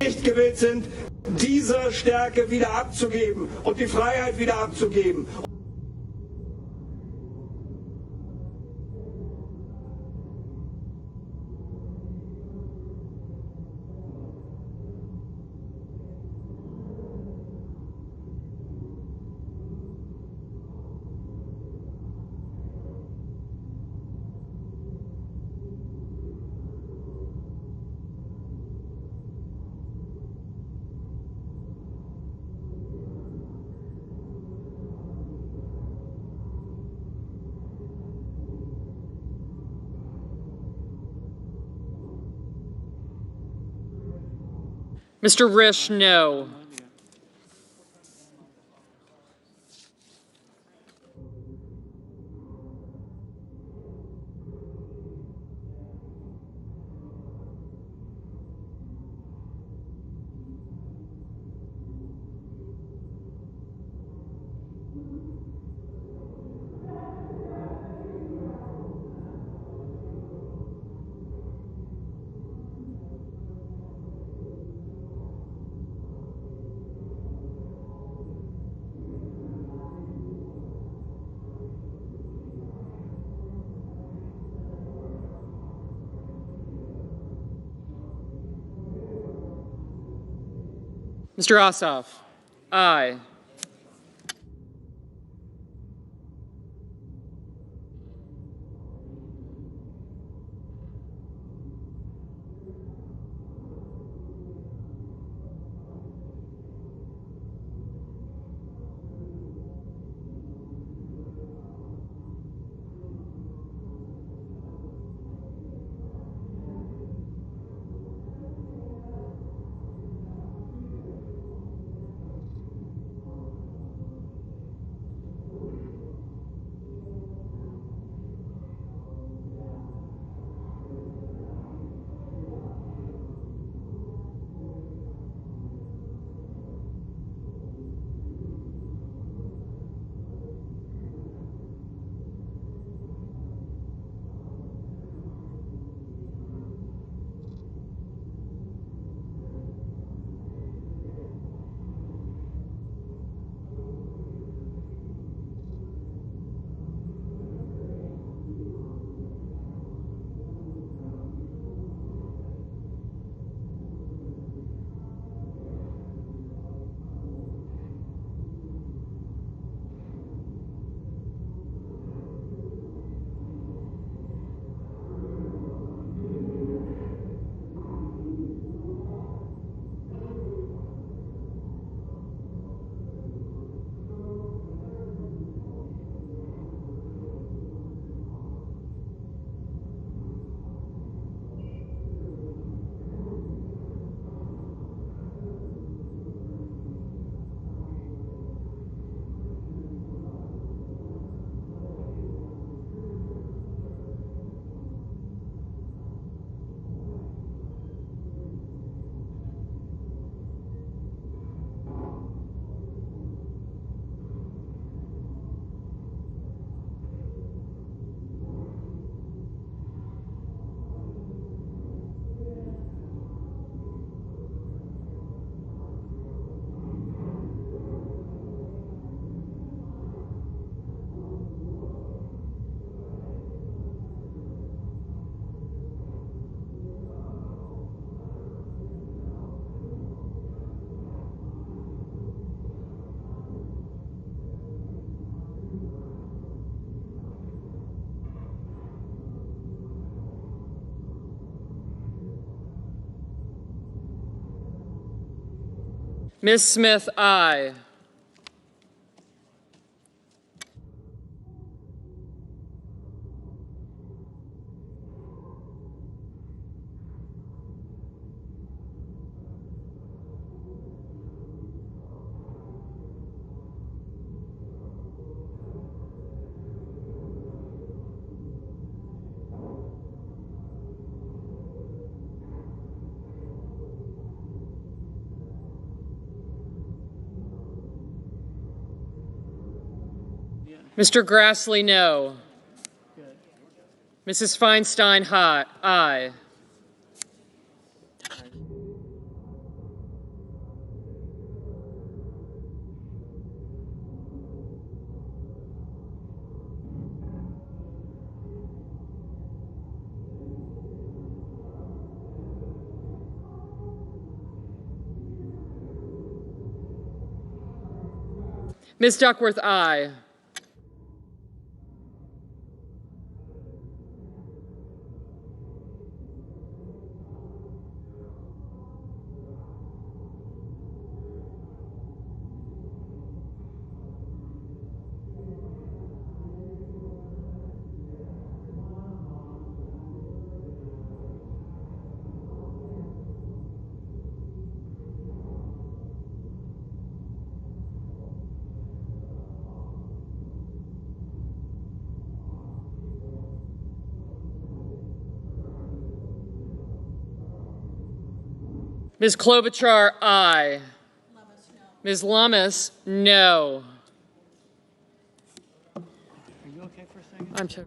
Nicht gewillt sind, diese Stärke wieder abzugeben und die Freiheit wieder abzugeben. Mr. Risch, no. Mr. Ossoff, aye. Ms. Smith, aye. Mr. Grassley, no. Mrs. Feinstein, aye. Ms. Duckworth, aye. Ms. Klobuchar, aye. Ms. Lummis, no. Are you okay for a second? I'm sure.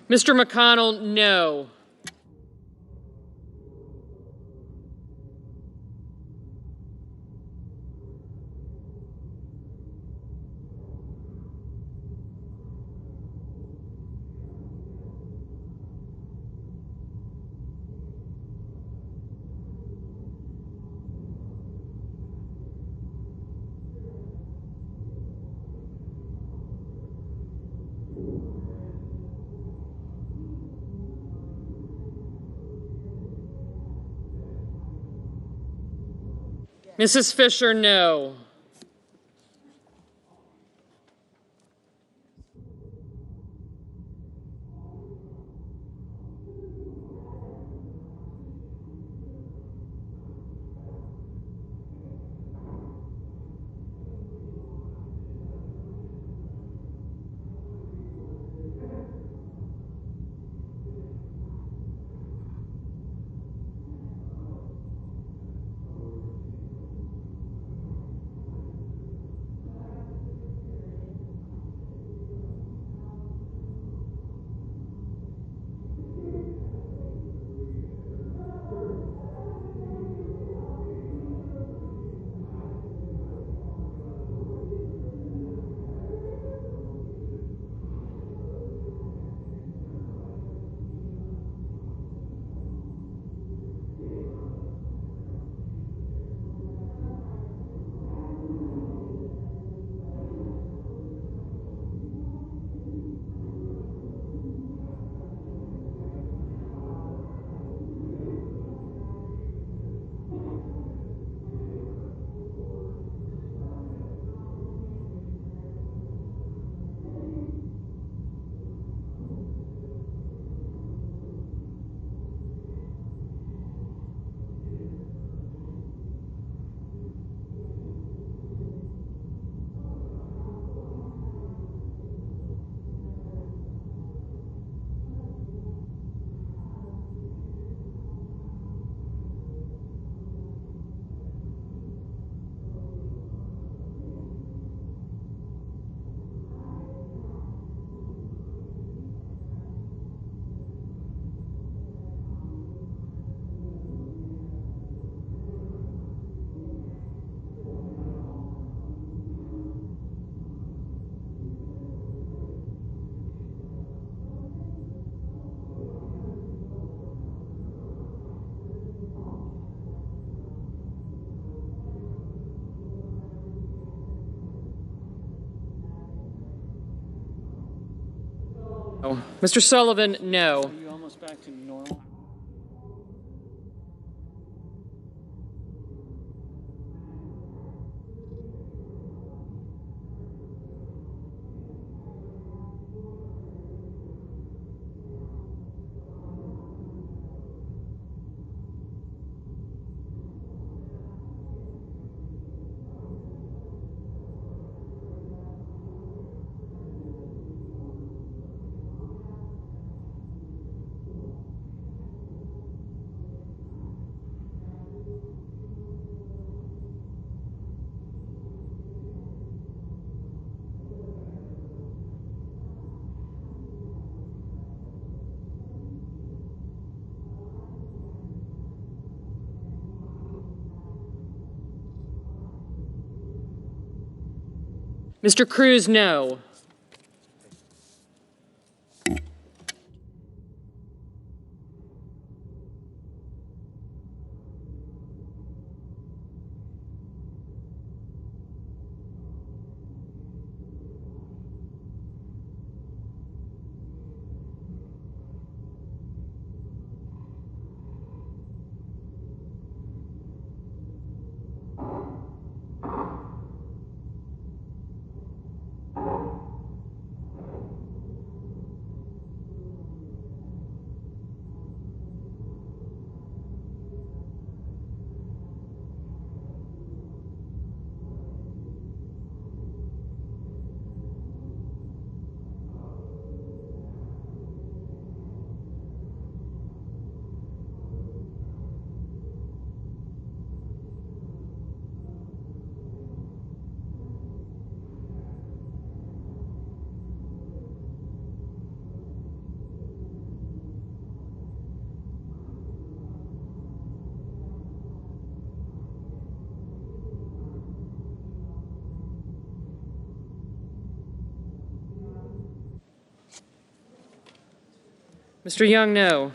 Mr. McConnell, no. Mrs. Fisher, no. Mr. Sullivan, no. Are you almost back to normal? Mr. Cruz, no. Mr. Young, no.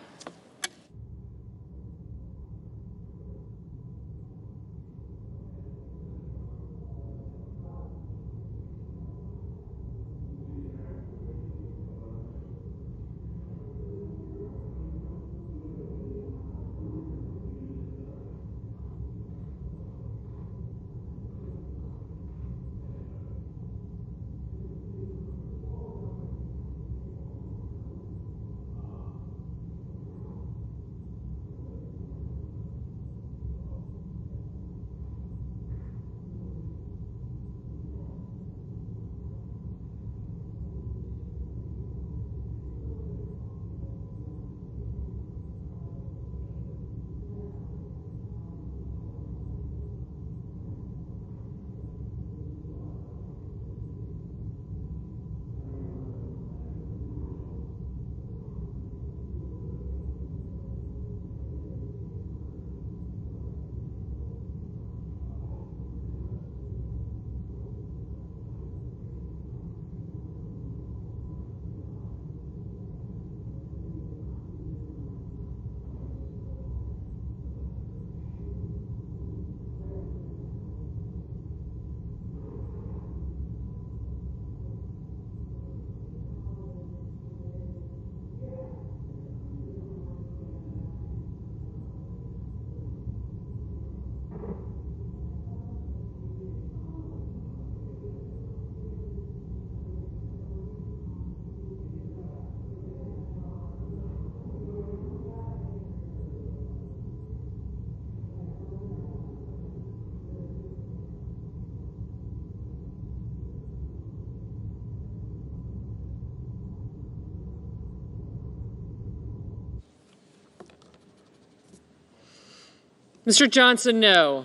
Mr. Johnson, no.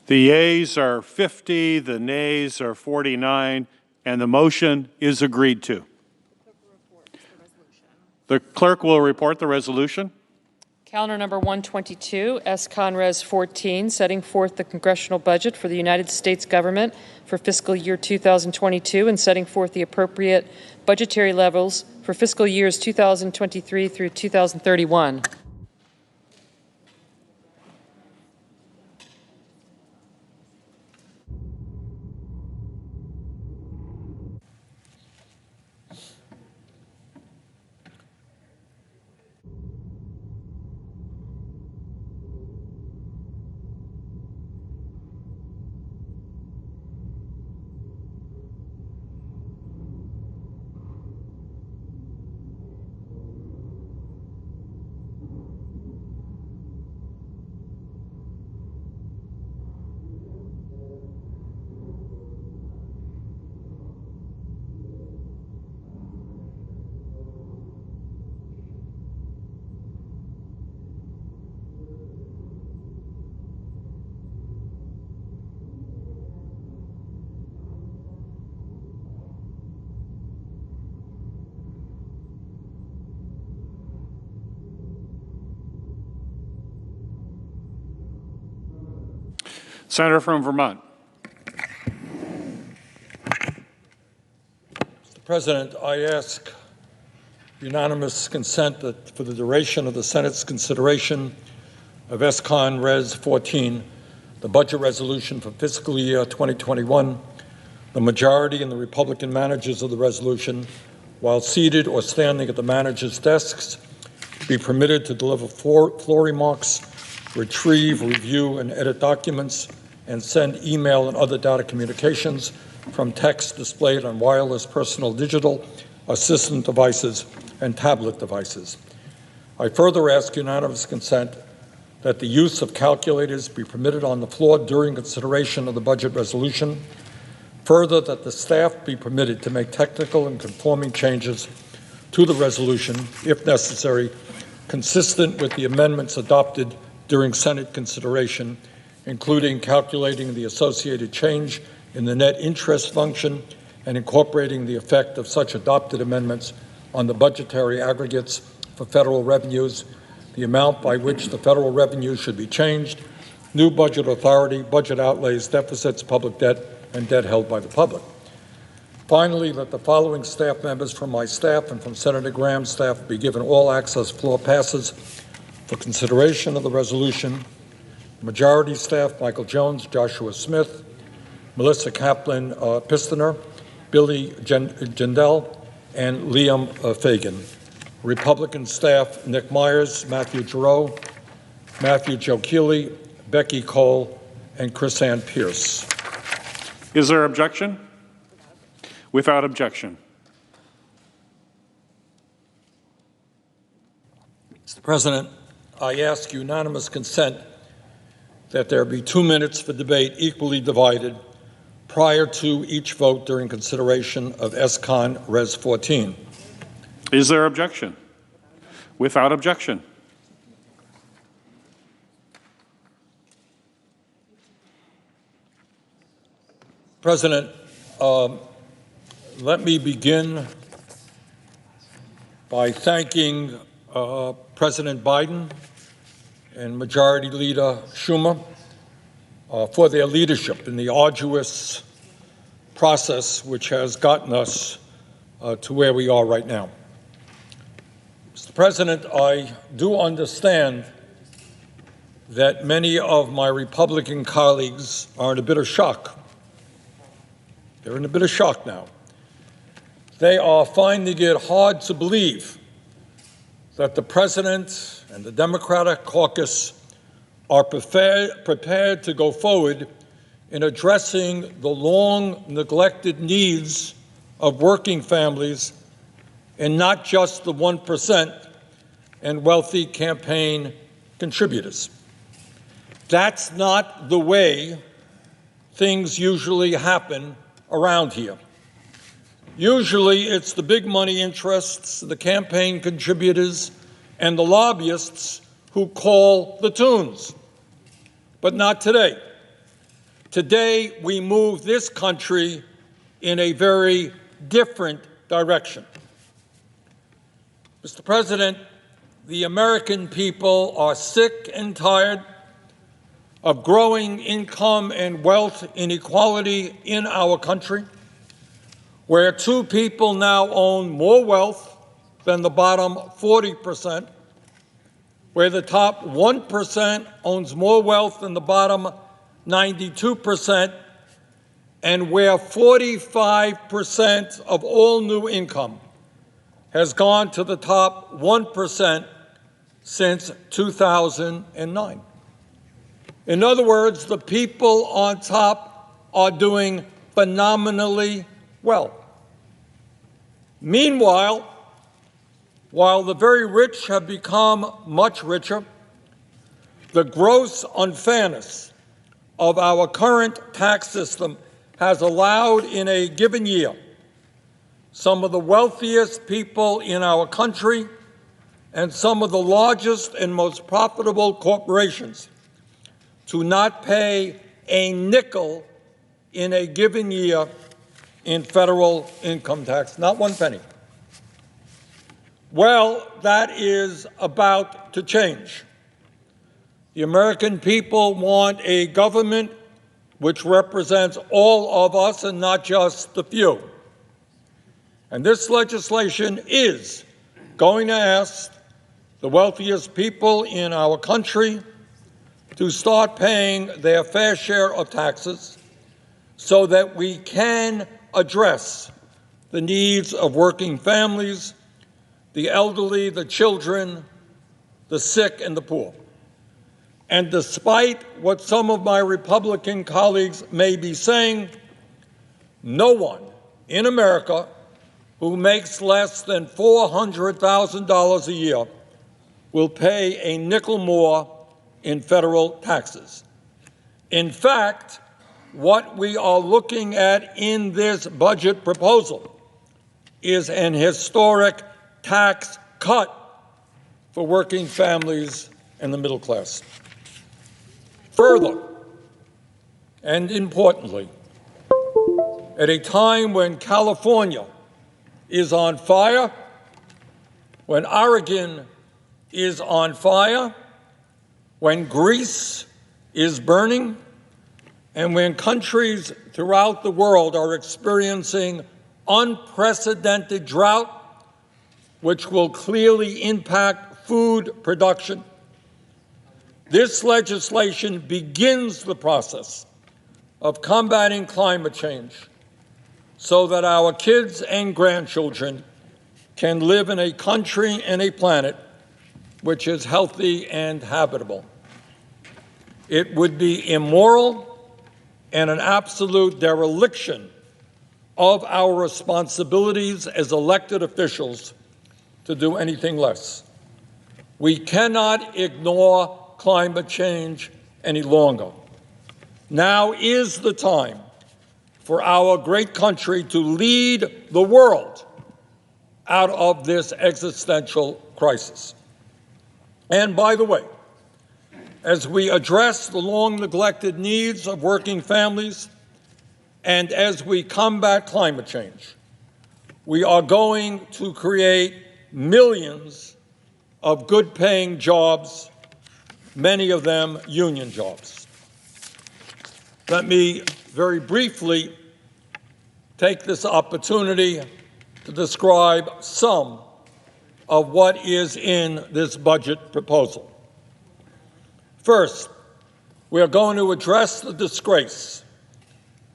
The yeas are 50, the nays are 49, and the motion is agreed to. The clerk will report the resolution. Calendar number 122, S-Con Res 14, setting forth the congressional budget for the United States government for fiscal year 2022 and setting forth the appropriate budgetary levels for fiscal years 2023 through 2031. Senator from Vermont. Mr. President, I ask unanimous consent that for the duration of the Senate's consideration of S-Con Res 14, the budget resolution for fiscal year 2021, the majority and the Republican managers of the resolution, while seated or standing at the managers' desks, be permitted to deliver floor remarks, retrieve, review, and edit documents, and send email and other data communications from text displayed on wireless personal digital assistant devices and tablet devices. I further ask unanimous consent that the use of calculators be permitted on the floor during consideration of the budget resolution. Further, that the staff be permitted to make technical and conforming changes to the resolution, if necessary, consistent with the amendments adopted during Senate consideration, including calculating the associated change in the net interest function and incorporating the effect of such adopted amendments on the budgetary aggregates for federal revenues, the amount by which the federal revenue should be changed, new budget authority, budget outlays, deficits, public debt, and debt held by the public. Finally, that the following staff members from my staff and from Senator Graham's staff be given all access floor passes for consideration of the resolution. Majority staff, Michael Jones, Joshua Smith, Melissa Kaplan Pistener, Billy Jindal, and Liam Fagan. Republican staff, Nick Myers, Matthew Giroux, Matthew Joe Keeley, Becky Cole, and Chrisanne Pierce. Is there objection? Without objection. Mr. President, I ask unanimous consent that there be 2 minutes for debate equally divided prior to each vote during consideration of S-Con Res 14. Is there objection? Without objection. President, let me begin by thanking President Biden and Majority Leader Schumer for their leadership in the arduous process which has gotten us to where we are right now. Mr. President, I do understand that many of my Republican colleagues are in a bit of shock. They're in a bit of shock now. They are finding it hard to believe that the President and the Democratic caucus are prepared to go forward in addressing the long neglected needs of working families and not just the 1% and wealthy campaign contributors. That's not the way things usually happen around here. Usually it's the big money interests, the campaign contributors, and the lobbyists who call the tunes. But not today. Today, we move this country in a very different direction. Mr. President, the American people are sick and tired of growing income and wealth inequality in our country, where two people now own more wealth than the bottom 40%, where the top 1% owns more wealth than the bottom 92%, and where 45% of all new income has gone to the top 1% since 2009. In other words, the people on top are doing phenomenally well. Meanwhile, while the very rich have become much richer, the gross unfairness of our current tax system has allowed in a given year some of the wealthiest people in our country and some of the largest and most profitable corporations to not pay a nickel in a given year in federal income tax, not one penny. Well, that is about to change. The American people want a government which represents all of us and not just the few. And this legislation is going to ask the wealthiest people in our country to start paying their fair share of taxes so that we can address the needs of working families, the elderly, the children, the sick, and the poor. And despite what some of my Republican colleagues may be saying, no one in America who makes less than $400,000 a year will pay a nickel more in federal taxes. In fact, what we are looking at in this budget proposal is an historic tax cut for working families and the middle class. Further, and importantly, at a time when California is on fire, when Oregon is on fire, when Greece is burning, and when countries throughout the world are experiencing unprecedented drought, which will clearly impact food production, this legislation begins the process of combating climate change so that our kids and grandchildren can live in a country and a planet which is healthy and habitable. It would be immoral and an absolute dereliction of our responsibilities as elected officials to do anything less. We cannot ignore climate change any longer. Now is the time for our great country to lead the world out of this existential crisis. And by the way, as we address the long-neglected needs of working families and as we combat climate change, we are going to create millions of good-paying jobs, many of them union jobs. Let me very briefly take this opportunity to describe some of what is in this budget proposal. First, we are going to address the disgrace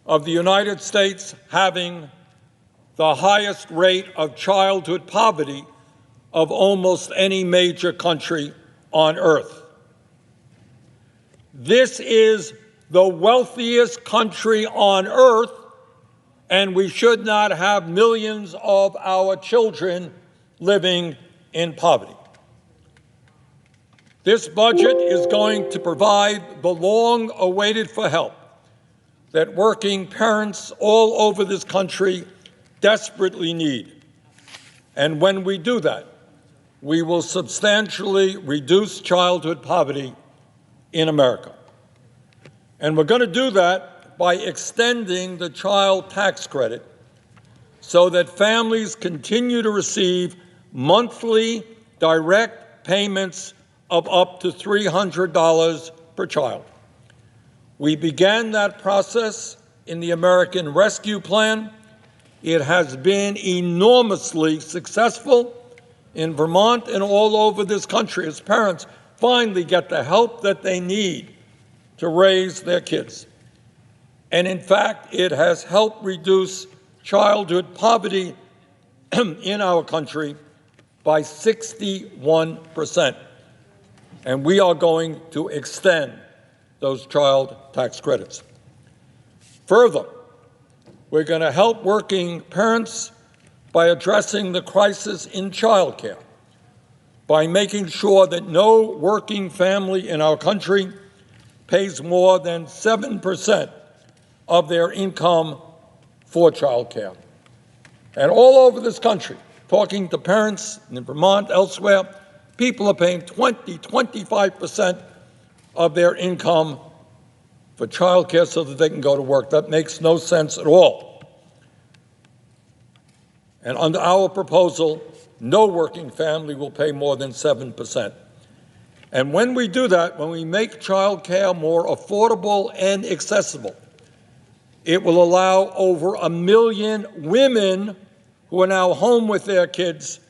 of the United States having the highest rate of childhood poverty of almost any major country on earth. This is the wealthiest country on earth, and we should not have millions of our children living in poverty. This budget is going to provide the long-awaited for help that working parents all over this country desperately need. And when we do that, we will substantially reduce childhood poverty in America. And we're going to do that by extending the child tax credit so that families continue to receive monthly direct payments of up to $300 per child. We began that process in the American Rescue Plan. It has been enormously successful in Vermont and all over this country as parents finally get the help that they need to raise their kids. And in fact, it has helped reduce childhood poverty in our country by 61%. And we are going to extend those child tax credits. Further, we're going to help working parents by addressing the crisis in childcare, by making sure that no working family in our country pays more than 7% of their income for childcare. And all over this country, talking to parents in Vermont, elsewhere, people are paying 25% of their income for childcare so that they can go to work. That makes no sense at all. And under our proposal, no working family will pay more than 7%. And when we do that, when we make childcare more affordable and accessible, it will allow over 1 million women who are now home with their kids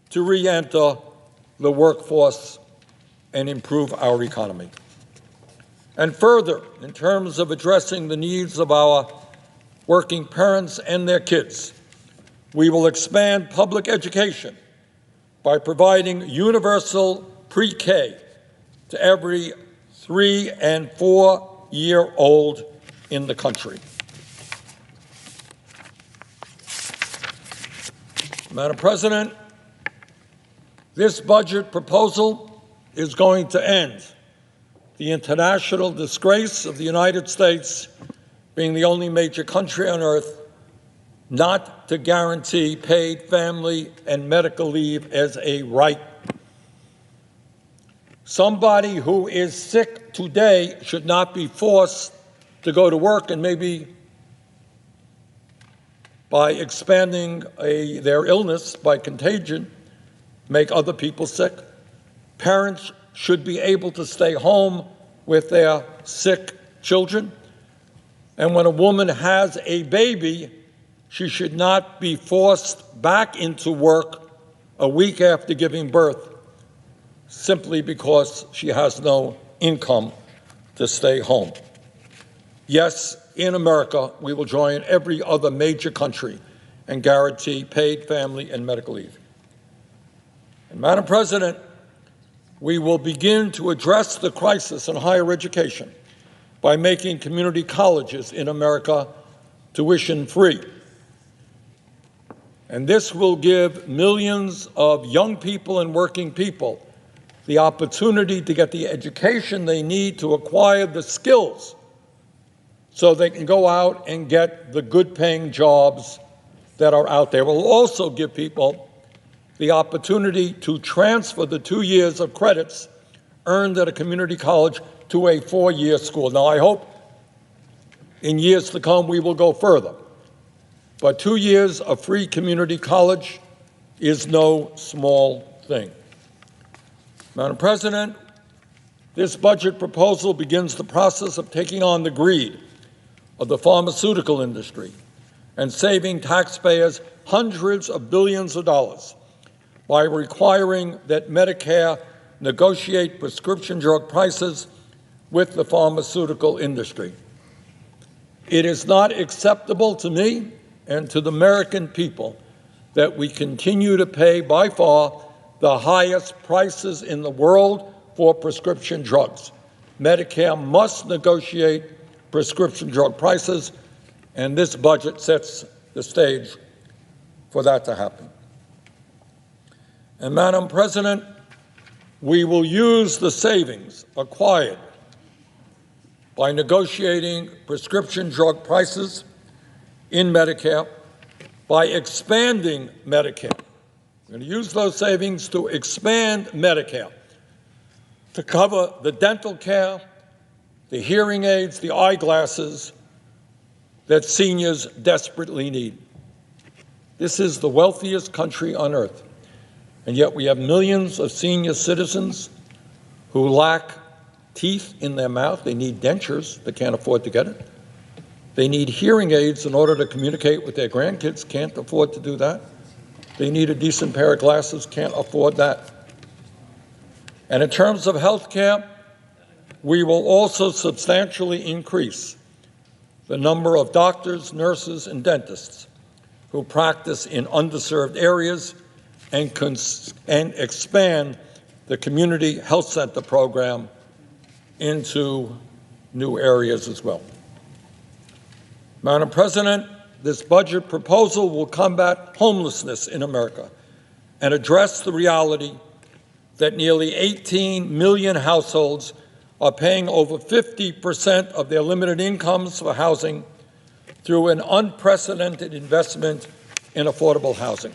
to re-enter the workforce and improve our economy. And further, in terms of addressing the needs of our working parents and their kids, we will expand public education by providing universal pre-K to every 3- and 4-year-old in the country. Madam President, this budget proposal is going to end the international disgrace of the United States being the only major country on earth not to guarantee paid family and medical leave as a right. Somebody who is sick today should not be forced to go to work and maybe by expanding their illness by contagion, make other people sick. Parents should be able to stay home with their sick children. And when a woman has a baby, she should not be forced back into work a week after giving birth simply because she has no income to stay home. Yes, in America, we will join every other major country and guarantee paid family and medical leave. And Madam President, we will begin to address the crisis in higher education by making community colleges in America tuition-free. And this will give millions of young people and working people the opportunity to get the education they need to acquire the skills so they can go out and get the good-paying jobs that are out there. It will also give people the opportunity to transfer the 2 years of credits earned at a community college to a 4-year school. Now, I hope in years to come we will go further. But 2 years of free community college is no small thing. Madam President, this budget proposal begins the process of taking on the greed of the pharmaceutical industry and saving taxpayers hundreds of billions of dollars by requiring that Medicare negotiate prescription drug prices with the pharmaceutical industry. It is not acceptable to me and to the American people that we continue to pay by far the highest prices in the world for prescription drugs. Medicare must negotiate prescription drug prices, and this budget sets the stage for that to happen. And Madam President, we will use the savings acquired by negotiating prescription drug prices in Medicare by expanding Medicare. We're going to use those savings to expand Medicare to cover the dental care, the hearing aids, the eyeglasses that seniors desperately need. This is the wealthiest country on earth, and yet we have millions of senior citizens who lack teeth in their mouth. They need dentures. They can't afford to get it. They need hearing aids in order to communicate with their grandkids. Can't afford to do that. They need a decent pair of glasses. Can't afford that. And in terms of health care, we will also substantially increase the number of doctors, nurses, and dentists who practice in underserved areas and expand the community health center program into new areas as well. Madam President, this budget proposal will combat homelessness in America and address the reality that nearly 18 million households are paying over 50% of their limited incomes for housing through an unprecedented investment in affordable housing.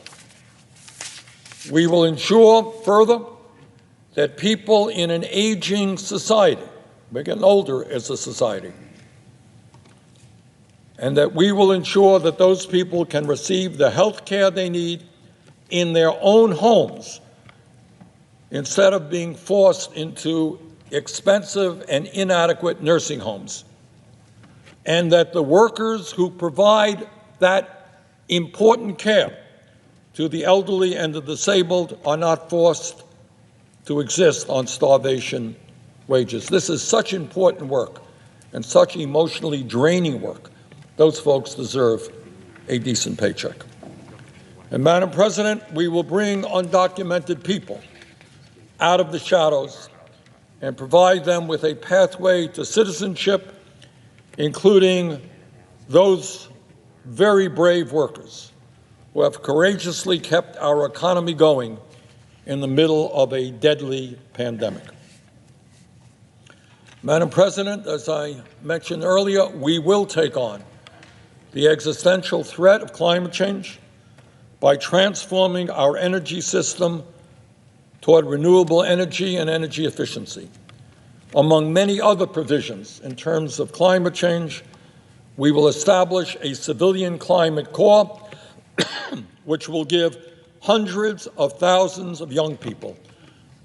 We will ensure further that people in an aging society, we're getting older as a society, and that we will ensure that those people can receive the health care they need in their own homes instead of being forced into expensive and inadequate nursing homes, and that the workers who provide that important care to the elderly and the disabled are not forced to exist on starvation wages. This is such important work and such emotionally draining work. Those folks deserve a decent paycheck. And Madam President, we will bring undocumented people out of the shadows and provide them with a pathway to citizenship, including those very brave workers who have courageously kept our economy going in the middle of a deadly pandemic. Madam President, as I mentioned earlier, we will take on the existential threat of climate change by transforming our energy system toward renewable energy and energy efficiency. Among many other provisions in terms of climate change, we will establish a civilian climate corps which will give hundreds of thousands of young people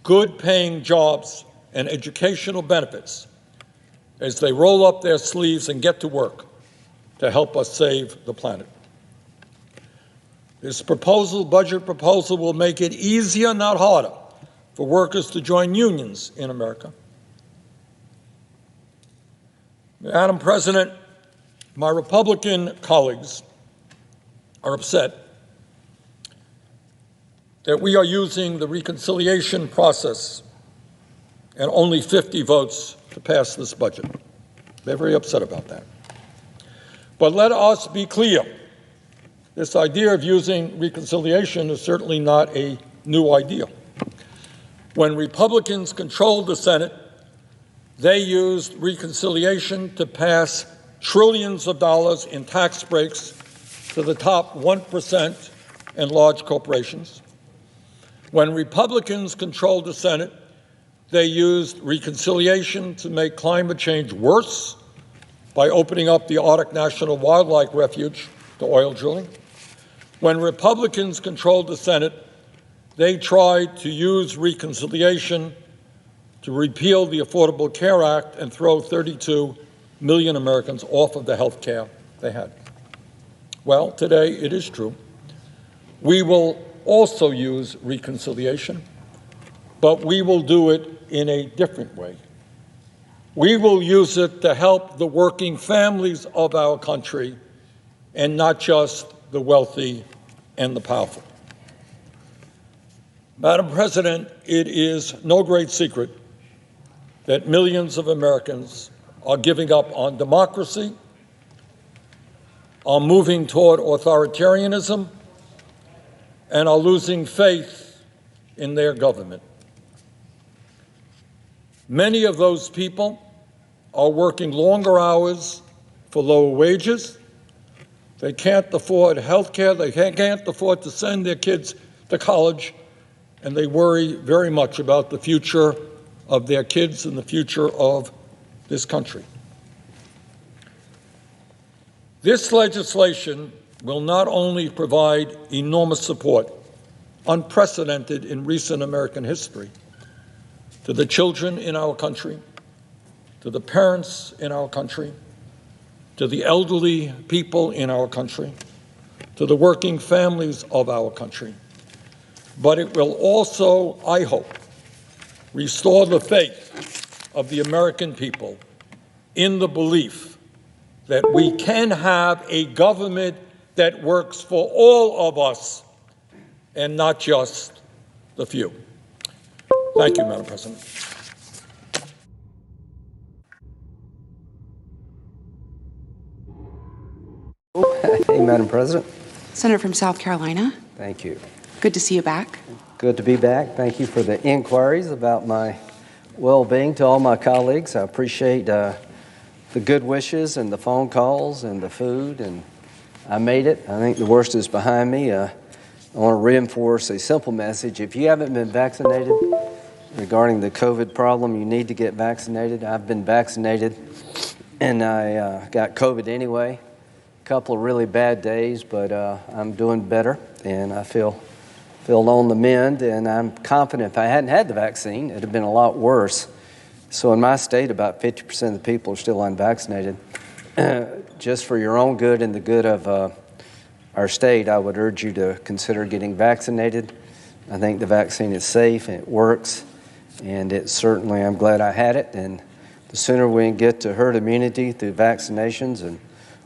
good-paying jobs and educational benefits as they roll up their sleeves and get to work to help us save the planet. This budget proposal, will make it easier, not harder, for workers to join unions in America. Madam President, my Republican colleagues are upset that we are using the reconciliation process and only 50 votes to pass this budget. They're very upset about that. But let us be clear. This idea of using reconciliation is certainly not a new idea. When Republicans controlled the Senate, they used reconciliation to pass trillions of dollars in tax breaks to the top 1% and large corporations. When Republicans controlled the Senate, they used reconciliation to make climate change worse by opening up the Arctic National Wildlife Refuge to oil drilling. When Republicans controlled the Senate, they tried to use reconciliation to repeal the Affordable Care Act and throw 32 million Americans off of the health care they had. Well, today it is true. We will also use reconciliation, but we will do it in a different way. We will use it to help the working families of our country and not just the wealthy and the powerful. Madam President, it is no great secret that millions of Americans are giving up on democracy, are moving toward authoritarianism, and are losing faith in their government. Many of those people are working longer hours for lower wages. They can't afford health care. They can't afford to send their kids to college, and they worry very much about the future of their kids and the future of this country. This legislation will not only provide enormous support, unprecedented in recent American history, to the children in our country, to the parents in our country, to the elderly people in our country, to the working families of our country, but it will also, I hope, restore the faith of the American people in the belief that we can have a government that works for all of us and not just the few. Thank you, Madam President. Hey, Madam President. Senator from South Carolina. Thank you. Good to see you back. Good to be back. Thank you for the inquiries about my well-being to all my colleagues. I appreciate the good wishes and the phone calls and the food, and I made it. I think the worst is behind me. I want to reinforce a simple message. If you haven't been vaccinated regarding the COVID problem, you need to get vaccinated. I've been vaccinated, and I got COVID anyway. A couple of really bad days, but I'm doing better, and I feel on the mend, and I'm confident if I hadn't had the vaccine, it would have been a lot worse. So in my state, about 50% of the people are still unvaccinated. Just for your own good and the good of our state, I would urge you to consider getting vaccinated. I think the vaccine is safe and it works, and it certainly, I'm glad I had it, and the sooner we can get to herd immunity through vaccinations and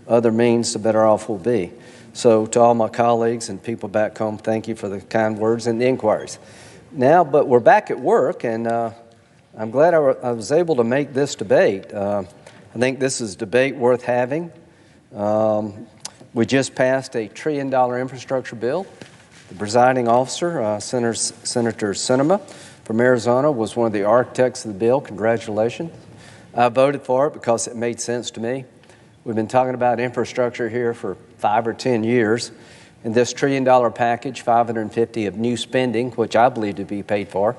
other means, the better off we'll be. So to all my colleagues and people back home, thank you for the kind words and the inquiries. Now, but we're back at work, and I'm glad I was able to make this debate. I think this is a debate worth having. We just passed a $1 trillion infrastructure bill. The presiding officer, Senator Sinema from Arizona, was one of the architects of the bill. Congratulations. I voted for it because it made sense to me. We've been talking about infrastructure here for 5 or 10 years. And this $1 trillion package, $550 of new spending, which I believe to be paid for,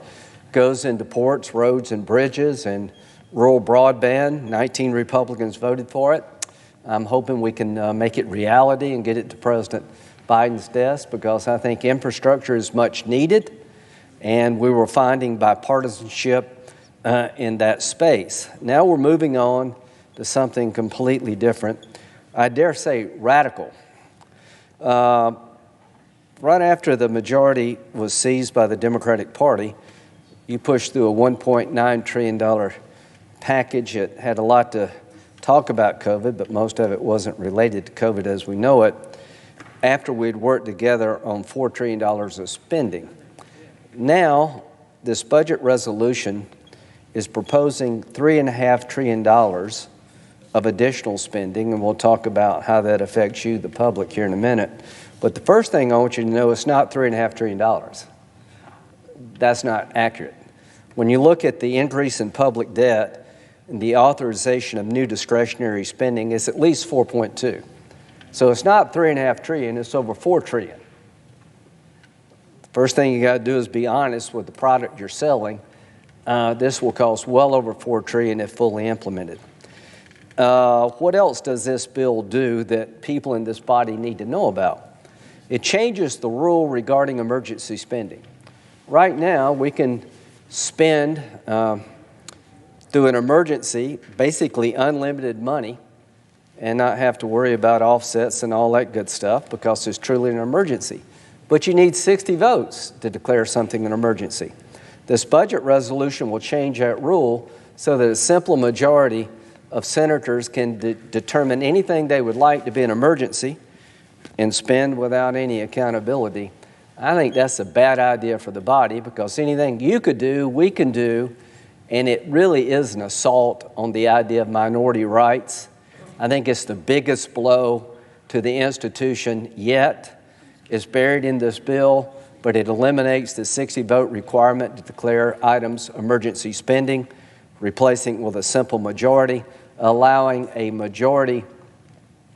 goes into ports, roads, and bridges, and rural broadband. 19 Republicans voted for it. I'm hoping we can make it reality and get it to President Biden's desk, because I think infrastructure is much needed, and we were finding bipartisanship in that space. Now we're moving on to something completely different. I dare say radical. Right after the majority was seized by the Democratic Party, you pushed through a $1.9 trillion package. It had a lot to talk about COVID, but most of it wasn't related to COVID as we know it, after we'd worked together on $4 trillion of spending. Now, this budget resolution is proposing $3.5 trillion of additional spending, and we'll talk about how that affects you, the public, here in a minute. But the first thing I want you to know is not $3.5 trillion. That's not accurate. When you look at the increase in public debt and the authorization of new discretionary spending, it's at least 4.2. So it's not $3.5 trillion, it's over $4 trillion. First thing you got to do is be honest with the product you're selling. This will cost well over $4 trillion if fully implemented. What else does this bill do that people in this body need to know about? It changes the rule regarding emergency spending. Right now, we can spend through an emergency basically unlimited money and not have to worry about offsets and all that good stuff because it's truly an emergency. But you need 60 votes to declare something an emergency. This budget resolution will change that rule so that a simple majority of senators can determine anything they would like to be an emergency and spend without any accountability. I think that's a bad idea for the body, because anything you could do, we can do, and it really is an assault on the idea of minority rights. I think it's the biggest blow to the institution yet. It's buried in this bill, but it eliminates the 60-vote requirement to declare items emergency spending, replacing it with a simple majority, allowing a majority,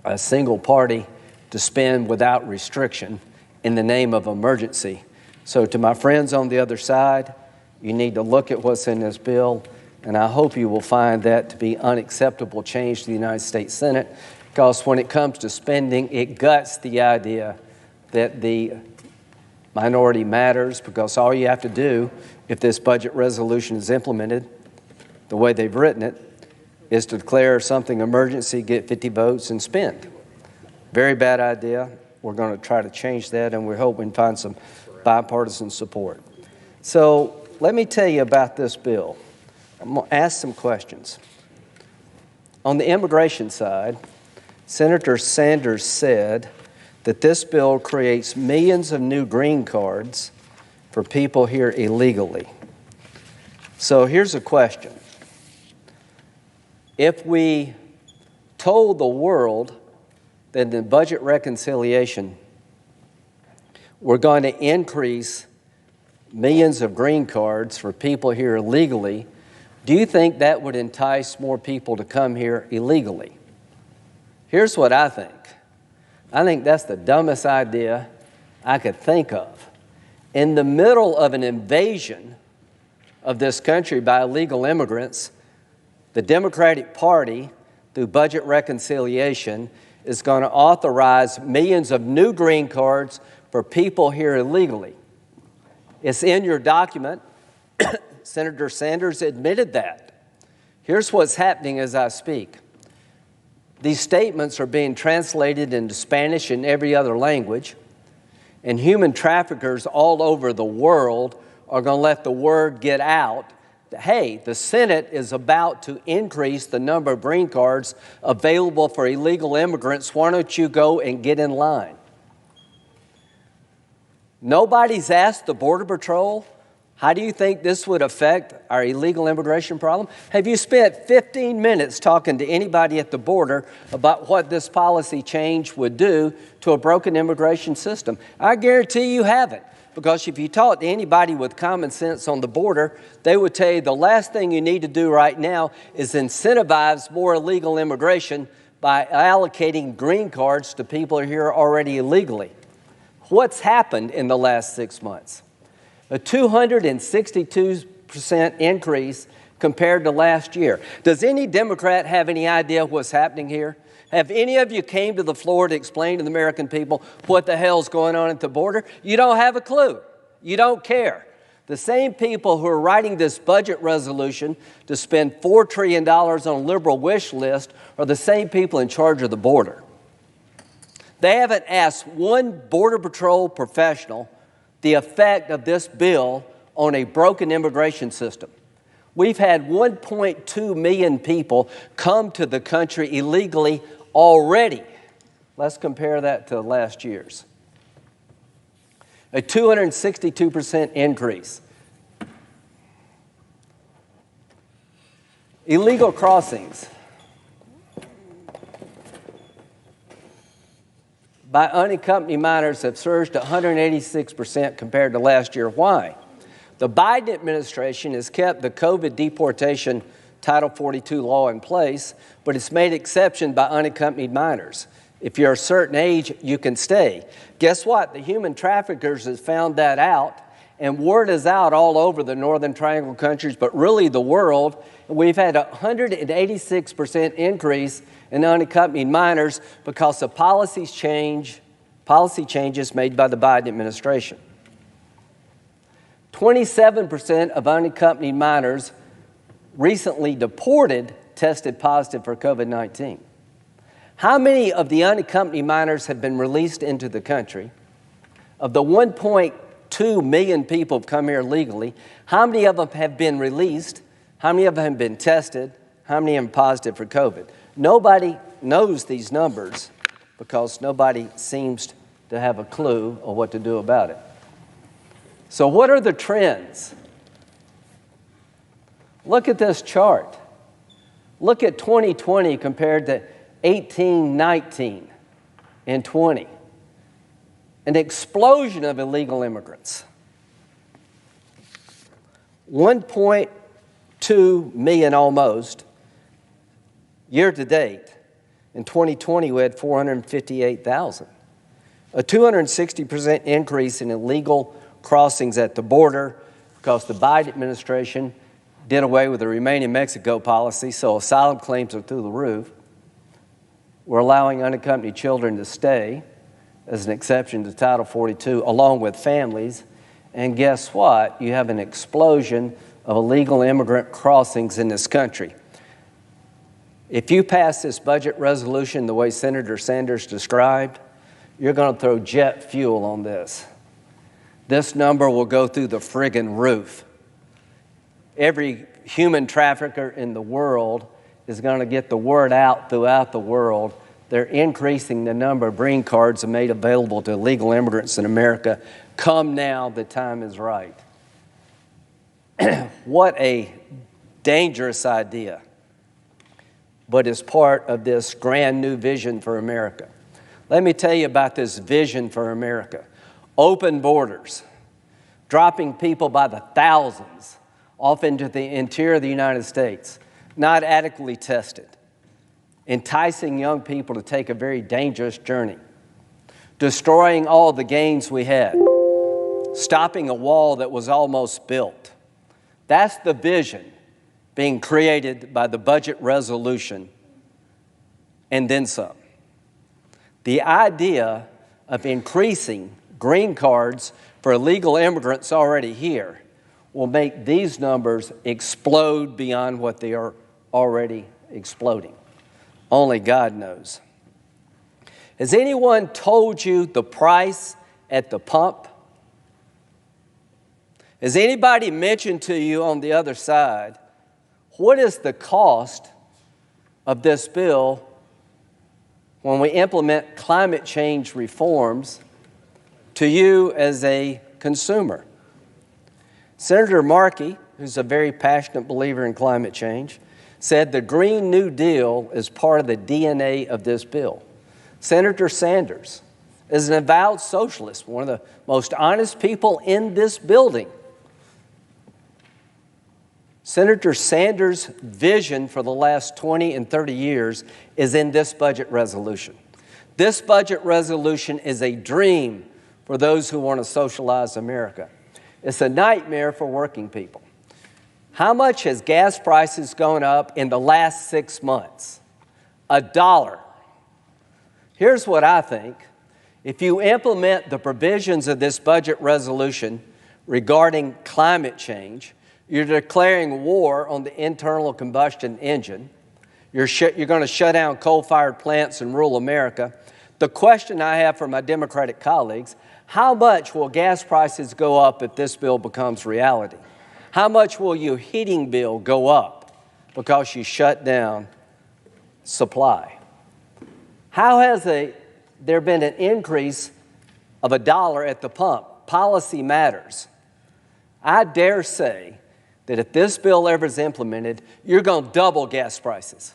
a single party, to spend without restriction in the name of emergency. So to my friends on the other side, you need to look at what's in this bill, and I hope you will find that to be unacceptable change to the United States Senate, because when it comes to spending, it guts the idea that the minority matters, because all you have to do, if this budget resolution is implemented the way they've written it, is to declare something emergency, get 50 votes, and spend. Very bad idea. We're going to try to change that, and we hope we can find some bipartisan support. So let me tell you about this bill. I'm going to ask some questions. On the immigration side, Senator Sanders said that this bill creates millions of new green cards for people here illegally. So here's a question. If we told the world that in budget reconciliation we're going to increase millions of green cards for people here illegally, do you think that would entice more people to come here illegally? Here's what I think. I think that's the dumbest idea I could think of. In the middle of an invasion of this country by illegal immigrants, the Democratic Party, through budget reconciliation, is going to authorize millions of new green cards for people here illegally. It's in your document. Senator Sanders admitted that. Here's what's happening as I speak. These statements are being translated into Spanish and every other language, and human traffickers all over the world are going to let the word get out that, hey, the Senate is about to increase the number of green cards available for illegal immigrants. Why don't you go and get in line? Nobody's asked the Border Patrol, how do you think this would affect our illegal immigration problem? Have you spent 15 minutes talking to anybody at the border about what this policy change would do to a broken immigration system? I guarantee you haven't, because if you talk to anybody with common sense on the border, they would tell you the last thing you need to do right now is incentivize more illegal immigration by allocating green cards to people here already illegally. What's happened in the last 6 months? A 262% increase compared to last year. Does any Democrat have any idea what's happening here? Have any of you came to the floor to explain to the American people what the hell's going on at the border? You don't have a clue. You don't care. The same people who are writing this budget resolution to spend $4 trillion on liberal wish list are the same people in charge of the border. They haven't asked one Border Patrol professional the effect of this bill on a broken immigration system. We've had 1.2 million people come to the country illegally already. Let's compare that to last year's. A 262% increase. Illegal crossings by unaccompanied minors have surged 186% compared to last year. Why? The Biden administration has kept the COVID deportation Title 42 law in place, but it's made exception by unaccompanied minors. If you're a certain age, you can stay. Guess what? The human traffickers have found that out, and word is out all over the Northern Triangle countries, but really the world. We've had a 186% increase in unaccompanied minors because of policy changes made by the Biden administration. 27% of unaccompanied minors recently deported tested positive for COVID-19. How many of the unaccompanied minors have been released into the country? Of the 1.2 million people who have come here legally, how many of them have been released? How many of them have been tested? How many of them positive for COVID? Nobody knows these numbers because nobody seems to have a clue of what to do about it. So what are the trends? Look at this chart. Look at 2020 compared to 18, 19, and 20. An explosion of illegal immigrants. 1.2 million almost year to date. In 2020, we had 458,000. A 260% increase in illegal crossings at the border because the Biden administration did away with the Remain in Mexico policy, so asylum claims are through the roof. We're allowing unaccompanied children to stay as an exception to Title 42, along with families. And guess what? You have an explosion of illegal immigrant crossings in this country. If you pass this budget resolution the way Senator Sanders described, you're going to throw jet fuel on this. This number will go through the friggin' roof. Every human trafficker in the world is going to get the word out throughout the world. They're increasing the number of green cards made available to illegal immigrants in America. Come now, the time is right. What a dangerous idea, but it's part of this grand new vision for America. Let me tell you about this vision for America. Open borders, dropping people by the thousands off into the interior of the United States, not adequately tested, enticing young people to take a very dangerous journey, destroying all the gains we had, stopping a wall that was almost built. That's the vision being created by the budget resolution and then some. The idea of increasing green cards for illegal immigrants already here will make these numbers explode beyond what they are already exploding. Only God knows. Has anyone told you the price at the pump? Has anybody mentioned to you on the other side, what is the cost of this bill when we implement climate change reforms to you as a consumer? Senator Markey, who's a very passionate believer in climate change, said the Green New Deal is part of the DNA of this bill. Senator Sanders is an avowed socialist, one of the most honest people in this building. Senator Sanders' vision for the last 20 and 30 years is in this budget resolution. This budget resolution is a dream for those who want to socialize America. It's a nightmare for working people. How much has gas prices gone up in the last 6 months? $1. Here's what I think. If you implement the provisions of this budget resolution regarding climate change, you're declaring war on the internal combustion engine. You're going to shut down coal-fired plants in rural America. The question I have for my Democratic colleagues, how much will gas prices go up if this bill becomes reality? How much will your heating bill go up because you shut down supply? How has there been an increase of $1 at the pump? Policy matters. I dare say that if this bill ever is implemented, you're going to double gas prices.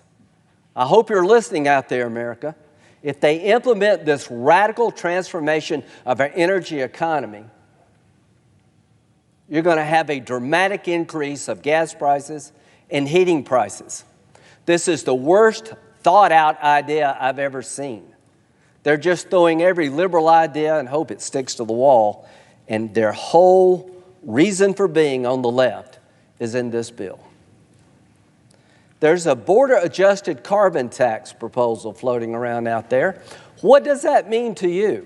I hope you're listening out there, America. If they implement this radical transformation of our energy economy, you're going to have a dramatic increase of gas prices and heating prices. This is the worst thought-out idea I've ever seen. They're just throwing every liberal idea and hope it sticks to the wall, and their whole reason for being on the left is in this bill. There's a border-adjusted carbon tax proposal floating around out there. What does that mean to you?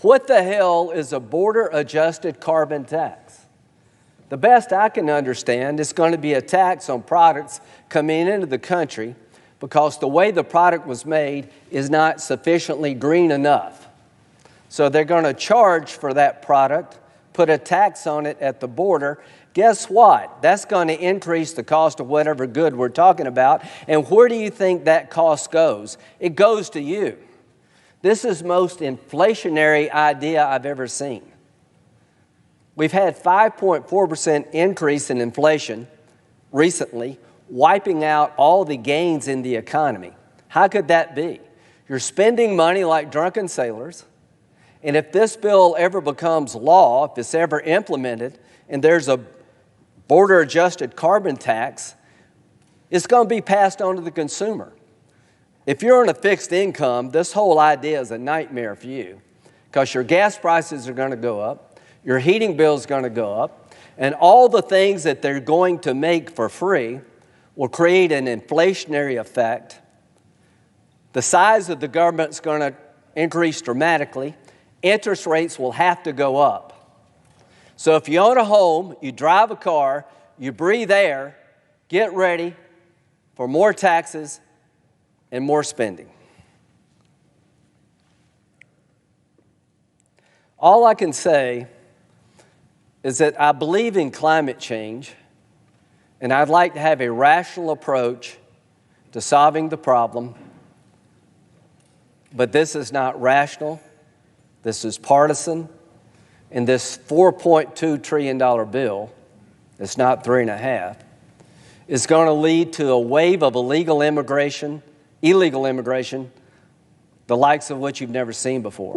What the hell is a border-adjusted carbon tax? The best I can understand, it's going to be a tax on products coming into the country because the way the product was made is not sufficiently green enough. So they're going to charge for that product, put a tax on it at the border. Guess what? That's going to increase the cost of whatever good we're talking about. And where do you think that cost goes? It goes to you. This is the most inflationary idea I've ever seen. We've had 5.4% increase in inflation recently, wiping out all the gains in the economy. How could that be? You're spending money like drunken sailors, and if this bill ever becomes law, if it's ever implemented, and there's a border-adjusted carbon tax, it's going to be passed on to the consumer. If you're on a fixed income, this whole idea is a nightmare for you because your gas prices are going to go up, your heating bill is going to go up, and all the things that they're going to make for free will create an inflationary effect. The size of the government is going to increase dramatically. Interest rates will have to go up. So if you own a home, you drive a car, you breathe air, get ready for more taxes and more spending. All I can say is that I believe in climate change, and I'd like to have a rational approach to solving the problem. But this is not rational. This is partisan. And this $4.2 trillion bill, it's not $3.5, is going to lead to a wave of illegal immigration, the likes of which you've never seen before.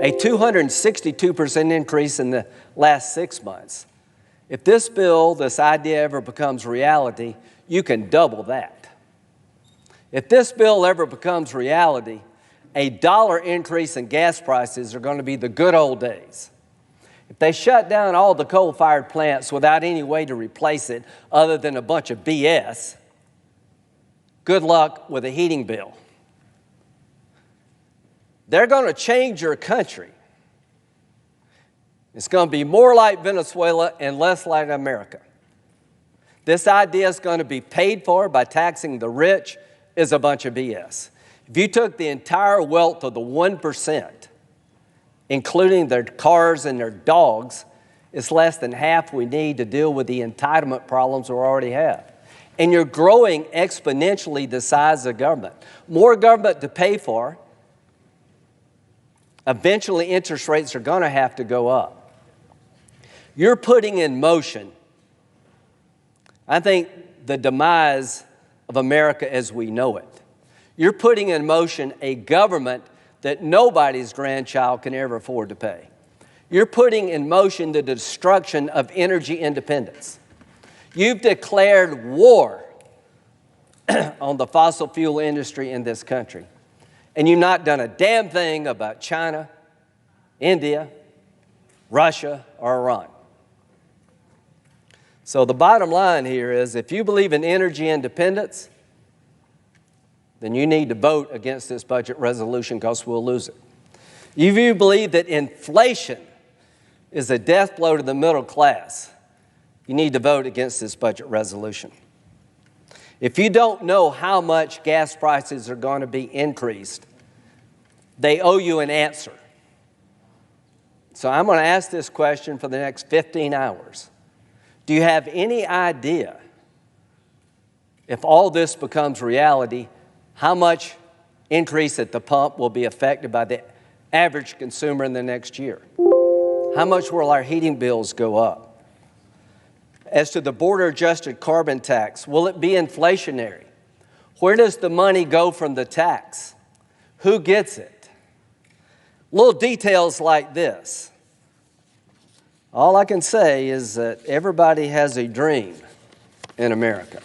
A 262% increase in the last 6 months. If this bill, this idea ever becomes reality, you can double that. If this bill ever becomes reality, a $1 increase in gas prices are going to be the good old days. If they shut down all the coal-fired plants without any way to replace it other than a bunch of BS, good luck with a heating bill. They're going to change your country. It's going to be more like Venezuela and less like America. This idea is going to be paid for by taxing the rich is a bunch of BS. If you took the entire wealth of the 1%, including their cars and their dogs, it's less than half we need to deal with the entitlement problems we already have. And you're growing exponentially the size of government. More government to pay for. Eventually, interest rates are going to have to go up. You're putting in motion, I think, the demise of America as we know it. You're putting in motion a government that nobody's grandchild can ever afford to pay. You're putting in motion the destruction of energy independence. You've declared war on the fossil fuel industry in this country. And you've not done a damn thing about China, India, Russia, or Iran. So the bottom line here is if you believe in energy independence, then you need to vote against this budget resolution because we'll lose it. If you believe that inflation is a death blow to the middle class, you need to vote against this budget resolution. If you don't know how much gas prices are going to be increased, they owe you an answer. So I'm going to ask this question for the next 15 hours. Do you have any idea, if all this becomes reality, how much increase at the pump will be affected by the average consumer in the next year? How much will our heating bills go up? As to the border-adjusted carbon tax, will it be inflationary? Where does the money go from the tax? Who gets it? Little details like this. All I can say is that everybody has a dream in America.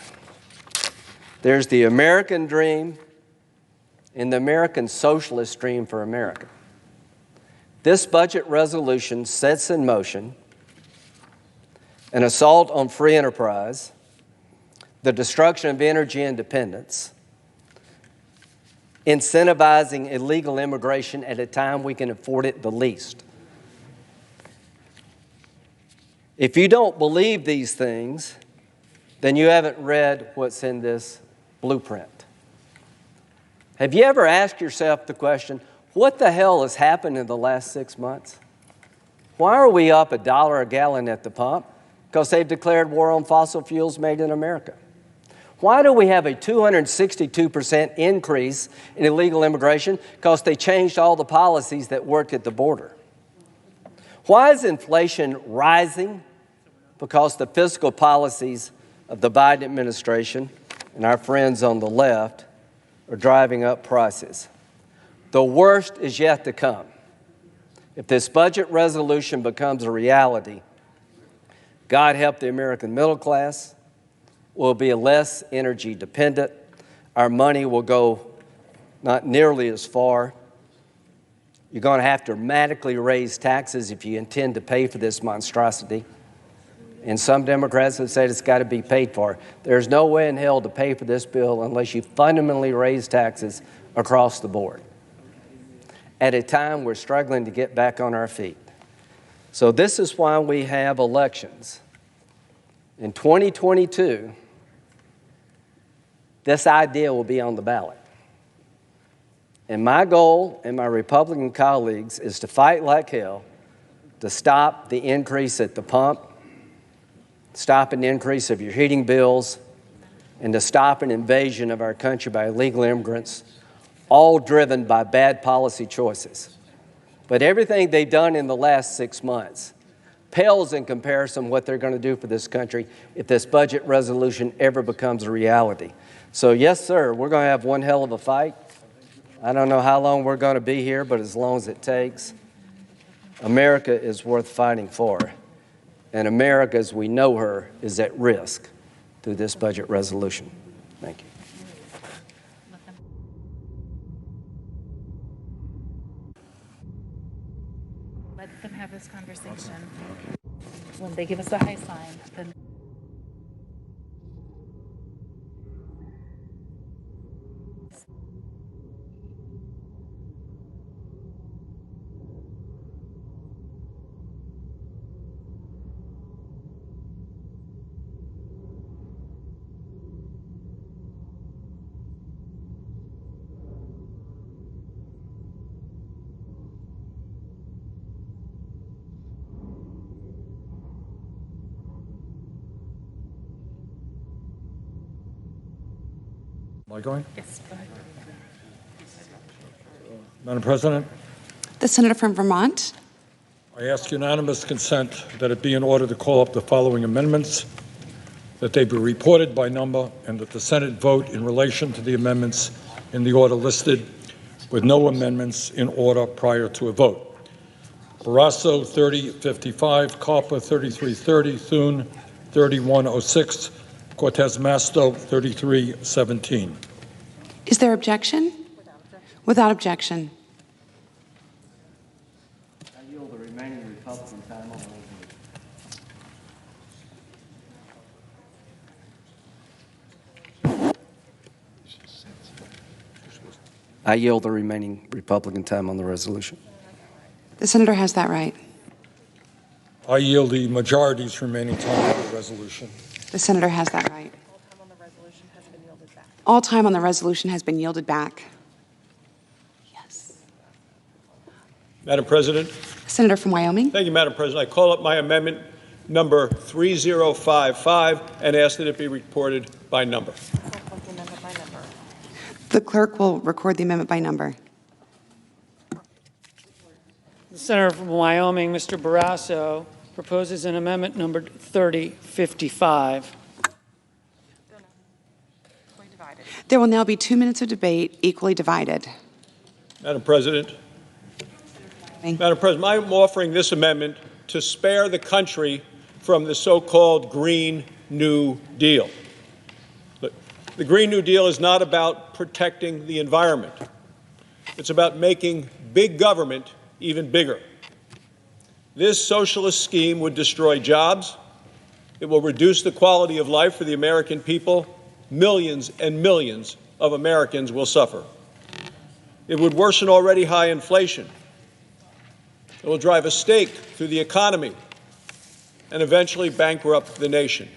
There's the American dream and the American socialist dream for America. This budget resolution sets in motion an assault on free enterprise, the destruction of energy independence, incentivizing illegal immigration at a time we can afford it the least. If you don't believe these things, then you haven't read what's in this blueprint. Have you ever asked yourself the question, what the hell has happened in the last 6 months? Why are we up $1 a gallon at the pump? Because they've declared war on fossil fuels made in America. Why do we have a 262% increase in illegal immigration? Because they changed all the policies that worked at the border. Why is inflation rising? Because the fiscal policies of the Biden administration and our friends on the left are driving up prices. The worst is yet to come. If this budget resolution becomes a reality, God help the American middle class. We'll be less energy dependent. Our money will go not nearly as far. You're going to have to dramatically raise taxes if you intend to pay for this monstrosity. And some Democrats have said it's got to be paid for. There's no way in hell to pay for this bill unless you fundamentally raise taxes across the board at a time we're struggling to get back on our feet. So this is why we have elections. In 2022, this idea will be on the ballot. And my goal and my Republican colleagues is to fight like hell to stop the increase at the pump, stop an increase of your heating bills, and to stop an invasion of our country by illegal immigrants, all driven by bad policy choices. But everything they've done in the last 6 months pales in comparison to what they're going to do for this country if this budget resolution ever becomes a reality. So yes, sir, we're going to have one hell of a fight. I don't know how long we're going to be here, but as long as it takes, America is worth fighting for. And America, as we know her, is at risk through this budget resolution. Thank you. Let them have this conversation. When they give us a high sign, then. Am I going? Yes, go ahead. Madam President, The senator from Vermont. I ask unanimous consent that it be in order to call up the following amendments, that they be reported by number, and that the Senate vote in relation to the amendments in the order listed, with no amendments in order prior to a vote. Barrasso, 3055, Carper, 3330, Thune, 3106, Cortez Masto, 3317. Is there objection? Without objection. I yield the remaining Republican time on the resolution. I yield the remaining Republican time on the resolution. The senator has that right. I yield the majority's remaining time on the resolution. The senator has that right. All time on the resolution has been yielded back. Yes. Madam President. Senator from Wyoming. Thank you, Madam President. I call up my amendment number 3055 and ask that it be reported by number. The clerk will record the amendment by number. The senator from Wyoming, Mr. Barrasso, proposes an amendment number 3055. There will now be 2 minutes of debate, equally divided. Madam President. Madam President, I'm offering this amendment to spare the country from the so-called Green New Deal. The Green New Deal is not about protecting the environment. It's about making big government even bigger. This socialist scheme would destroy jobs. It will reduce the quality of life for the American people. Millions and millions of Americans will suffer. It would worsen already high inflation. It will drive a stake through the economy and eventually bankrupt the nation.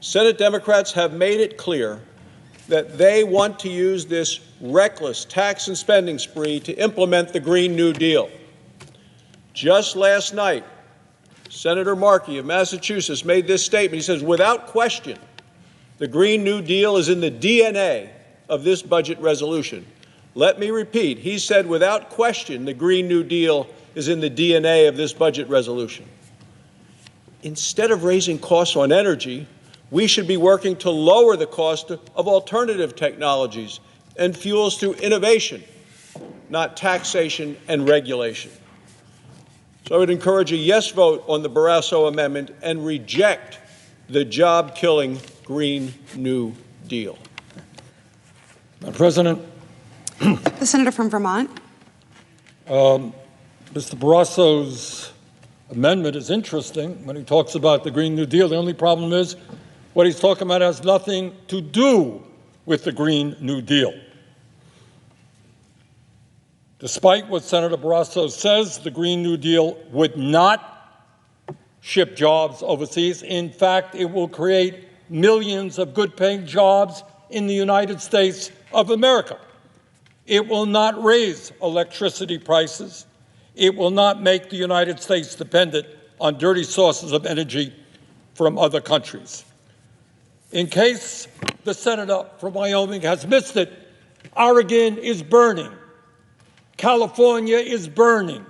Senate Democrats have made it clear that they want to use this reckless tax and spending spree to implement the Green New Deal. Just last night, Senator Markey of Massachusetts made this statement. He says, without question, the Green New Deal is in the DNA of this budget resolution. Let me repeat. He said, without question, the Green New Deal is in the DNA of this budget resolution. Instead of raising costs on energy, we should be working to lower the cost of alternative technologies and fuels through innovation, not taxation and regulation. So I would encourage a yes vote on the Barrasso amendment and reject the job-killing Green New Deal. Madam President. The senator from Vermont. Mr. Barrasso's amendment is interesting when he talks about the Green New Deal. The only problem is what he's talking about has nothing to do with the Green New Deal. Despite what Senator Barrasso says, the Green New Deal would not ship jobs overseas. In fact, it will create millions of good-paying jobs in the United States of America. It will not raise electricity prices. It will not make the United States dependent on dirty sources of energy from other countries. In case the senator from Wyoming has missed it, Oregon is burning. California is burning.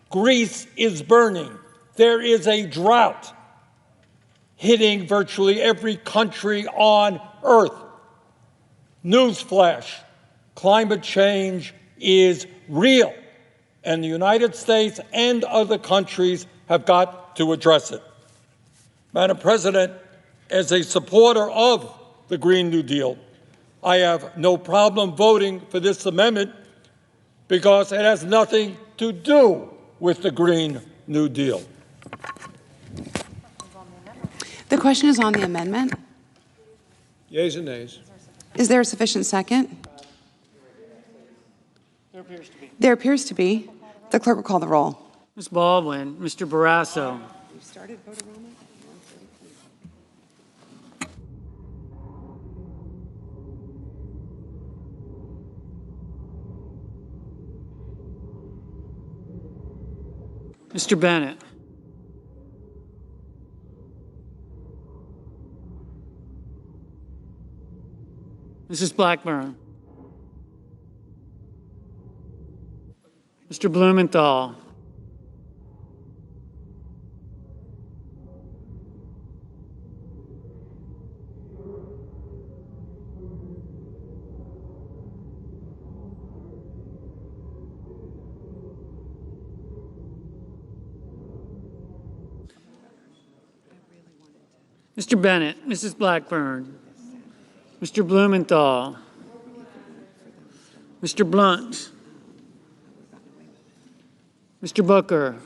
Greece is burning. There is a drought hitting virtually every country on Earth. Newsflash, climate change is real, and the United States and other countries have got to address it. Madam President, as a supporter of the Green New Deal, I have no problem voting for this amendment because it has nothing to do with the Green New Deal. The question is on the amendment. Yeas and nays. Is there a sufficient second? There appears to be. There appears to be. The clerk will call the roll. Ms. Baldwin, Mr. Barrasso. You started voting on Mr. Bennett. Mrs. Blackburn. Mr. Blumenthal. Mr. Bennett, Mrs. Blackburn, Mr. Blumenthal, Mr. Blunt, Mr. Booker,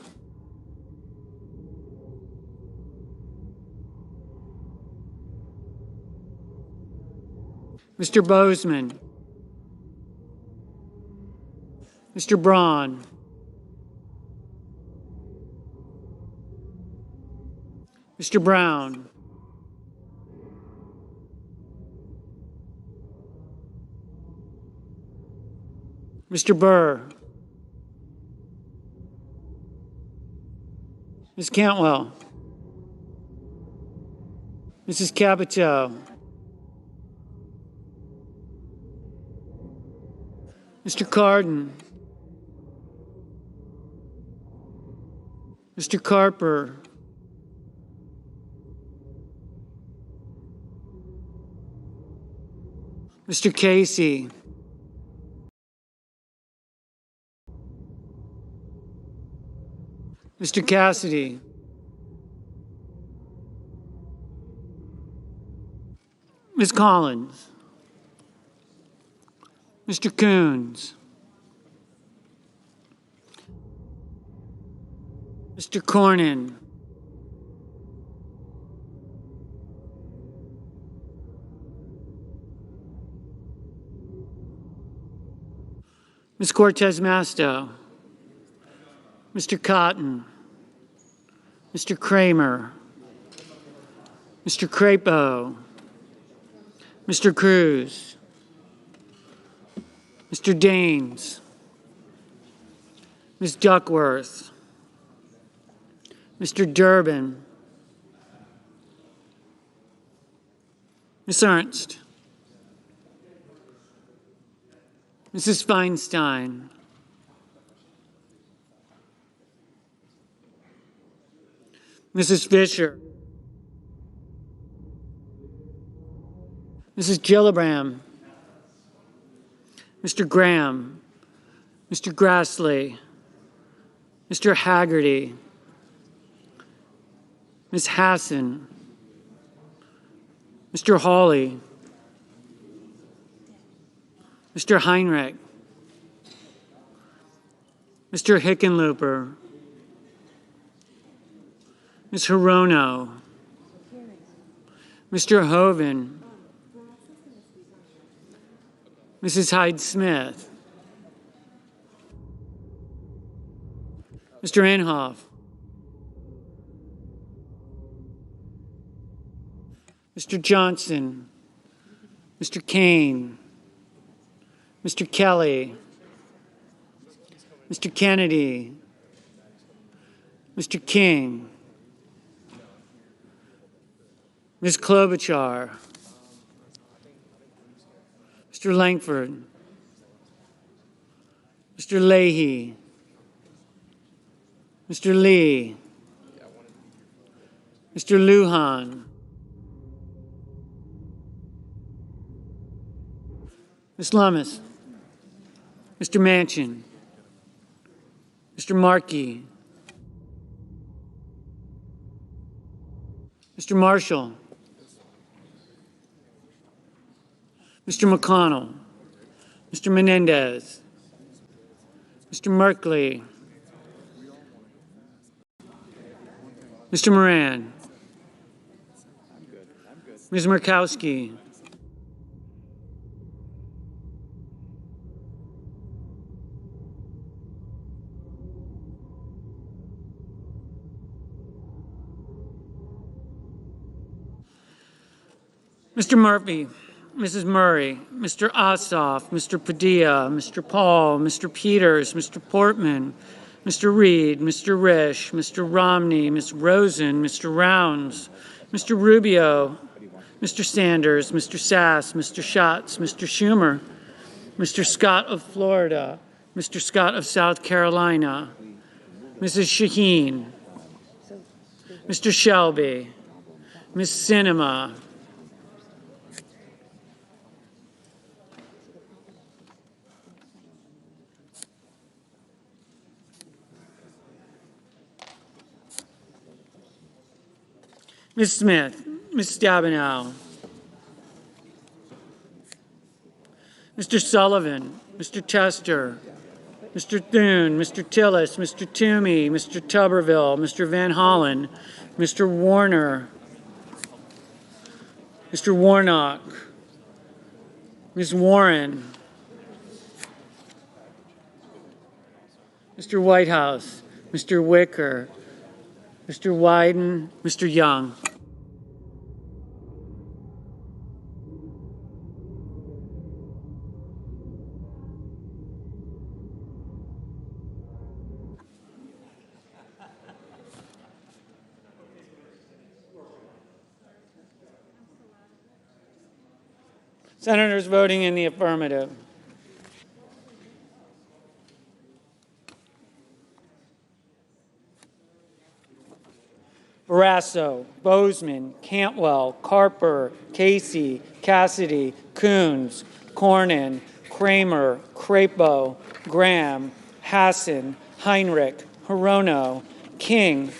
Mr. Bozeman, Mr. Braun, Mr. Brown, Mr. Burr, Ms. Cantwell, Mrs. Capito, Mr. Cardin, Mr. Carper, Mr. Casey, Mr. Cassidy, Ms. Collins, Mr. Coons, Mr. Cornyn, Ms. Cortez Masto, Mr. Cotton, Mr. Kramer, Mr. Crapo, Mr. Cruz, Mr. Daines, Ms. Duckworth, Mr. Durbin, Ms. Ernst, Mrs. Feinstein, Mrs. Fisher, Mrs. Gillibrand, Mr. Graham, Mr. Grassley, Mr. Haggerty, Ms. Hassan, Mr. Hawley, Mr. Heinrich, Mr. Hickenlooper, Ms. Hirono, Mr. Hoven, Mrs. Hyde-Smith, Mr. Inhofe. Mr. Johnson. Mr. Kane. Mr. Kelly. Mr. Kennedy. Mr. King. Ms. Klobuchar. Mr. Langford. Mr. Leahy. Mr. Lee. Mr. Lujan. Ms. Lummis. Mr. Manchin. Mr. Markey. Mr. Marshall. Mr. McConnell. Mr. Menendez. Mr. Merkley. Mr. Moran. Ms. Murkowski. Mr. Murphy. Mrs. Murray, Mr. Ossoff, Mr. Padilla, Mr. Paul, Mr. Peters, Mr. Portman, Mr. Reed, Mr. Risch, Mr. Romney, Ms. Rosen, Mr. Rounds, Mr. Rubio, Mr. Sanders, Mr. Sass, Mr. Schatz, Mr. Schumer, Mr. Scott of Florida, Mr. Scott of South Carolina, Mrs. Shaheen, Mr. Shelby, Ms. Sinema, Ms. Smith, Ms. Stabenow, Mr. Sullivan, Mr. Tester, Mr. Thune, Mr. Tillis, Mr. Toomey, Mr. Tuberville, Mr. Van Hollen, Mr. Warner, Mr. Warnock, Ms. Warren, Mr. Whitehouse, Mr. Wicker, Mr. Wyden, Mr. Young. Senators voting in the affirmative. Barrasso, Bozeman, Cantwell, Carper, Casey, Cassidy, Coons, Cornyn, Kramer, Crapo, Graham, Hassan, Heinrich, Hirono, King,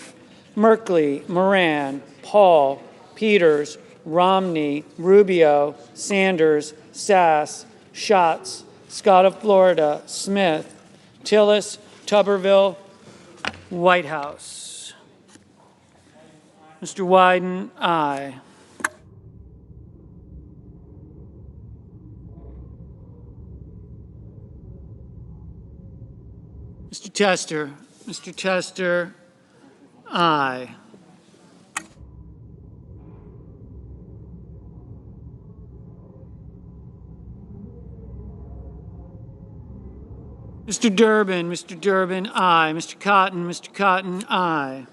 Merkley, Moran, Paul, Peters, Romney, Rubio, Sanders, Sass, Schatz, Scott of Florida, Smith, Tillis, Tuberville, Whitehouse. Mr. Wyden, aye. Mr. Tester, aye. Mr. Durbin, aye. Mr. Cotton, aye.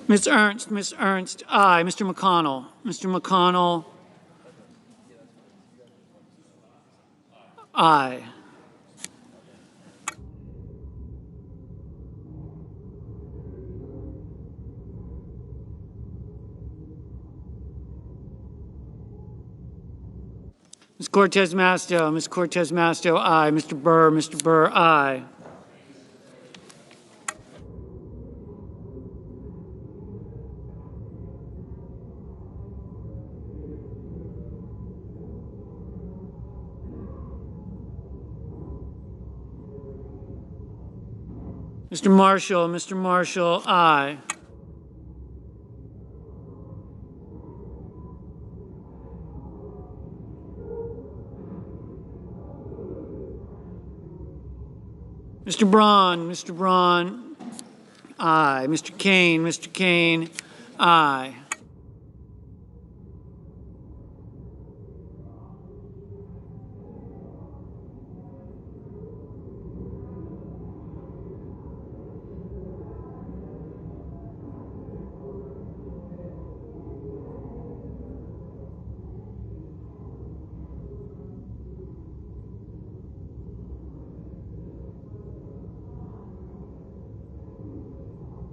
Ms. Ernst, aye. Mr. McConnell, aye. Ms. Cortez Masto, aye. Mr. Burr, aye. Mr. Marshall, aye. Mr. Braun, aye. Mr. Kane, aye.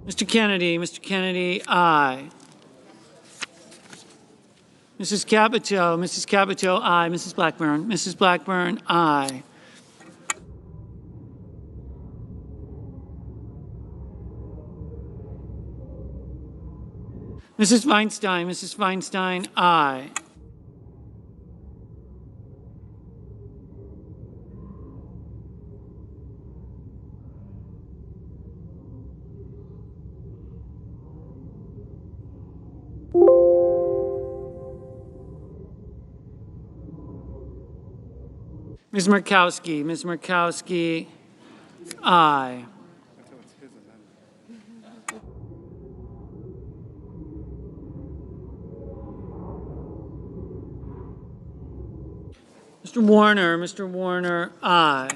Mr. Kennedy, aye. Mrs. Capito, aye. Mrs. Blackburn, aye. Mrs. Feinstein, aye. Ms. Murkowski, aye. Mr. Warner, aye.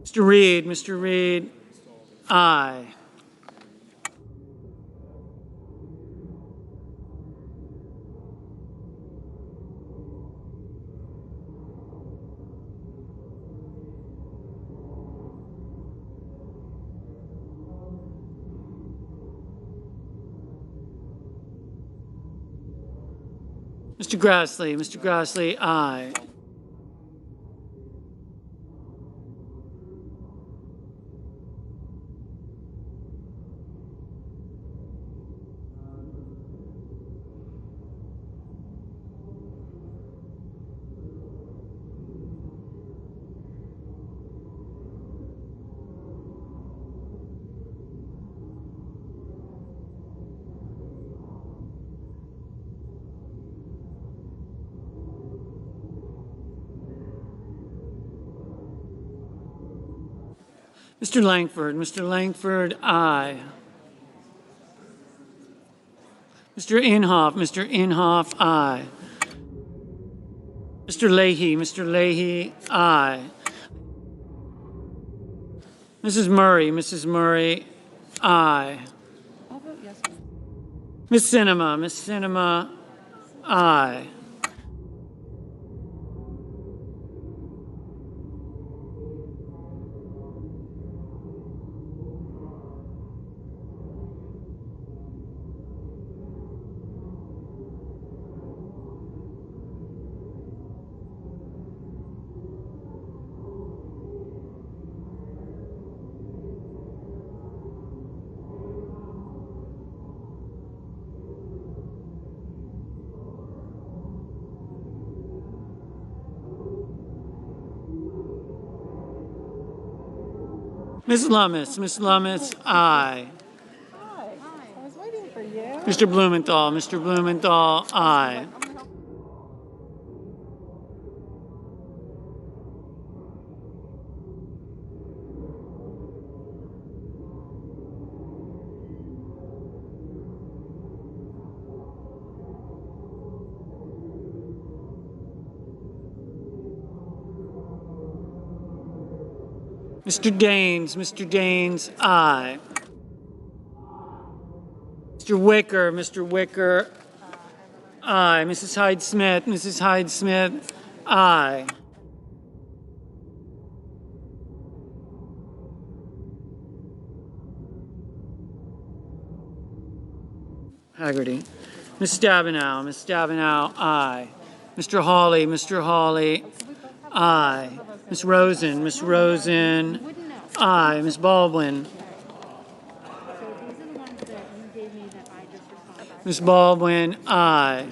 Mr. Reed, aye. Mr. Grassley, aye. Mr. Langford, aye. Mr. Inhofe, aye. Mr. Leahy, aye. Mrs. Murray, aye. Miss Sinema, aye. Ms. Lummis, aye. Hi, I was waiting for you. Mr. Blumenthal, aye. Mr. Daines, aye. Mr. Wicker, aye. Mrs. Hyde-Smith, aye. Haggerty. Ms. Stabenow, aye. Mr. Hawley, aye. Ms. Rosen, aye. Ms. Baldwin. Ms. Baldwin, aye.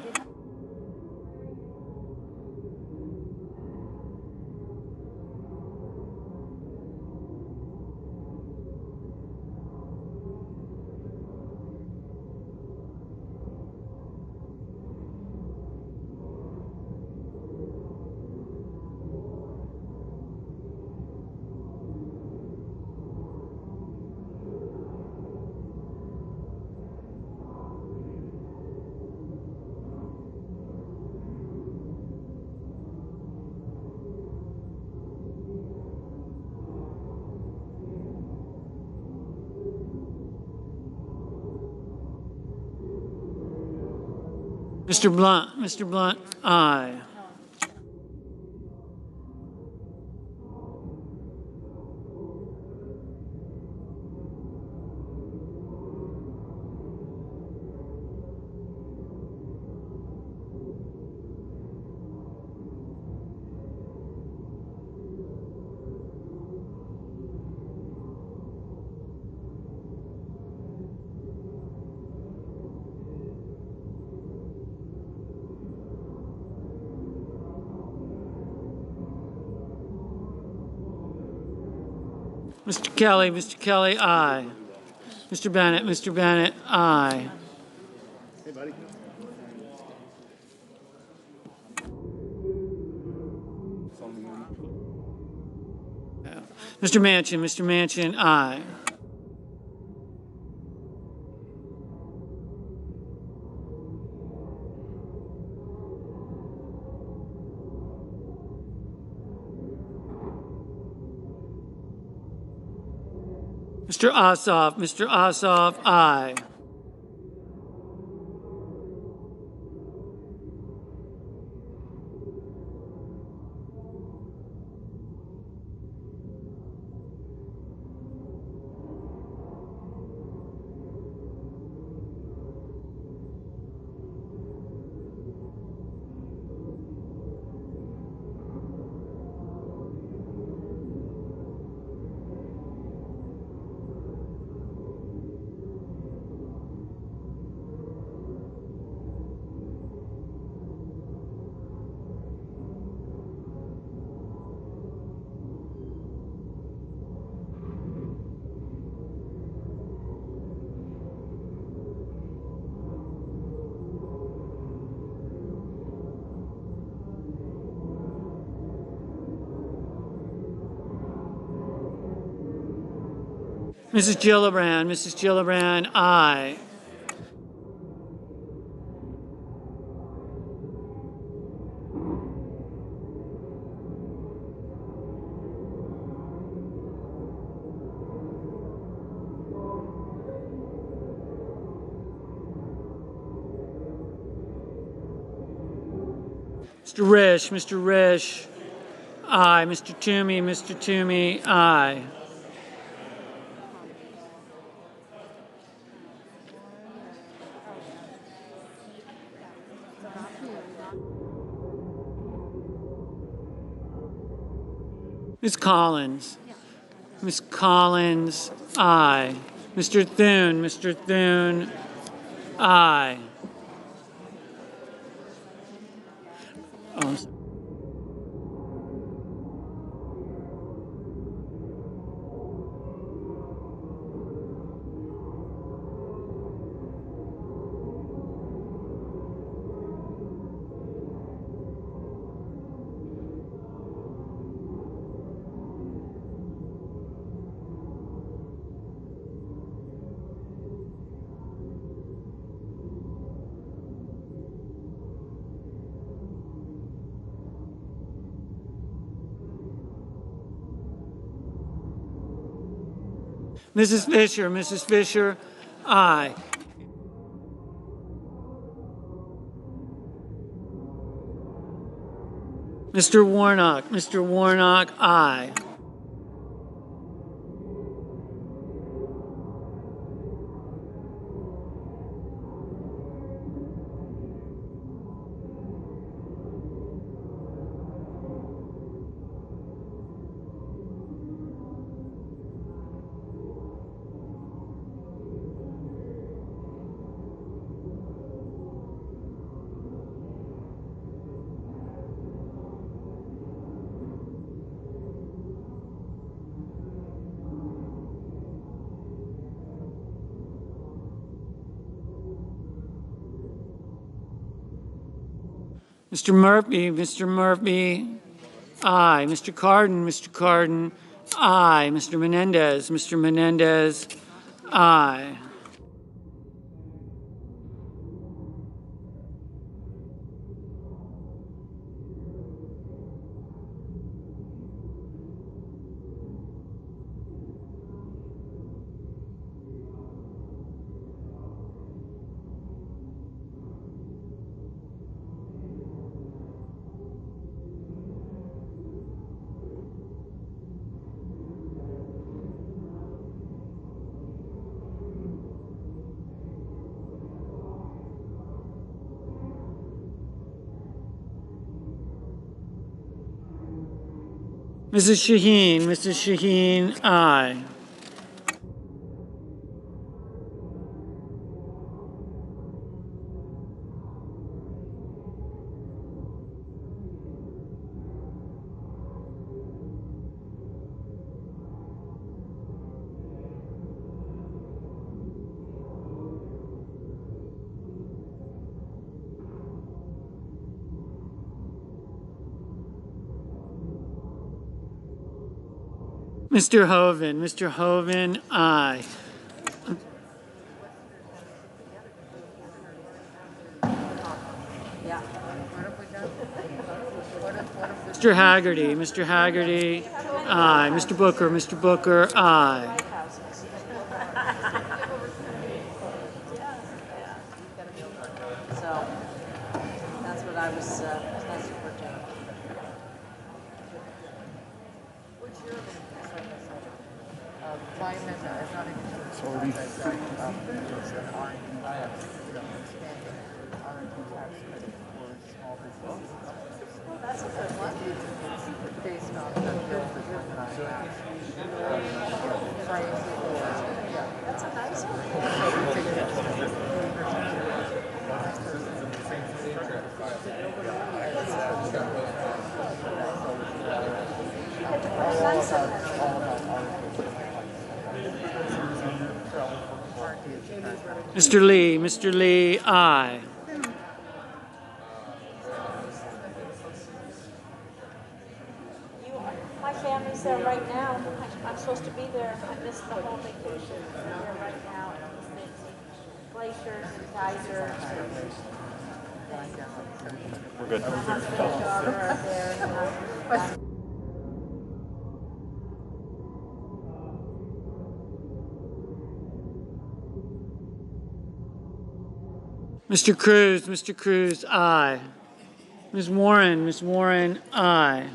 Mr. Blunt, aye. Mr. Kelly, aye. Mr. Bennett, aye. Hey, buddy. Mr. Manchin, aye. Mr. Ossoff, aye. Mrs. Gillibrand, aye. Mr. Risch, aye. Mr. Toomey, aye. Ms. Collins, aye. Mr. Thune, aye. Oh, I'm sorry. Mrs. Fisher, aye. Mr. Warnock, aye. Mr. Murphy, aye. Mr. Cardin, aye. Mr. Menendez, aye. Mrs. Shaheen, aye. Mr. Hoven, aye. Mr. Haggerty, aye. Mr. Booker, aye. So that's what I was, that's for Joe. My amendment is not that's a good one. Based on the bill that's a nice Mr. Lee, aye. My family's there right now. I'm supposed to be there. I missed the whole vacation. I'm there right now. Glaciers and geysers. We're good. My husband and daughter are there. Mr. Cruz, aye. Ms. Warren, aye.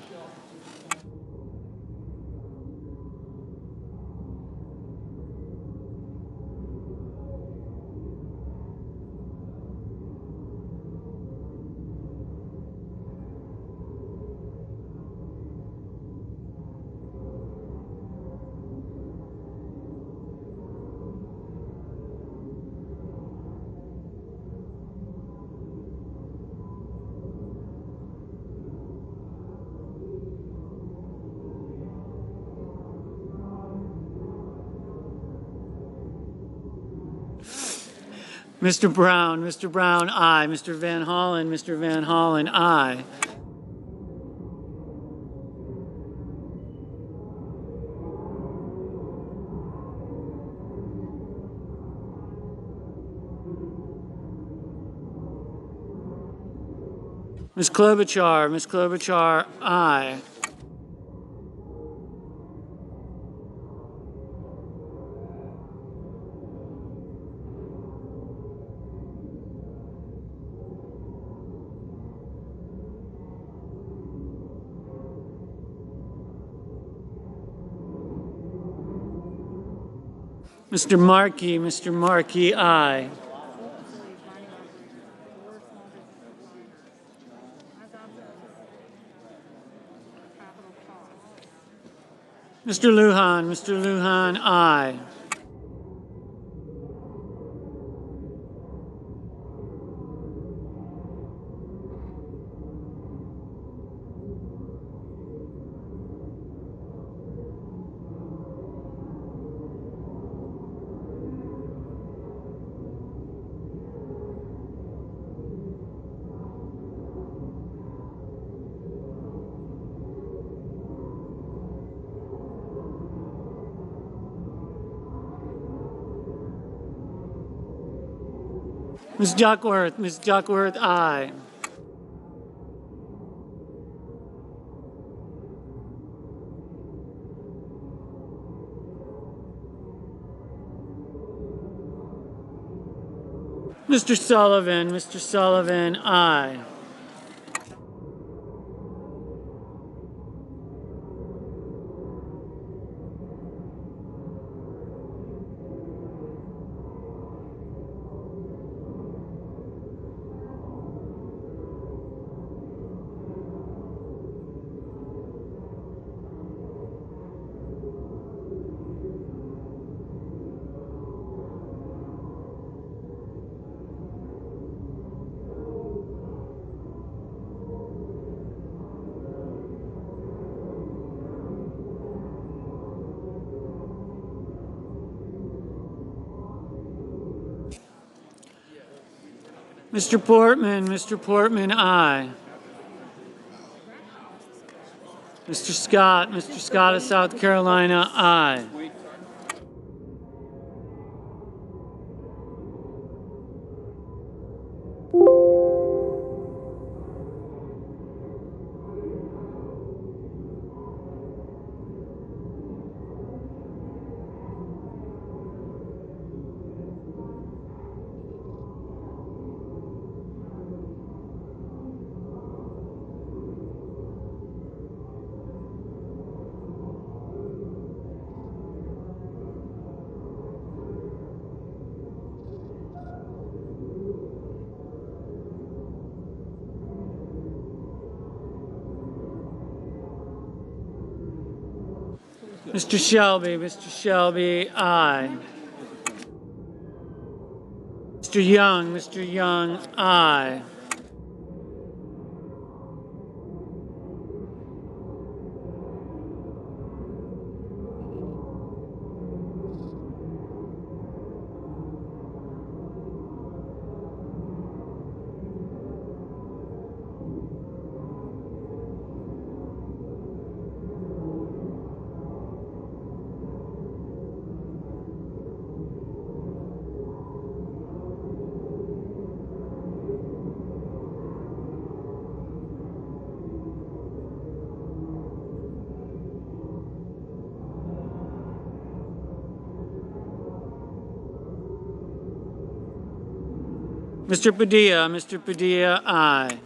Mr. Brown, aye. Mr. Van Hollen, aye. Ms. Klobuchar, aye. Mr. Markey, aye. Mr. Lujan, aye. Ms. Duckworth, aye. Mr. Sullivan, aye. Mr. Portman, aye. Mr. Scott of South Carolina, aye. Mr. Shelby, aye. Mr. Young, aye. Mr. Padilla, aye.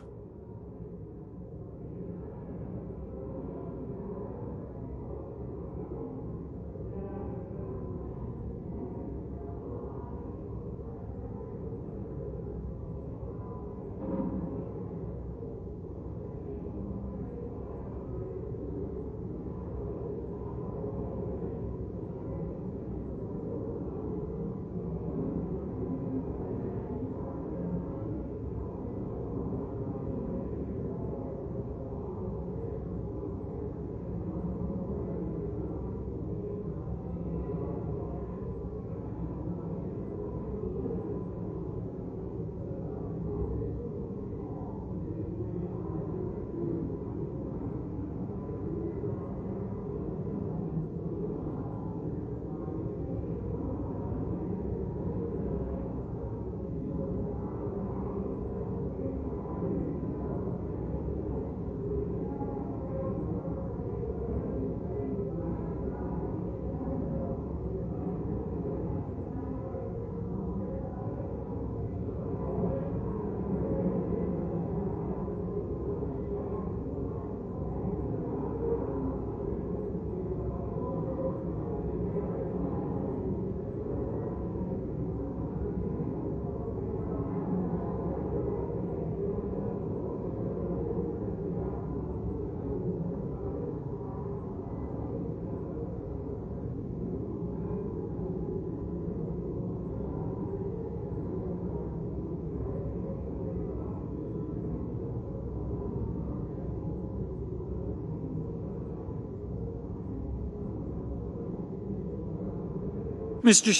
Mr.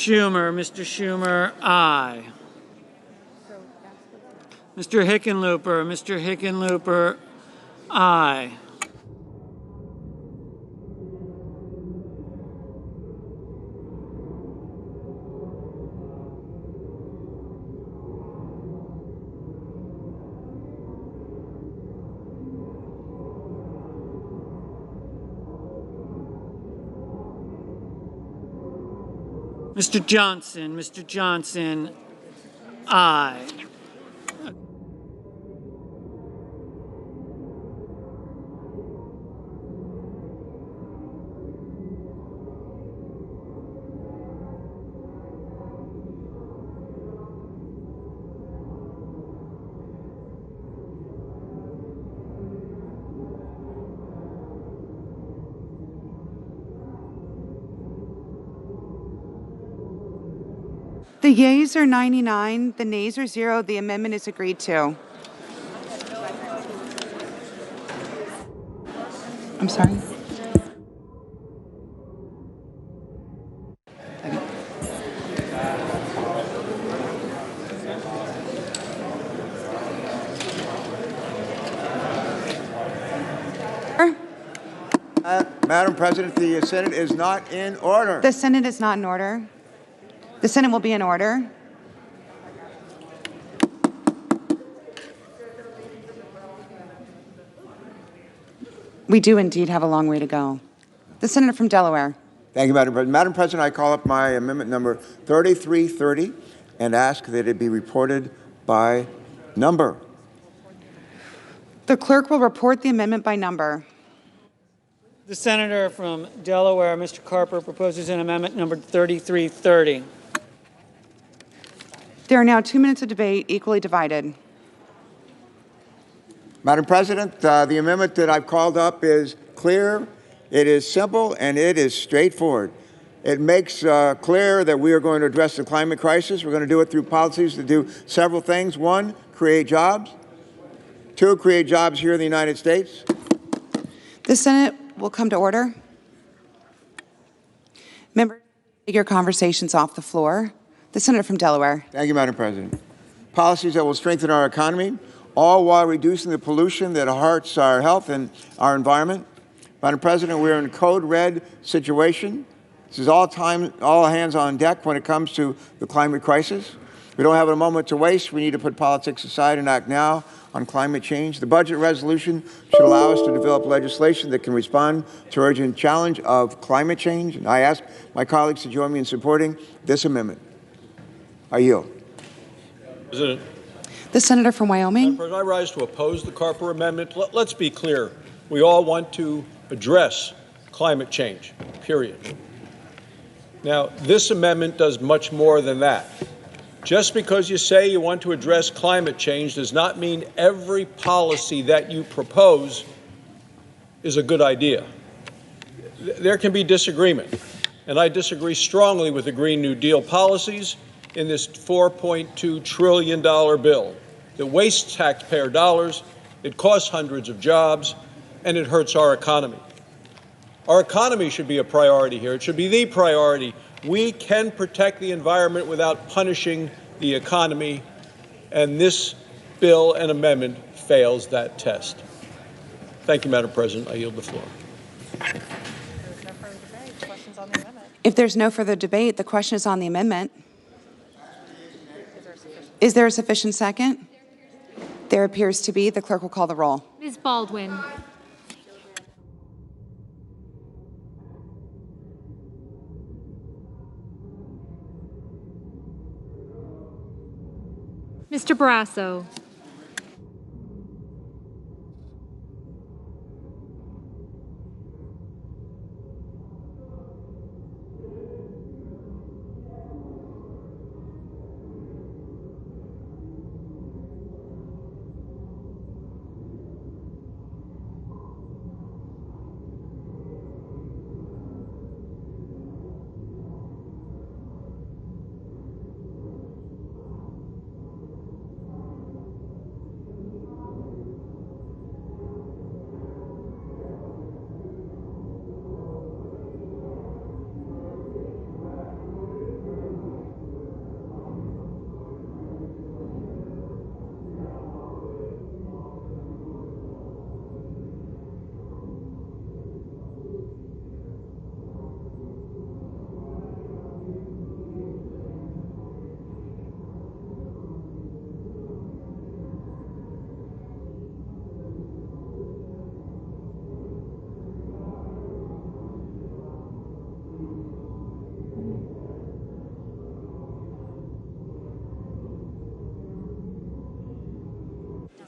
Schumer, aye. Mr. Hickenlooper, aye. Mr. Johnson, aye. The yeas are 99, the nays are 0. The amendment is agreed to. I'm sorry. Madam President, the Senate is not in order. The Senate is not in order. The Senate will be in order. We do indeed have a long way to go. The Senator from Delaware. Thank you, Madam President. Madam President, I call up my amendment number 3330 and ask that it be reported by number. The clerk will report the amendment by number. The senator from Delaware, Mr. Carper, proposes an amendment number 3330. There are now 2 minutes of debate, equally divided. Madam President, the amendment that I've called up is clear, it is simple, and it is straightforward. It makes clear that we are going to address the climate crisis. We're going to do it through policies that do several things. One, create jobs. Two, create jobs here in the United States. The Senate will come to order. Members, take your conversations off the floor. The Senator from Delaware. Thank you, Madam President. Policies that will strengthen our economy, all while reducing the pollution that hurts our health and our environment. Madam President, we're in a code red situation. This is all hands on deck when it comes to the climate crisis. We don't have a moment to waste. We need to put politics aside and act now on climate change. The budget resolution should allow us to develop legislation that can respond to the urgent challenge of climate change. And I ask my colleagues to join me in supporting this amendment. I yield. President. The Senator from Wyoming. Madam President, I rise to oppose the Carper amendment. Let's be clear. We all want to address climate change, period. Now, this amendment does much more than that. Just because you say you want to address climate change does not mean every policy that you propose is a good idea. There can be disagreement, and I disagree strongly with the Green New Deal policies in this $4.2 trillion bill. It wastes taxpayer dollars, it costs hundreds of jobs, and it hurts our economy. Our economy should be a priority here. It should be the priority. We can protect the environment without punishing the economy, and this bill and amendment fails that test. Thank you, Madam President. I yield the floor. If there's no further debate, the question is on the amendment. Is there a sufficient second? There appears to be. The clerk will call the roll. Ms. Baldwin. Mr. Barrasso.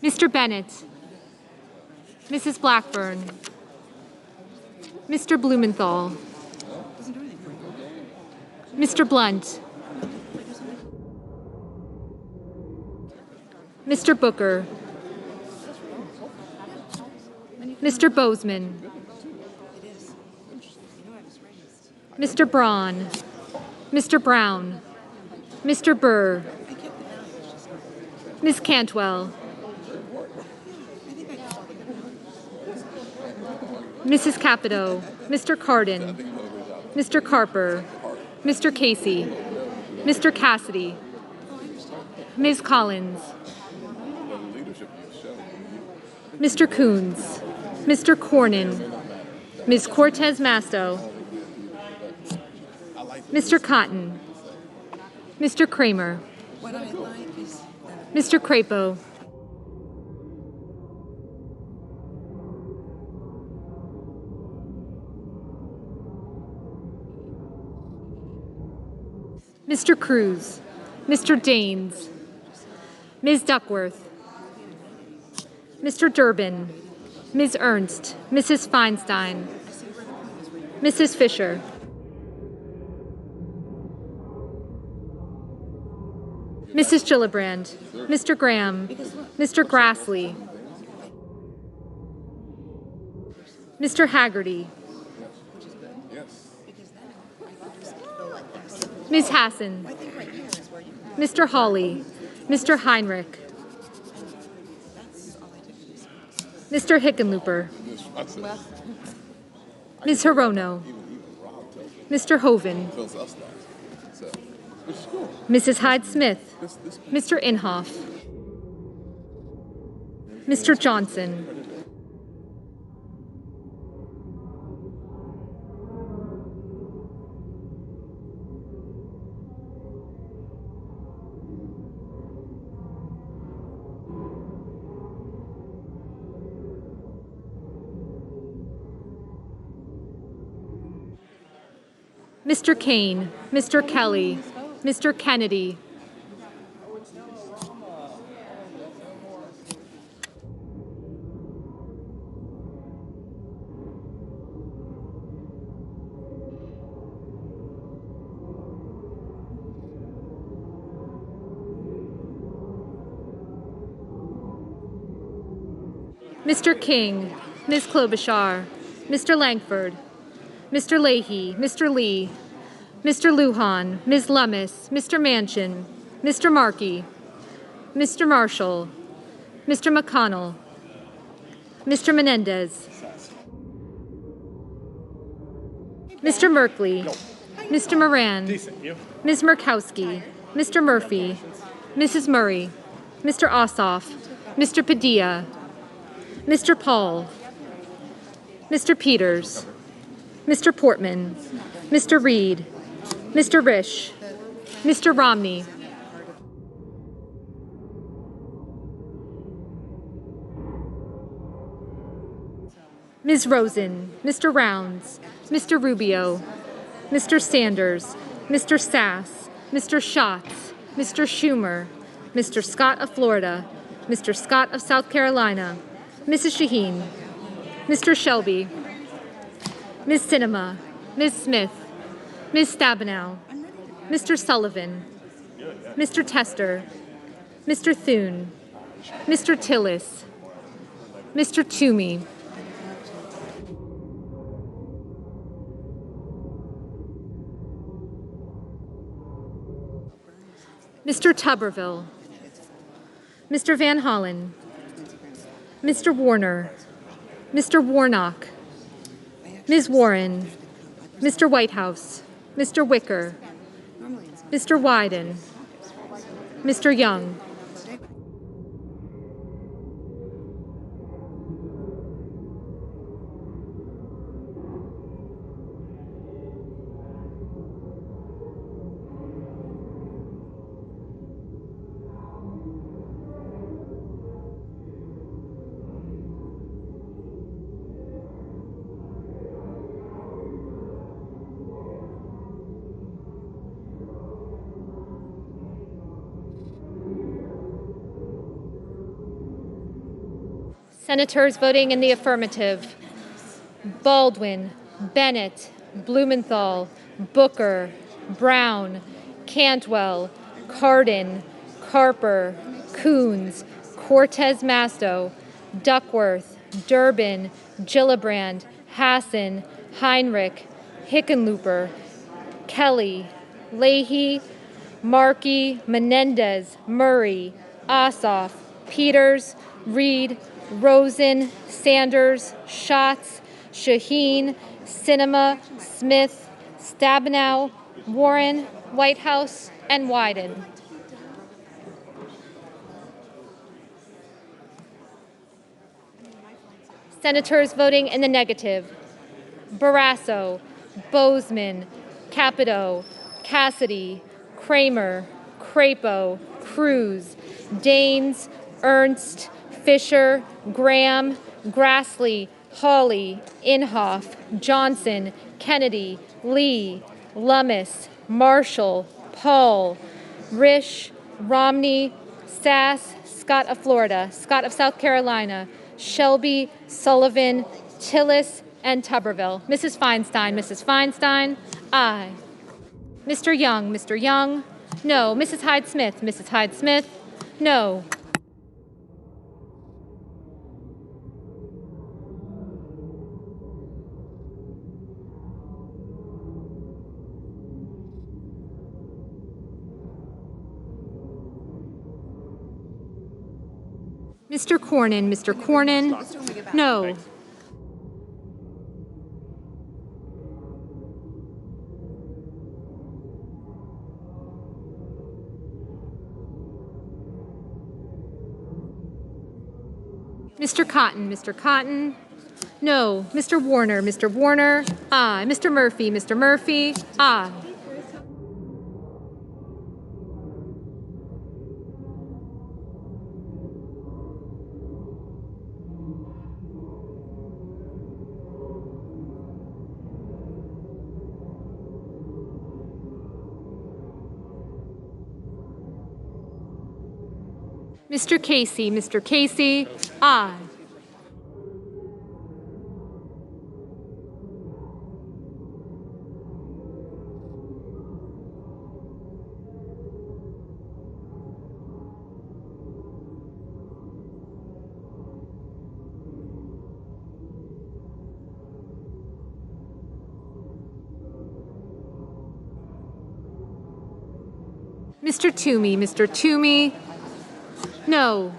Mr. Bennett. Mrs. Blackburn. Mr. Blumenthal. Mr. Blunt. Mr. Booker. Mr. Bozeman. Mr. Braun. Mr. Brown. Mr. Burr. Ms. Cantwell. Mrs. Capito, Mr. Cardin, Mr. Carper, Mr. Casey, Mr. Cassidy, Ms. Collins, Mr. Coons, Mr. Cornyn, Ms. Cortez Masto, Mr. Cotton, Mr. Kramer, Mr. Crapo, Mr. Cruz, Mr. Daines, Ms. Duckworth, Mr. Durbin, Ms. Ernst, Mrs. Feinstein, Mrs. Fisher, Mrs. Gillibrand, Mr. Graham, Mr. Grassley, Mr. Haggerty, Ms. Hassan, Mr. Hawley, Mr. Heinrich, Mr. Hickenlooper, Ms. Hirono, Mr. Hoven, Mrs. Hyde-Smith, Mr. Inhofe, Mr. Johnson, Mr. Kane, Mr. Kelly, Mr. Kennedy, Mr. King, Ms. Klobuchar, Mr. Langford, Mr. Leahy, Mr. Lee, Mr. Lujan, Ms. Lummis, Mr. Manchin, Mr. Markey, Mr. Marshall, Mr. McConnell, Mr. Menendez, Mr. Merkley, Mr. Moran, Ms. Murkowski, Mr. Murphy, Mrs. Murray, Mr. Ossoff, Mr. Padilla, Mr. Paul, Mr. Peters, Mr. Portman, Mr. Reed, Mr. Risch, Mr. Romney, Ms. Rosen, Mr. Rounds, Mr. Rubio, Mr. Sanders, Mr. Sass, Mr. Schatz, Mr. Schumer, Mr. Scott of Florida, Mr. Scott of South Carolina, Mrs. Shaheen, Mr. Shelby, Ms. Sinema, Ms. Smith, Ms. Stabenow, Mr. Sullivan, Mr. Tester, Mr. Thune, Mr. Tillis, Mr. Toomey, Mr. Tuberville, Mr. Van Hollen, Mr. Warner, Mr. Warnock, Ms. Warren, Mr. Whitehouse, Mr. Wicker, Mr. Wyden, Mr. Young, Senators voting in the affirmative: Baldwin, Bennett, Blumenthal, Booker, Brown, Cantwell, Cardin, Carper, Coons, Cortez Masto, Duckworth, Durbin, Gillibrand, Hassan, Heinrich, Hickenlooper, Kelly, Leahy, Markey, Menendez, Murray, Ossoff, Peters, Reed, Rosen, Sanders, Schatz, Shaheen, Sinema, Smith, Stabenow, Warren, Whitehouse, and Wyden. Senators voting in the negative: Barrasso, Bozeman, Capito, Cassidy, Kramer, Crapo, Cruz, Daines, Ernst, Fisher, Graham, Grassley, Hawley, Inhofe, Johnson, Kennedy, Lee, Lummis, Marshall, Paul, Risch, Romney, Sass, Scott of Florida, Scott of South Carolina, Shelby, Sullivan, Tillis, and Tuberville. Mrs. Feinstein, aye. Mr. Young, no. Mrs. Hyde-Smith, no. Mr. Cornyn, no. Mr. Cotton, no. Mr. Warner, aye. Mr. Murphy, aye. Mr. Casey, aye. Mr. Toomey, no.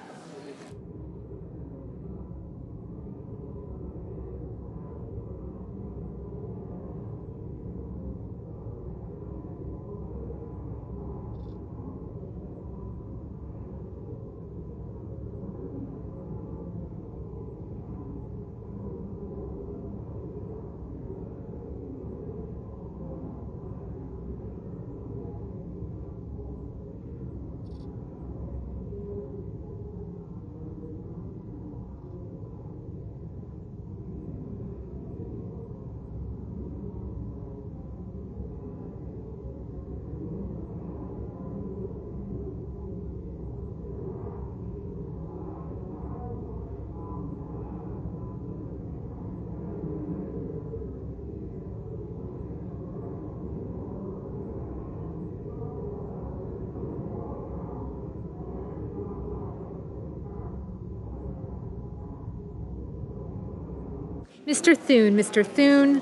Mr. Thune,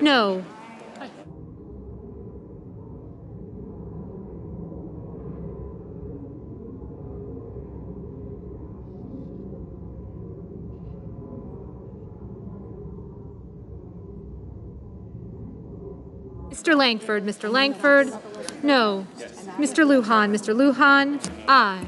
no. Mr. Langford, no. Mr. Lujan, aye.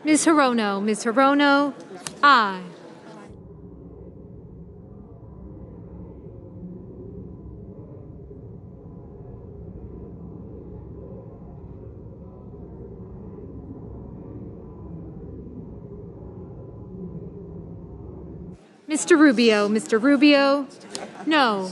Ms. Hirono, aye. Mr. Rubio, no.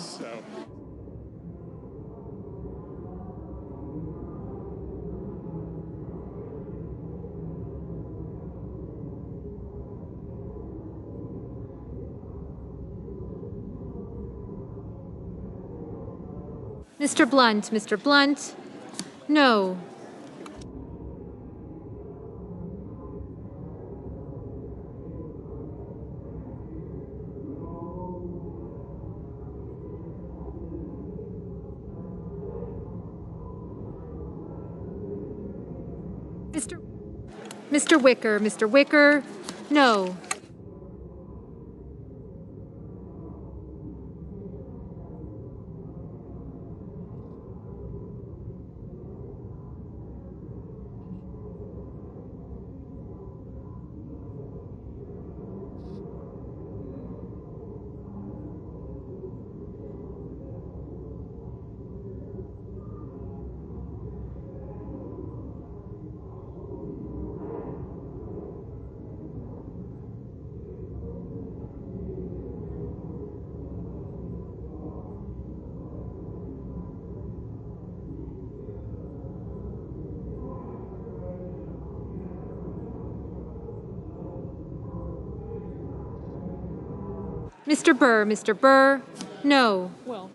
Mr. Blunt, Mr. Blunt, no. Mr. Wicker, Mr. Wicker, no. Mr. Burr, no. Well.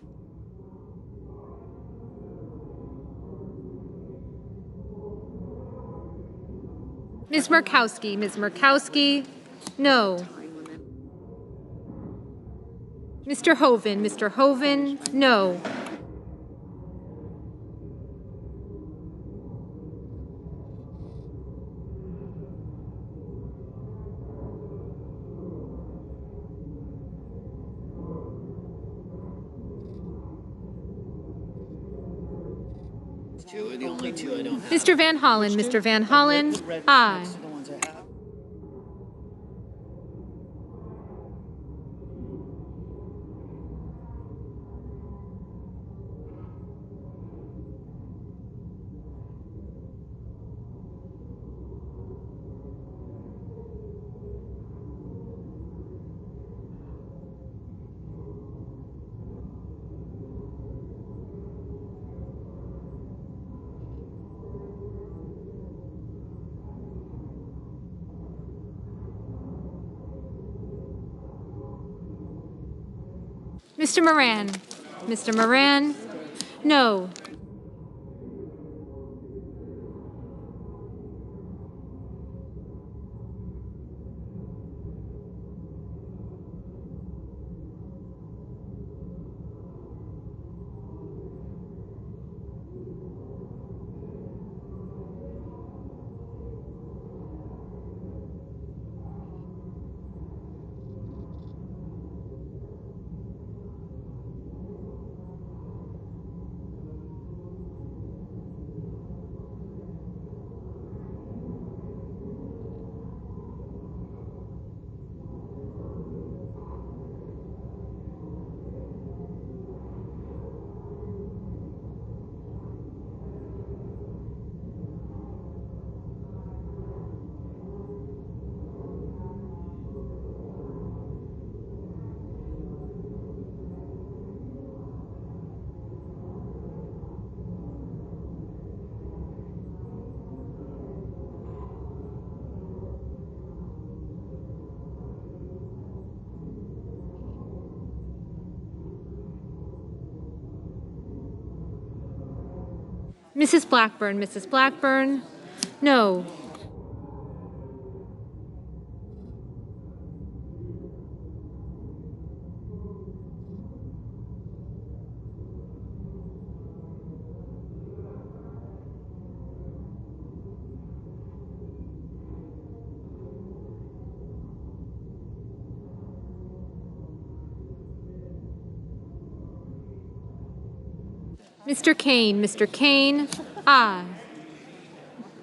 Ms. Murkowski, no. Mr. Hoven, no. Mr. Van Hollen, aye. Mr. Moran, no. Mrs. Blackburn, no. Mr. Kane, aye.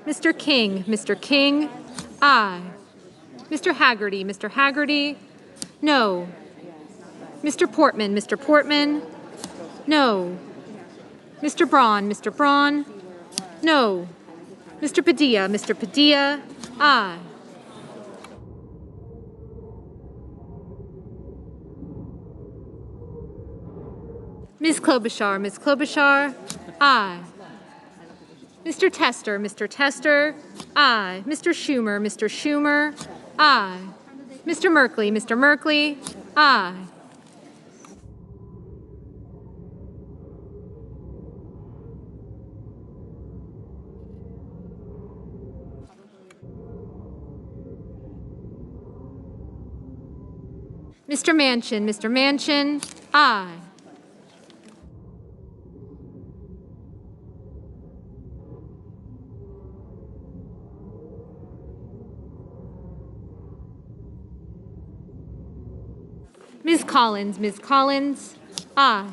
Mr. King, aye. Mr. Haggerty, no. Mr. Portman, no. Mr. Braun, no. Mr. Padilla, aye. Ms. Klobuchar, aye. Mr. Tester, aye. Mr. Schumer, aye. Mr. Merkley, aye. Mr. Manchin, aye. Ms. Collins, aye.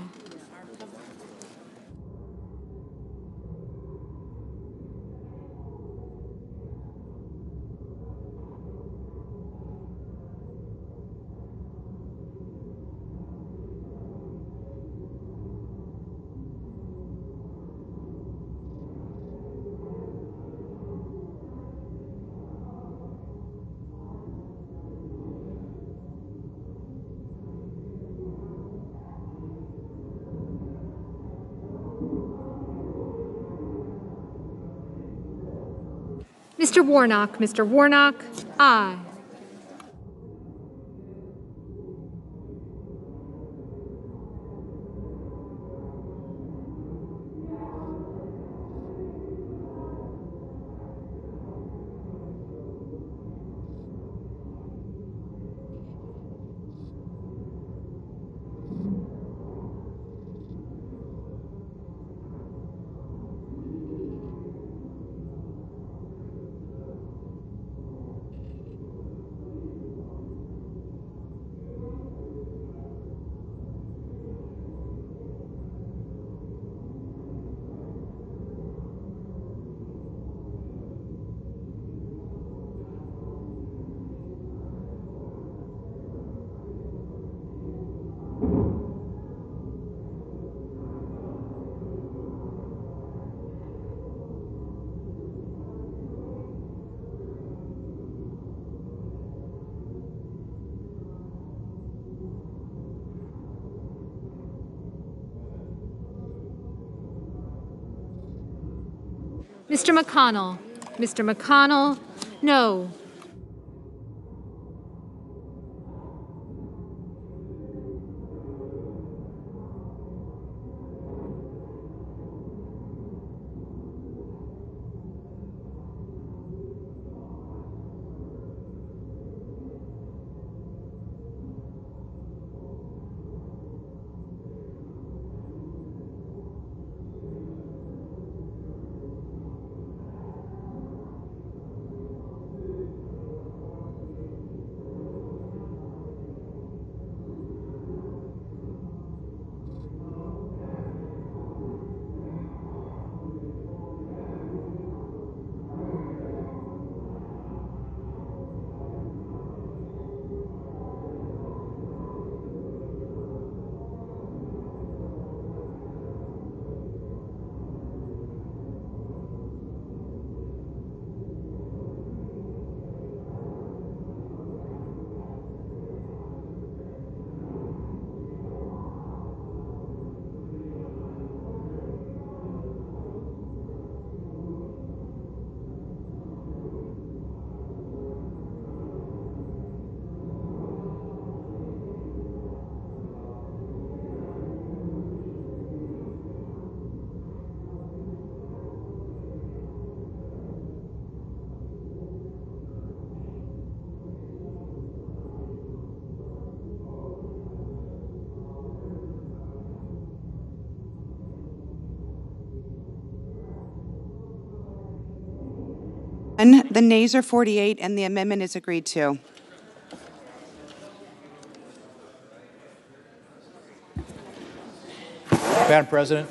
Mr. Warnock, aye. Mr. McConnell, no. The nays are 48, and the amendment is agreed to. Madam President.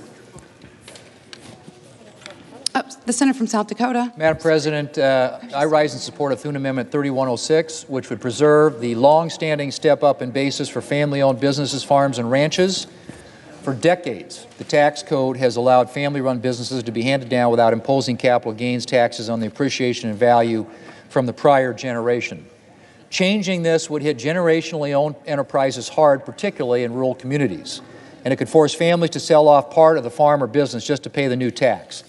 The senator from South Dakota. Madam President, I rise in support of Thune Amendment 3106, which would preserve the long-standing step-up in basis for family-owned businesses, farms, and ranches. For decades, the tax code has allowed family-run businesses to be handed down without imposing capital gains taxes on the appreciation and value from the prior generation. Changing this would hit generationally owned enterprises hard, particularly in rural communities, and it could force families to sell off part of the farm or business just to pay the new tax.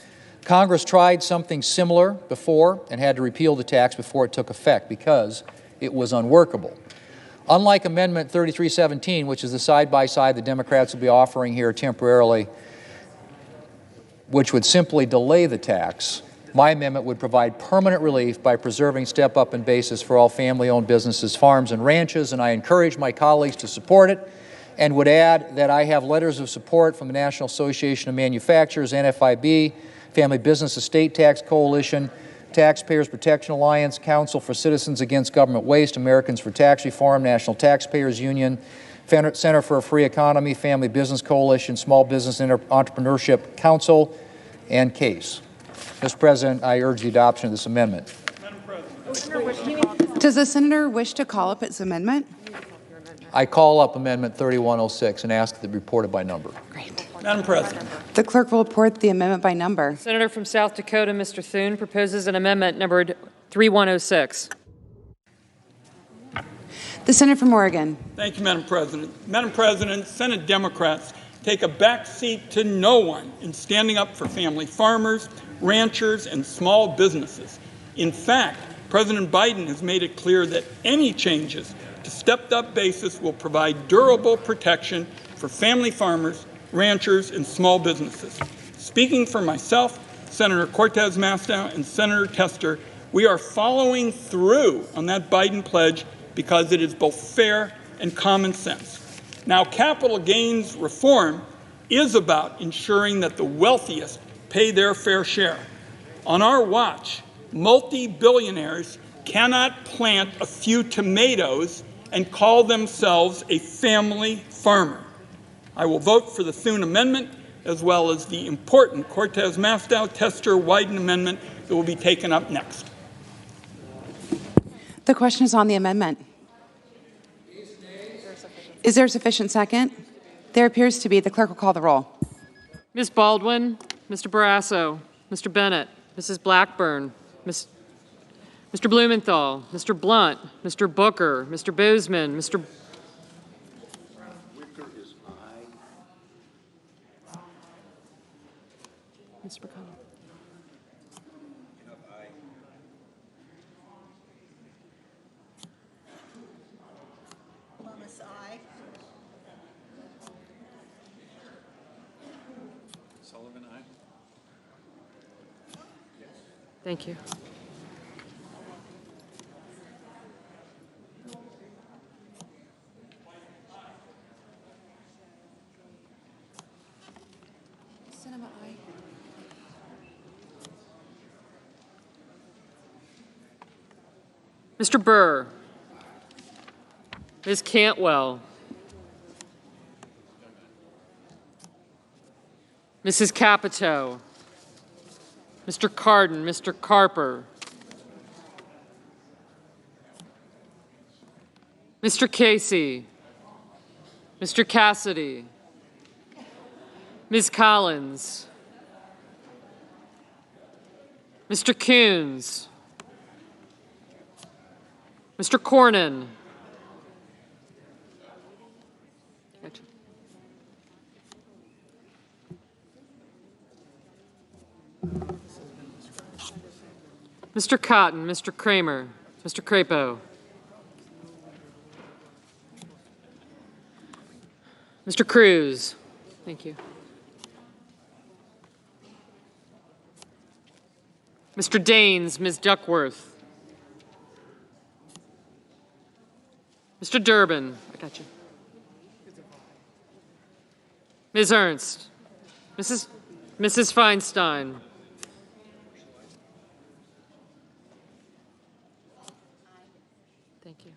Congress tried something similar before and had to repeal the tax before it took effect because it was unworkable. Unlike Amendment 3317, which is the side-by-side the Democrats will be offering here temporarily, which would simply delay the tax, My amendment would provide permanent relief by preserving step-up and basis for all family-owned businesses, farms, and ranches, and I encourage my colleagues to support it, and would add that I have letters of support from the National Association of Manufacturers, NFIB, Family Business Estate Tax Coalition, Taxpayers Protection Alliance, Council for Citizens Against Government Waste, Americans for Tax Reform, National Taxpayers Union, Center for a Free Economy, Family Business Coalition, Small Business Entrepreneurship Council, and CASE. Mr. President, I urge the adoption of this amendment. Does the senator wish to call up its amendment? I call up Amendment 3106 and ask that it be reported by number. Great. Madam President. The clerk will report the amendment by number. Senator from South Dakota, Mr. Thune, proposes an amendment numbered 3106. The senator from Oregon. Thank you, Madam President. Madam President, Senate Democrats take a back seat to no one in standing up for family farmers, ranchers, and small businesses. In fact, President Biden has made it clear that any changes to stepped-up basis will provide durable protection for family farmers, ranchers, and small businesses. Speaking for myself, Senator Cortez Masto, and Senator Tester, we are following through on that Biden pledge because it is both fair and common sense. Now, capital gains reform is about ensuring that the wealthiest pay their fair share. On our watch, multi-billionaires cannot plant a few tomatoes and call themselves a family farmer. I will vote for the Thune amendment as well as the important Cortez Masto Tester Wyden amendment that will be taken up next. The question is on the amendment. Is there a sufficient second? There appears to be. The clerk will call the roll. Ms. Baldwin, Mr. Barrasso, Mr. Bennett, Mrs. Blackburn, Mr. Blumenthal, Mr. Blunt, Mr. Booker, Mr. Boozman, Mr. Mr. McConnell. Sullivan, aye. Thank you. Mr. Burr, Ms. Cantwell, Mrs. Capito, Mr. Cardin, Mr. Carper, Mr. Casey, Mr. Cassidy, Ms. Collins, Mr. Coons, Mr. Cornyn, Mr. Cotton, Mr. Kramer, Mr. Crapo, Mr. Cruz, thank you. Mr. Daines, Ms. Duckworth, Mr. Durbin, I got you. Ms. Ernst, Mrs. Feinstein, thank you.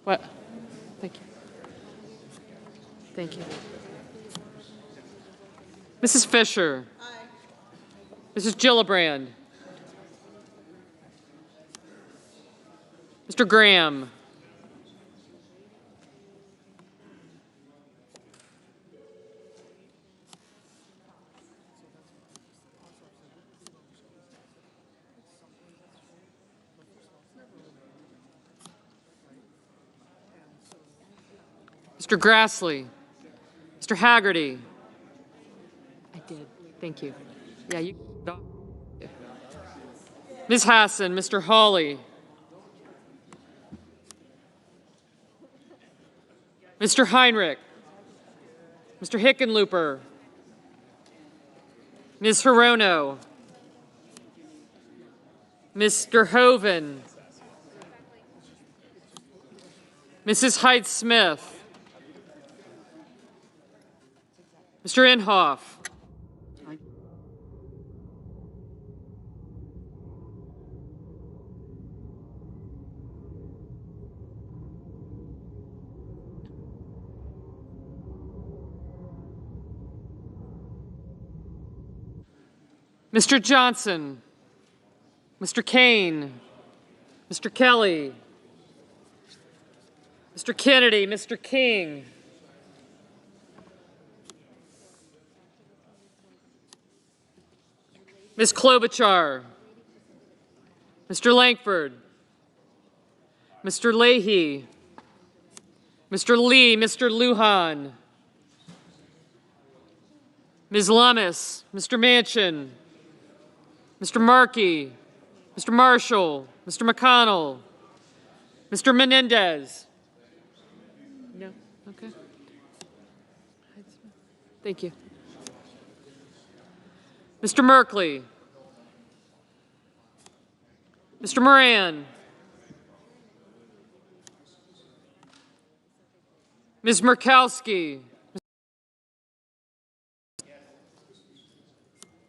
What? Thank you. Thank you. Mrs. Fisher. Aye. Mrs. Gillibrand. Mr. Graham. Mr. Grassley. Mr. Haggerty. I did. Thank you. Yeah, you. Ms. Hassan, Mr. Hawley. Mr. Heinrich. Mr. Hickenlooper. Ms. Hirono, Mr. Hoven, Mrs. Hyde-Smith, Mr. Inhofe, Mr. Johnson, Mr. Kane, Mr. Kelly, Mr. Kennedy, Mr. King, Ms. Klobuchar, Mr. Langford, Mr. Leahy, Mr. Lee, Mr. Lujan, Ms. Lummis, Mr. Manchin, Mr. Markey, Mr. Marshall, Mr. McConnell, Mr. Menendez. No? Okay. Thank you. Mr. Merkley, Mr. Moran, Ms. Murkowski,